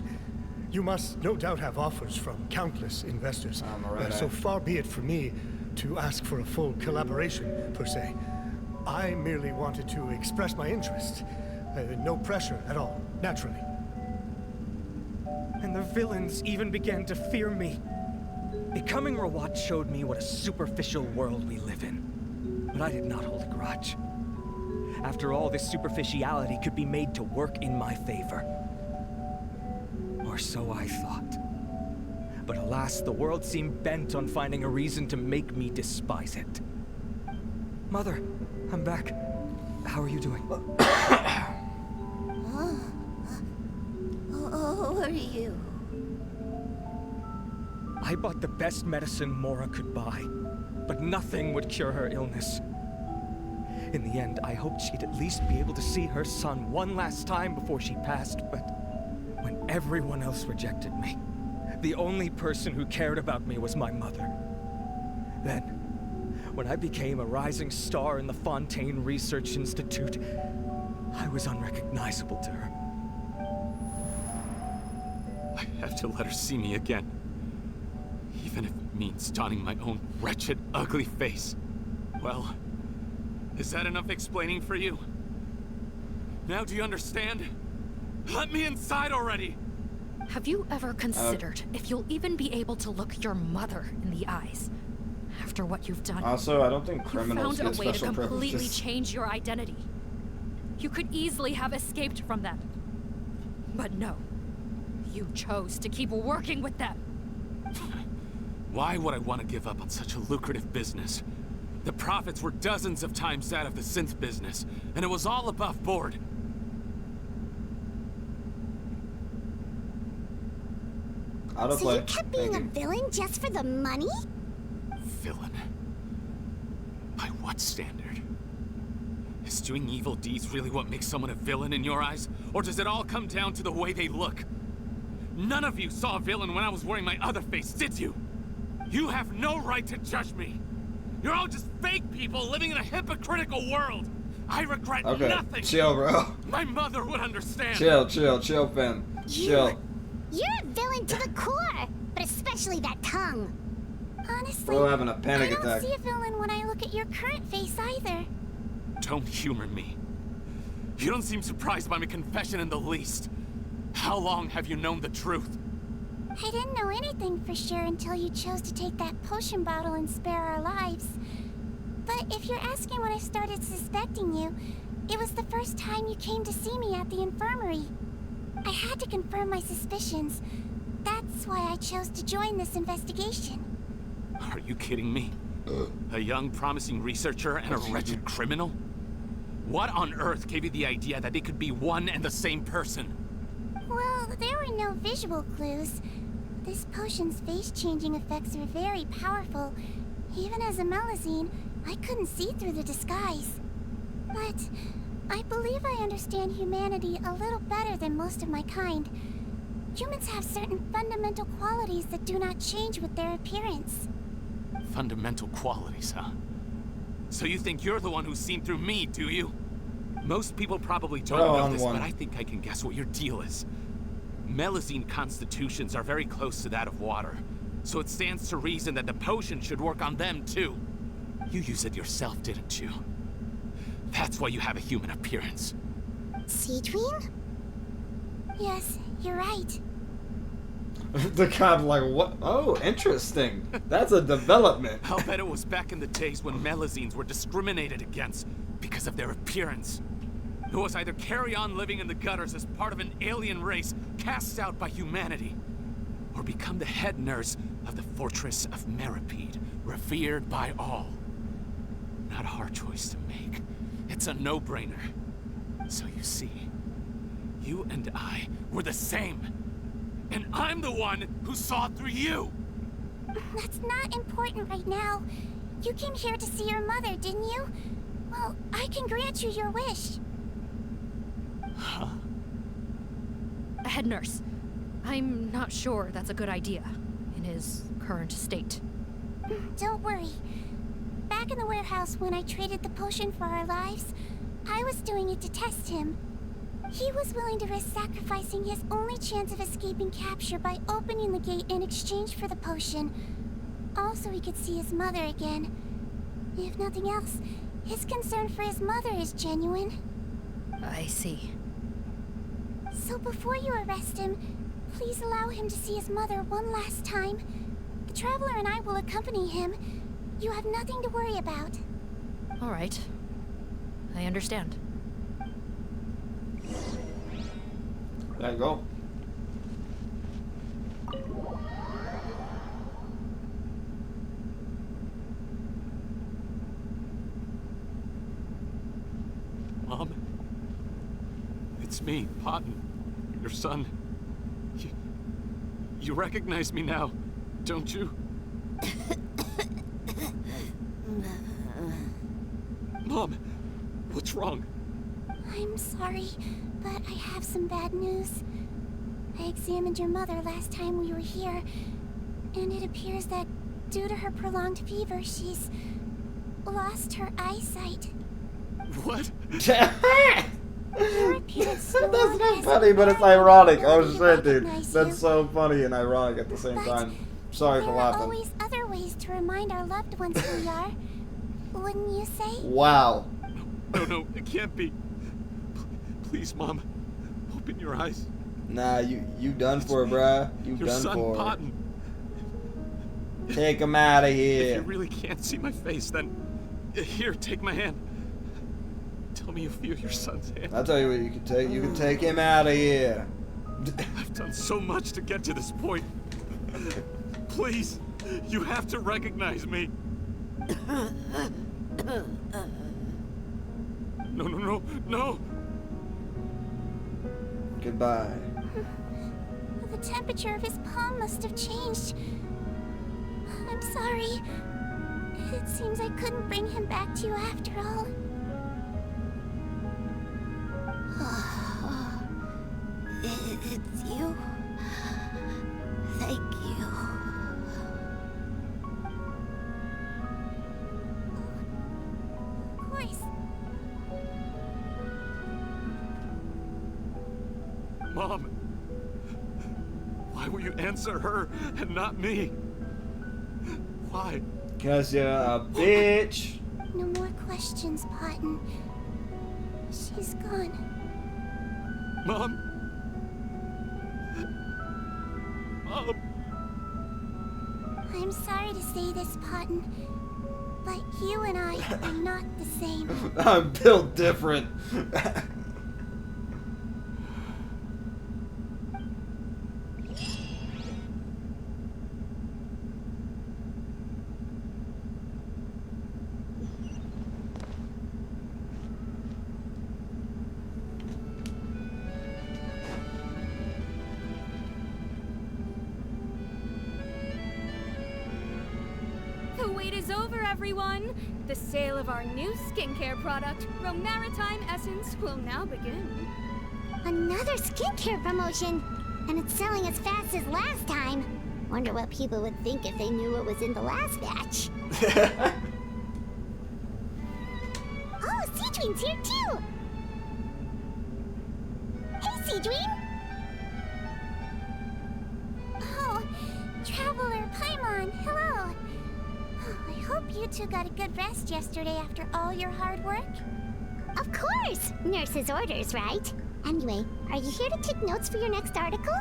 You must no doubt have offers from countless investors. So far be it for me to ask for a full collaboration, per se. I merely wanted to express my interest. No pressure at all, naturally. And the villains even began to fear me. Becoming Rawat showed me what a superficial world we live in. But I did not hold a grudge. After all, this superficiality could be made to work in my favor. Or so I thought. But alas, the world seemed bent on finding a reason to make me despise it. Mother, I'm back. How are you doing? Who are you? I bought the best medicine Mora could buy, but nothing would cure her illness. In the end, I hoped she'd at least be able to see her son one last time before she passed, but when everyone else rejected me, the only person who cared about me was my mother. Then, when I became a rising star in the Fontaine Research Institute, I was unrecognizable to her. I have to let her see me again. Even if it means donning my own wretched, ugly face. Well, is that enough explaining for you? Now do you understand? Let me inside already! Have you ever considered if you'll even be able to look your mother in the eyes? After what you've done. Also, I don't think criminals you get found a way to special completely privileges. change your identity. You could easily have escaped from them. But no. You chose to keep working with them. Why would I want to give up on such a lucrative business? The profits were dozens of times that of the synth business, and it was all above board. So you kept being a villain just for the money? Villain? By what standard? Is doing evil deeds really what makes someone a villain in your eyes? Or does it all come down to the way they look? None of you saw a villain when I was wearing my other face, did you? You have no right to judge me. You're all just fake people living in a hypocritical world. I regret nothing. Chill, bro. My mother would understand. Chill, fam. Chill. You're a villain to the core, but especially that tongue. Honestly, Bro having a panic I don't attack. see a villain when I look at your current face either. Don't humor me. You don't seem surprised by my confession in the least. How long have you known the truth? I didn't know anything for sure until you chose to take that potion bottle and spare our lives. But if you're asking when I started suspecting you, it was the first time you came to see me at the infirmary. I had to confirm my suspicions. That's why I chose to join this investigation. Are you kidding me? A young, promising researcher and a wretched criminal? What on earth gave you the idea that they could be one and the same person? Well, there were no visual clues. This potion's face-changing effects are very powerful. Even as a Melazine, I couldn't see through the disguise. But I believe I understand humanity a little better than most of my kind. Humans have certain fundamental qualities that do not change with their appearance. Fundamental qualities, huh? So you think you're the one who's seen through me, do you? Most people probably don't know this, but I think I can guess what your deal is. Melazine constitutions are very close to that of water, so it stands to reason that the potion should work on them too. You use it yourself, didn't you? That's why you have a human appearance. Sigewinne? Yes, you're right. The cop like, what? Oh, interesting. That's a development. I'll bet it was back in the days when Melazines were discriminated against because of their appearance. It was either carry on living in the gutters as part of an alien race cast out by humanity, or become the head nurse of the fortress of Meripede, revered by all. Not a hard choice to make. It's a no-brainer. So you see, you and I were the same. And I'm the one who saw through you! That's not important right now. You came here to see your mother, didn't you? Well, I can grant you your wish. Huh? Head nurse, I'm not sure that's a good idea in his current state. Don't worry. Back in the warehouse when I traded the potion for our lives, I was doing it to test him. He was willing to risk sacrificing his only chance of escaping capture by opening the gate in exchange for the potion. Also, he could see his mother again. If nothing else, his concern for his mother is genuine. I see. So before you arrest him, please allow him to see his mother one last time. The Traveler and I will accompany him. You have nothing to worry about. All right. I understand. There you go. Mom? It's me, Potton, your son. You recognize me now, don't you? Mom, what's wrong? I'm sorry, but I have some bad news. I examined your mother last time we were here, and it appears that due to her prolonged fever, she's lost her eyesight. What? That's not funny, but it's ironic. Oh shit, dude. That's so funny and ironic at the same time. Sorry for laughing. There are always other ways to remind our loved ones who we are. Wouldn't you say? Wow. No, it can't be. Please, Mom, open your eyes. Nah, you done for, bruh. You your done son, for. Potton. Take him out of here. If you really can't see my face, then here, take my hand. Tell me you feel your son's hand. I'll tell you what you can take. You can take him out of here. I've done so much to get to this point. Please, you have to recognize me. No. Goodbye. The temperature of his palm must have changed. I'm sorry. It seems I couldn't bring him back to you after all. It's you. Thank you. Of course. Mom, why will you answer her and not me? Why? 'Cause you're a bitch. No more questions, Potton. She's gone. Mom? Mom? I'm sorry to say this, Potton, but you and I are not the same. I'm built different. wait is over, everyone! The sale of our new skincare product, Maritime Essence, will now begin. Another skincare promotion! And it's selling as fast as last time. Wonder what people would think if they knew what was in the last batch. Oh, Sigewinne's here too! Hey, Sigewinne! Oh, Traveler Paimon, hello! Oh, I hope you two got a good rest yesterday after all your hard work. Of course! Nurse's orders, right? Anyway, are you here to take notes for your next article?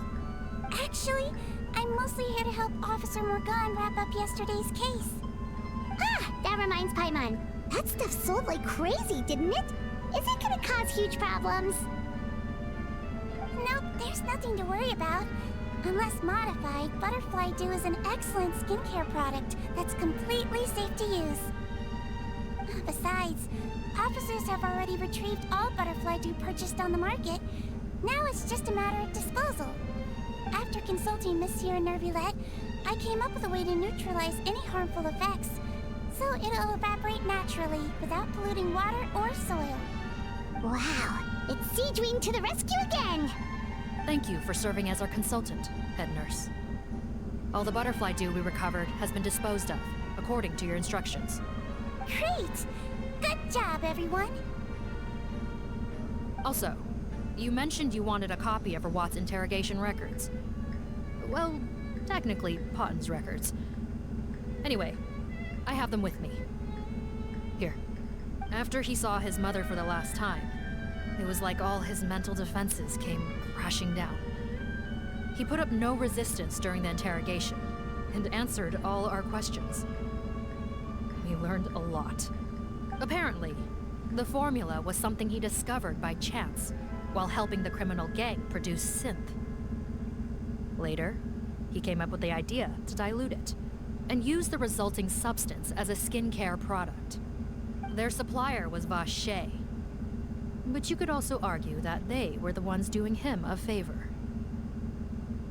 Actually, I'm mostly here to help Officer Morgan wrap up yesterday's case. Ah, that reminds Paimon. That stuff sold like crazy, didn't it? Is it gonna cause huge problems? Nope, there's nothing to worry about. Unless modified, Butterfly Dew is an excellent skincare product that's completely safe to use. Besides, officers have already retrieved all Butterfly Dew purchased on the market. Now it's just a matter of disposal. After consulting Monsieur Nervulette, I came up with a way to neutralize any harmful effects, so it'll evaporate naturally without polluting water or soil. Wow, it's Sigewinne to the rescue again! Thank you for serving as our consultant, head nurse. All the Butterfly Dew we recovered has been disposed of, according to your instructions. Great! Good job, everyone! Also, you mentioned you wanted a copy of Rawat's interrogation records. Well, technically, Potten's records. Anyway, I have them with me. Here. After he saw his mother for the last time, it was like all his mental defenses came crashing down. He put up no resistance during the interrogation, and answered all our questions. We learned a lot. Apparently, the formula was something he discovered by chance while helping the criminal gang produce synth. Later, he came up with the idea to dilute it and use the resulting substance as a skincare product. Their supplier was Vache, but you could also argue that they were the ones doing him a favor.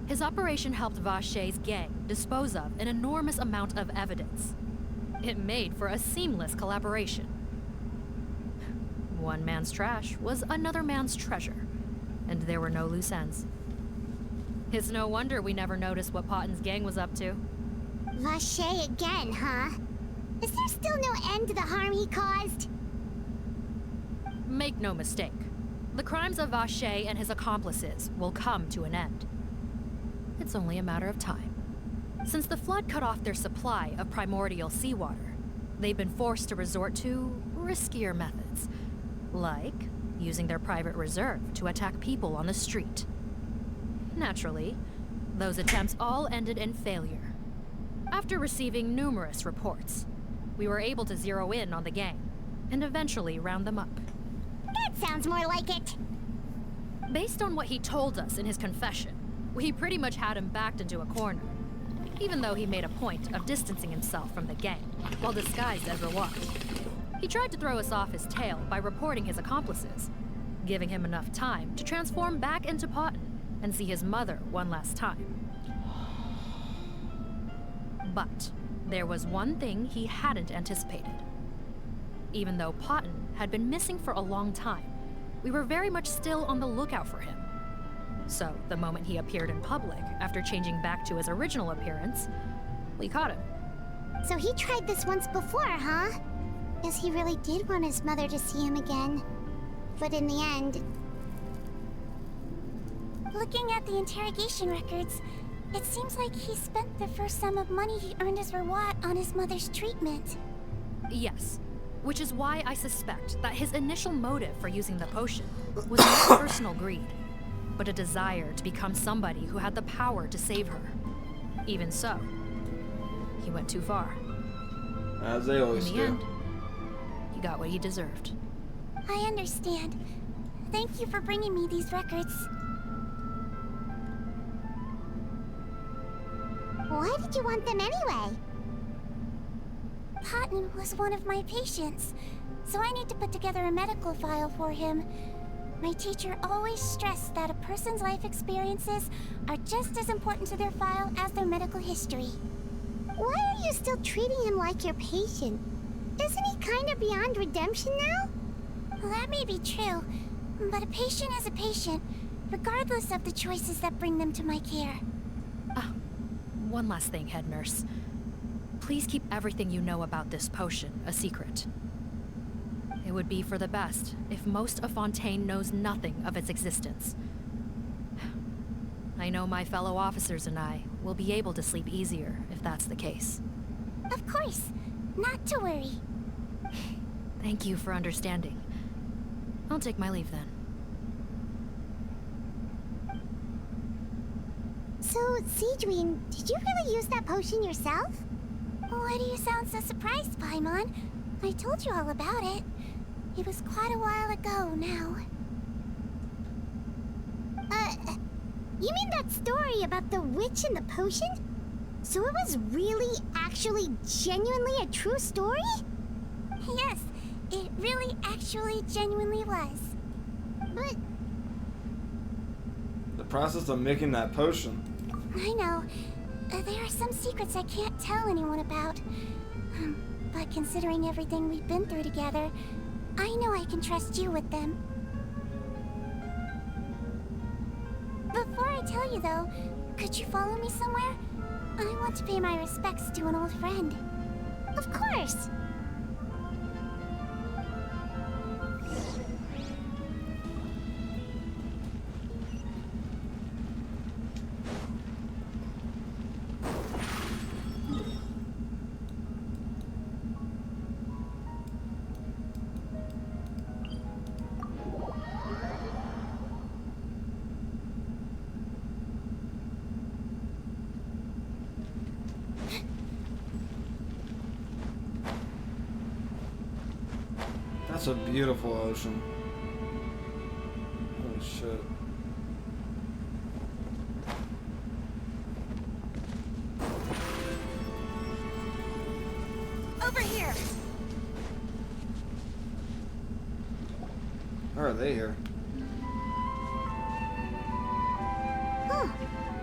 His operation helped Vache's gang dispose of an enormous amount of evidence. It made for a seamless collaboration. One man's trash was another man's treasure, and there were no loose ends. It's no wonder we never noticed what Potten's gang was up to. Vache again, huh? Is there still no end to the harm he caused? Make no mistake, the crimes of Vache and his accomplices will come to an end. It's only a matter of time. Since the flood cut off their supply of primordial seawater, they've been forced to resort to riskier methods, like using their private reserve to attack people on the street. Naturally, those attempts all ended in failure. After receiving numerous reports, we were able to zero in on the gang and eventually round them up. That sounds more like it. Based on what he told us in his confession, we pretty much had him backed into a corner, even though he made a point of distancing himself from the gang while disguised as Rawat. He tried to throw us off his tail by reporting his accomplices, giving him enough time to transform back into Potten and see his mother one last time. But there was one thing he hadn't anticipated. Even though Potten had been missing for a long time, we were very much still on the lookout for him. So, the moment he appeared in public, after changing back to his original appearance, we caught him. So he tried this once before, huh? Guess he really did want his mother to see him again. But in the end... Looking at the interrogation records, it seems like he spent the first sum of money he earned as Rawat on his mother's treatment. Yes, which is why I suspect that his initial motive for using the potion was not personal greed, but a desire to become somebody who had the power to save her. Even so, he went too far. As they always do. In the end, he got what he deserved. I understand. Thank you for bringing me these records. Why did you want them anyway? Potten was one of my patients, so I need to put together a medical file for him. My teacher always stressed that a person's life experiences are just as important to their file as their medical history. Why are you still treating him like your patient. Isn't he kind of beyond redemption now? Well, that may be true, but a patient is a patient, regardless of the choices that bring them to my care. One last thing, head nurse. Please keep everything you know about this potion a secret. It would be for the best if most of Fontaine knows nothing of its existence. I know my fellow officers and I will be able to sleep easier if that's the case. Of course. Not to worry. Thank you for understanding. I'll take my leave then. So, Sigewinne, did you really use that potion yourself? Why do you sound so surprised, Paimon? I told you all about it. It was quite a while ago now. You mean that story about the witch and the potion? So it was really, actually, genuinely a true story? Yes, it really, actually, genuinely was. But... The process of making that potion. I know. There are some secrets I can't tell anyone about. But considering everything we've been through together, I know I can trust you with them. Before I tell you, though, could you follow me somewhere? I want to pay my respects to an old friend. Of course! That's a beautiful ocean. Holy shit. Over here. How are they here? Oh,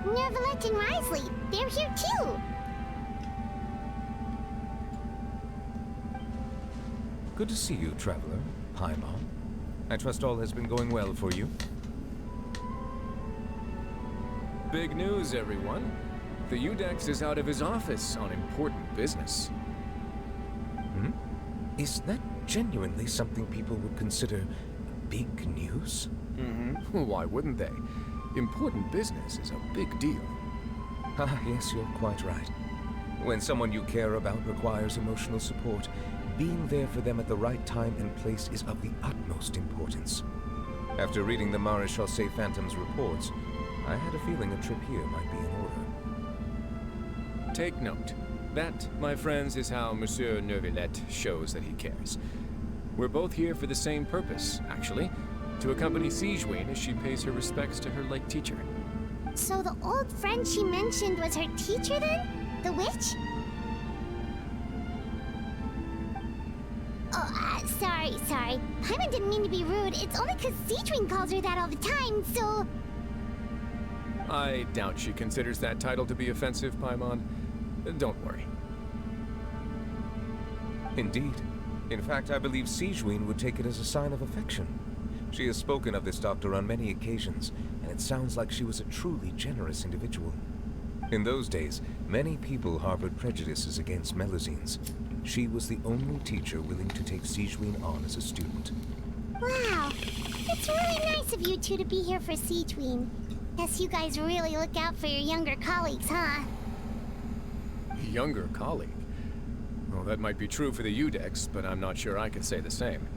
Nervalette and Risley, they're here too! Good to see you, traveler. Paimon. I trust all has been going well for you. Big news, everyone. The Udex is out of his office on important business. Hmm? Is that genuinely something people would consider big news? Mm-hmm. Why wouldn't they? Important business is a big deal. Ah, yes, you're quite right. When someone you care about requires emotional support, being there for them at the right time and place is of the utmost importance. After reading the Maréchal Say Phantom's reports, I had a feeling a trip here might be in order. Take note. That, my friends, is how Monsieur Nervalette shows that he cares. We're both here for the same purpose, actually. To accompany Sigewinne as she pays her respects to her late teacher. So the old friend she mentioned was her teacher then? The witch? Oh, sorry. Paimon didn't mean to be rude. It's only because Sigewinne calls her that all the time, so... I doubt she considers that title to be offensive, Paimon. Don't worry. Indeed. In fact, I believe Sigewinne would take it as a sign of affection. She has spoken of this doctor on many occasions, and it sounds like she was a truly generous individual. In those days, many people harbored prejudices against Melusines. She was the only teacher willing to take Sigewinne on as a student. Wow. It's really nice of you two to be here for Sigewinne. Guess you guys really look out for your younger colleagues, huh? Younger colleague? Well, that might be true for the Udex, but I'm not sure I can say the same.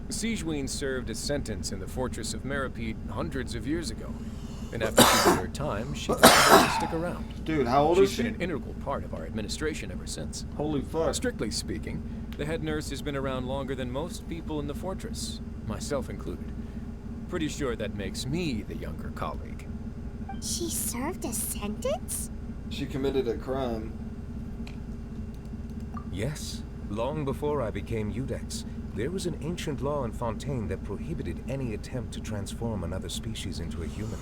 Sigewinne served a sentence in the fortress of Meripede hundreds of years ago. And after she did her time, she decided to stick around. Dude, how old is she? She's been an integral part of our administration ever since. Holy fuck. Strictly speaking, the head nurse has been around longer than most people in the fortress, myself included. Pretty sure that makes me the younger colleague. She served a sentence? She committed a crime. Yes. Long before I became Udex, there was an ancient law in Fontaine that prohibited any attempt to transform another species into a human.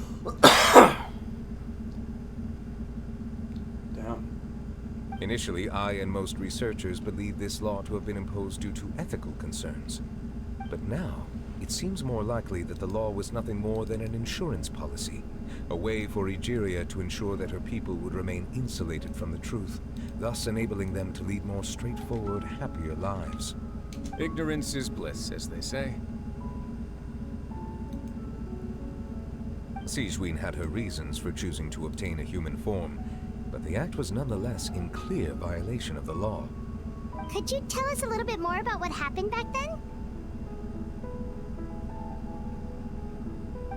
Damn. Initially, I and most researchers believed this law to have been imposed due to ethical concerns. But now, it seems more likely that the law was nothing more than an insurance policy, a way for Egeria to ensure that her people would remain insulated from the truth, thus enabling them to lead more straightforward, happier lives. Ignorance is bliss, as they say. Sigewinne had her reasons for choosing to obtain a human form, but the act was nonetheless in clear violation of the law. Could you tell us a little bit more about what happened back then?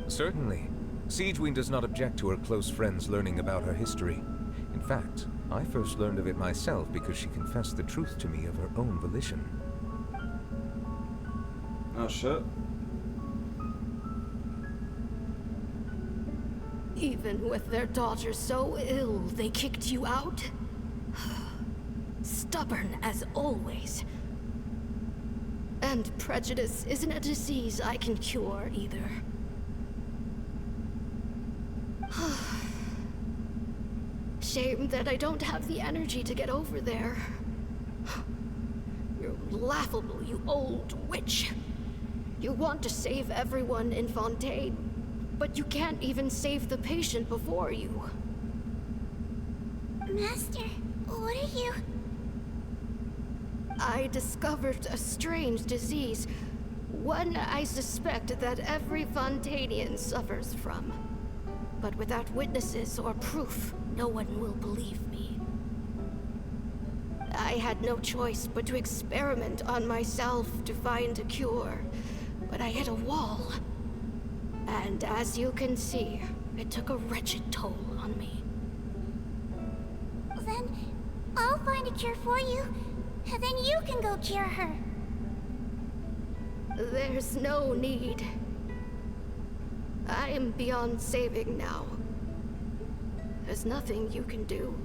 Certainly. Sigewinne does not object to her close friends learning about her history. In fact, I first learned of it myself because she confessed the truth to me of her own volition. Oh shit. Even with their daughter so ill, they kicked you out? Stubborn as always. And prejudice isn't a disease I can cure either. Shame that I don't have the energy to get over there. You're laughable, you old witch. You want to save everyone in Fontaine, but you can't even save the patient before you. Master, what are you? I discovered a strange disease, one I suspect that every Fontainian suffers from. But without witnesses or proof, no one will believe me. I had no choice but to experiment on myself to find a cure, but I hit a wall. And as you can see, it took a wretched toll on me. Then I'll find a cure for you, and then you can go cure her. There's no need. I am beyond saving now. There's nothing you can do.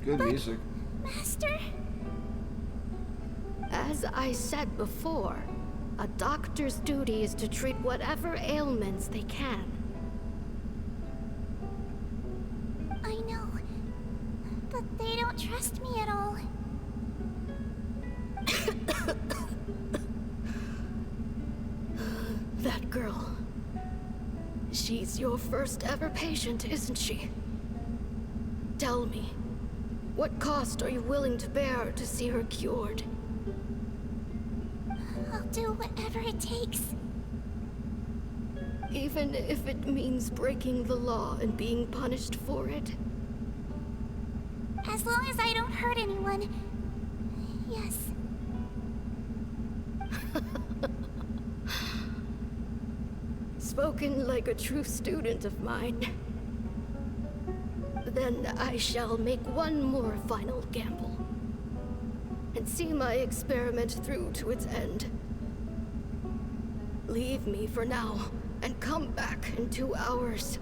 Good music. Master? As I said before, a doctor's duty is to treat whatever ailments they can. I know, but they don't trust me at all. That girl. She's your first ever patient, isn't she? Tell me, what cost are you willing to bear to see her cured? I'll do whatever it takes. Even if it means breaking the law and being punished for it? As long as I don't hurt anyone. Yes. Spoken like a true student of mine. Then I shall make one more final gamble. And see my experiment through to its end. Leave me for now, and come back in 2 hours.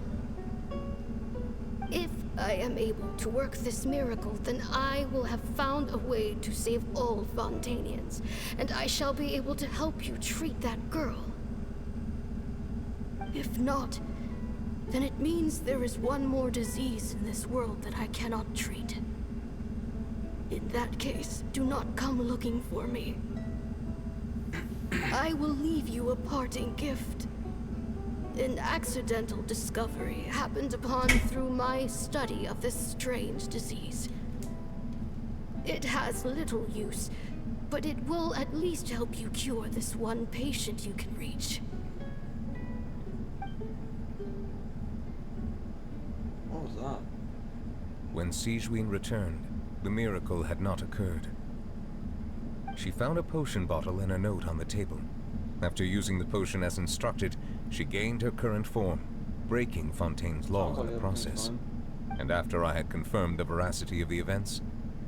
If I am able to work this miracle, then I will have found a way to save all Fontainians, and I shall be able to help you treat that girl. If not, then it means there is one more disease in this world that I cannot treat. In that case, do not come looking for me. I will leave you a parting gift. An accidental discovery happened upon through my study of this strange disease. It has little use, but it will at least help you cure this one patient you can reach. What was that? When Sigewinne returned, the miracle had not occurred. She found a potion bottle and a note on the table. After using the potion as instructed, she gained her current form, breaking Fontaine's law in the process. And after I had confirmed the veracity of the events,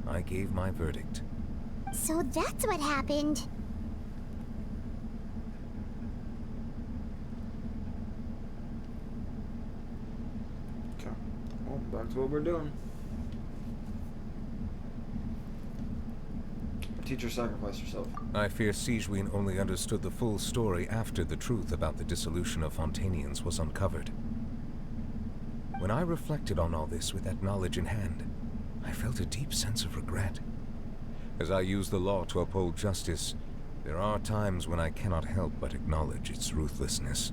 I gave my verdict. So that's what happened. Okay. Well, back to what we're doing. Teacher sacrificed herself. I fear Sigewinne only understood the full story after the truth about the dissolution of Fontainians was uncovered. When I reflected on all this with that knowledge in hand, I I felt a deep sense of regret. As I use the law to uphold justice, there are times when I cannot help but acknowledge its ruthlessness.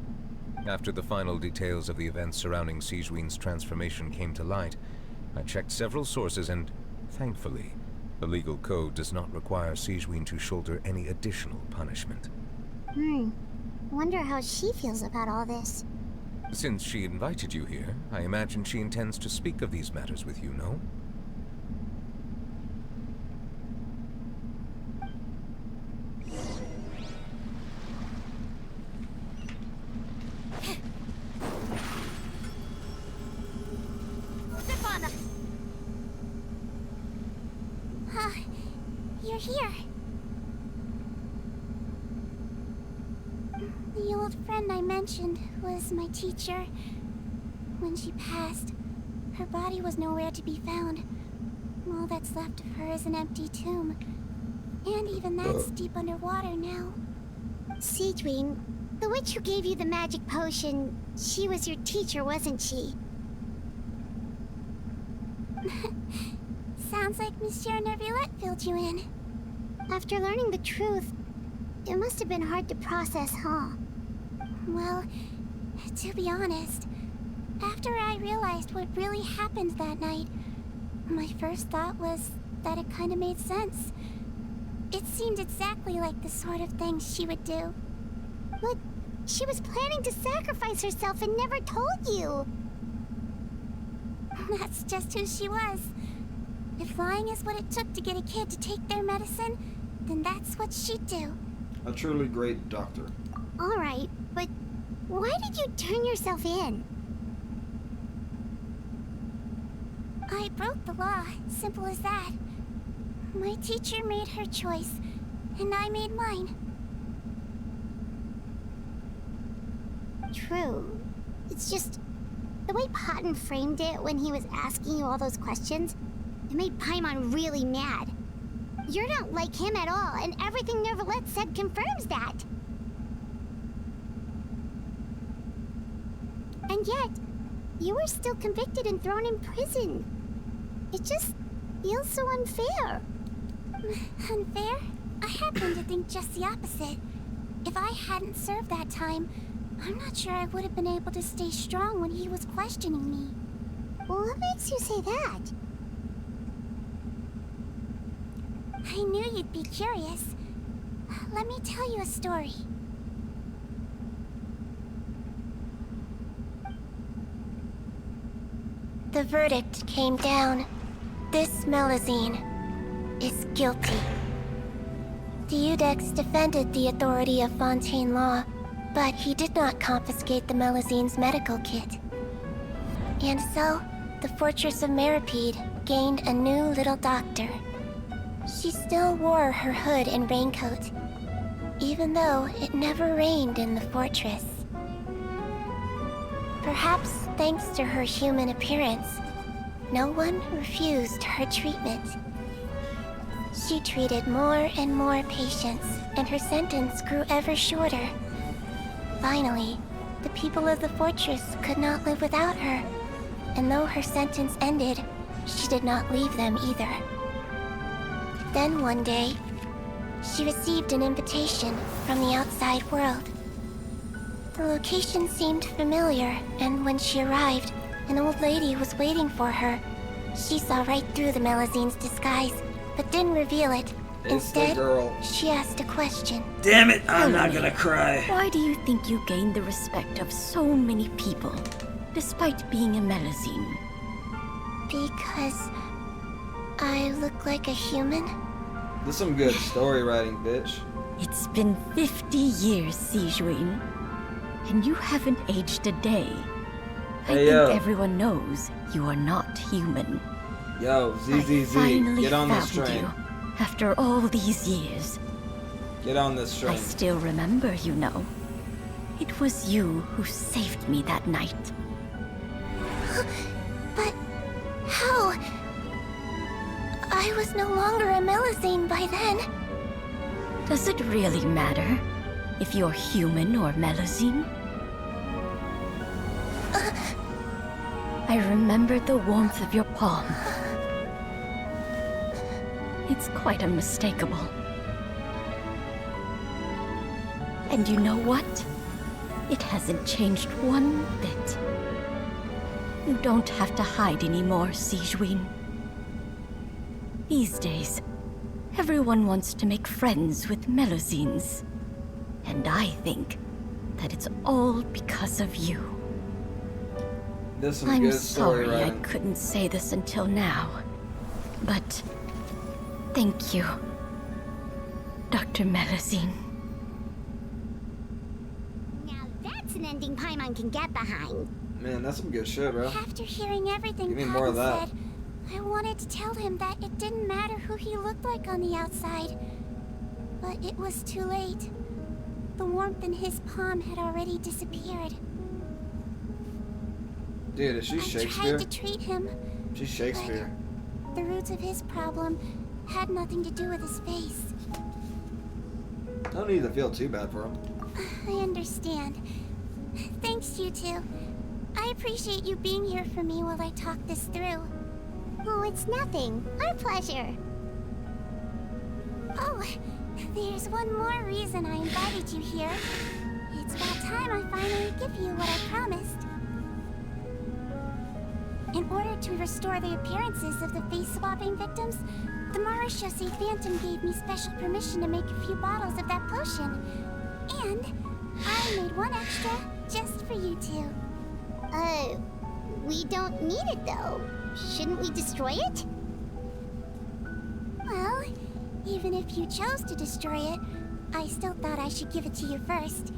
After the final details of the events surrounding Sigewinne's transformation came to light, I checked several sources and, thankfully, the legal code does not require Sigewinne to shoulder any additional punishment. Wonder how she feels about all this. Since she invited you here, I imagine she intends to speak of these matters with you, no? You're here. The old friend I mentioned was my teacher. When she passed, her body was nowhere to be found. All that's left of her is an empty tomb. And even that's deep underwater now. Sigewinne, the witch who gave you the magic potion, she was your teacher, wasn't she? Sounds like Monsieur Neuvillette filled you in. After learning the truth, it must have been hard to process, huh? Well, to be honest, after I realized what really happened that night, my first thought was that it kind of made sense. It seemed exactly like the sort of thing she would do. But she was planning to sacrifice herself and never told you. That's just who she was. If lying is what it took to get a kid to take their medicine, then that's what she'd do. A truly great doctor. Alright, but why did you turn yourself in? I broke the law, simple as that. My teacher made her choice, and I made mine. True. It's just the way Patton framed it when he was asking you all those questions, it made Paimon really mad. You're not like him at all, and everything Neuvillette said confirms that. And yet, you were still convicted and thrown in prison. It just feels so unfair. Unfair? I happen to think just the opposite. If I hadn't served that time, I'm not sure I would have been able to stay strong when he was questioning me. Well, what makes you say that? I knew you'd be curious. Let me tell you a story. The verdict came down. This Melusine is guilty. Deudex defended the authority of Fontaine law, but he did not confiscate the Melusine's medical kit. And so, the Fortress of Meripede gained a new little doctor. She still wore her hood and raincoat, even though it never rained in the fortress. Perhaps thanks to her human appearance, no one refused her treatment. She treated more and more patients, and her sentence grew ever shorter. Finally, the people of the fortress could not live without her, and though her sentence ended, she did not leave them either. Then one day, she received an invitation from the outside world. The location seemed familiar, and when she arrived, an old lady was waiting for her. She saw right through the Melusine's disguise, but didn't reveal it. Instead, she asked a question. Damn it, I'm not gonna cry. Why do you think you gained the respect of so many people, despite being a Melusine? Because I look like a human? This is some good story writing, bitch. It's been 50 years, Sigewinne, and you haven't aged a day. I think everyone knows you are not human. Yo, ZZZ, get on this train. You after all these years. Get on this train. I still remember, you know. It was you who saved me that night. But how? I was no longer a Melusine by then. Does it really matter if you're human or Melusine? I remembered the warmth of your palm. It's quite unmistakable. And you know what? It hasn't changed one bit. You don't have to hide anymore, Sigewinne. These days, everyone wants to make friends with Melusines. And I think that it's all because of you. This is I'm good story sorry I writing. couldn't say this until now, but thank you, Dr. Melusine. Now that's an ending Paimon can get behind. Man, that's some good shit, bro. After hearing everything Give me more of Patton that. said, I wanted to tell him that it didn't matter who he looked like on the outside. But it was too late. The warmth in his palm had already disappeared. Dude, is she I Shakespeare? tried to treat him. She's Shakespeare. The roots of his problem had nothing to do with his face. I don't need to feel too bad for him. I understand. Thanks, you two. I appreciate you being here for me while I talk this through. Oh, it's nothing. Our pleasure. Oh, there's one more reason I invited you here. It's about time I finally give you what I promised. In order to restore the appearances of the face-swapping victims, the Marechaussee Phantom gave me special permission to make a few bottles of that potion. And I made one extra just for you two. We don't need it though. Shouldn't we destroy it? Well, even if you chose to destroy it, I still thought I should give it to you first.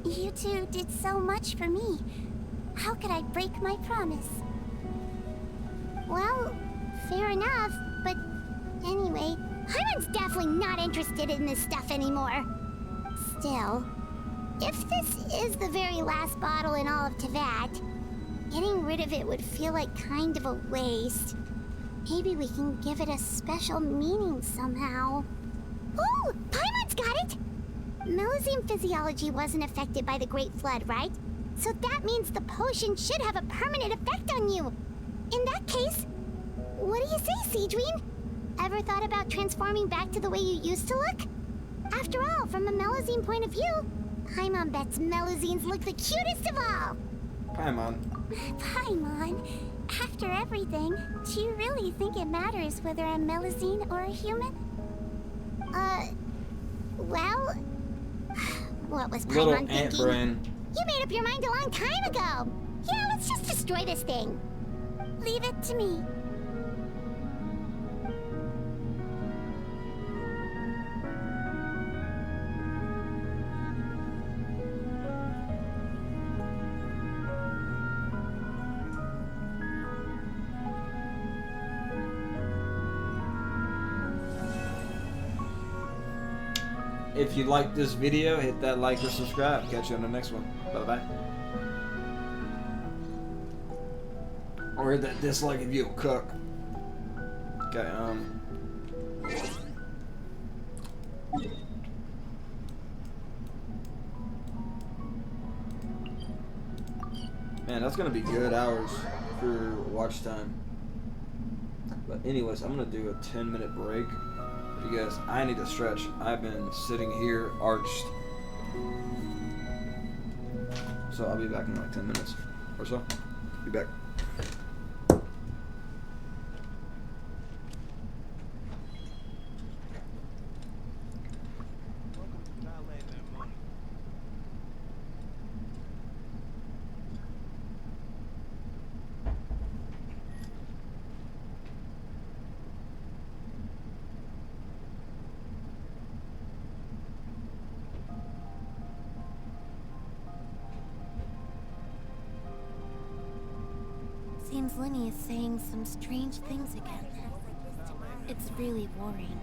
You two did so much for me. How could I break my promise? Well, fair enough, but anyway, Paimon's definitely not interested in this stuff anymore. Still, if this is the very last bottle in all of Teyvat, getting rid of it would feel like kind of a waste. Maybe we can give it a special meaning somehow. Oh, Paimon's got it! Melusine physiology wasn't affected by the Great Flood, right? So that means the potion should have a permanent effect on you. In that case, what do you say, Sigewinne? Ever thought about transforming back to the way you used to look? After all, from a Melusine point of view, Paimon bets Melusines look the cutest of all. Paimon. Paimon, after everything, do you really think it matters whether I'm Melusine or a human? Well, what was Little Paimon ant thinking? brain. You made up your mind a long time ago. Yeah, let's just destroy this thing. Leave it to me. If you like this video, hit that like or subscribe. Catch you on the next one. Bye-bye. Or hit that dislike if you'll cook. Okay, man, that's gonna be good hours for watch time. But anyways, I'm gonna do a 10-minute break because I need to stretch. I've been sitting here arched. So I'll be back in like 10 minutes or so. Be back. Seems Linny is saying some strange things again. It's really worrying.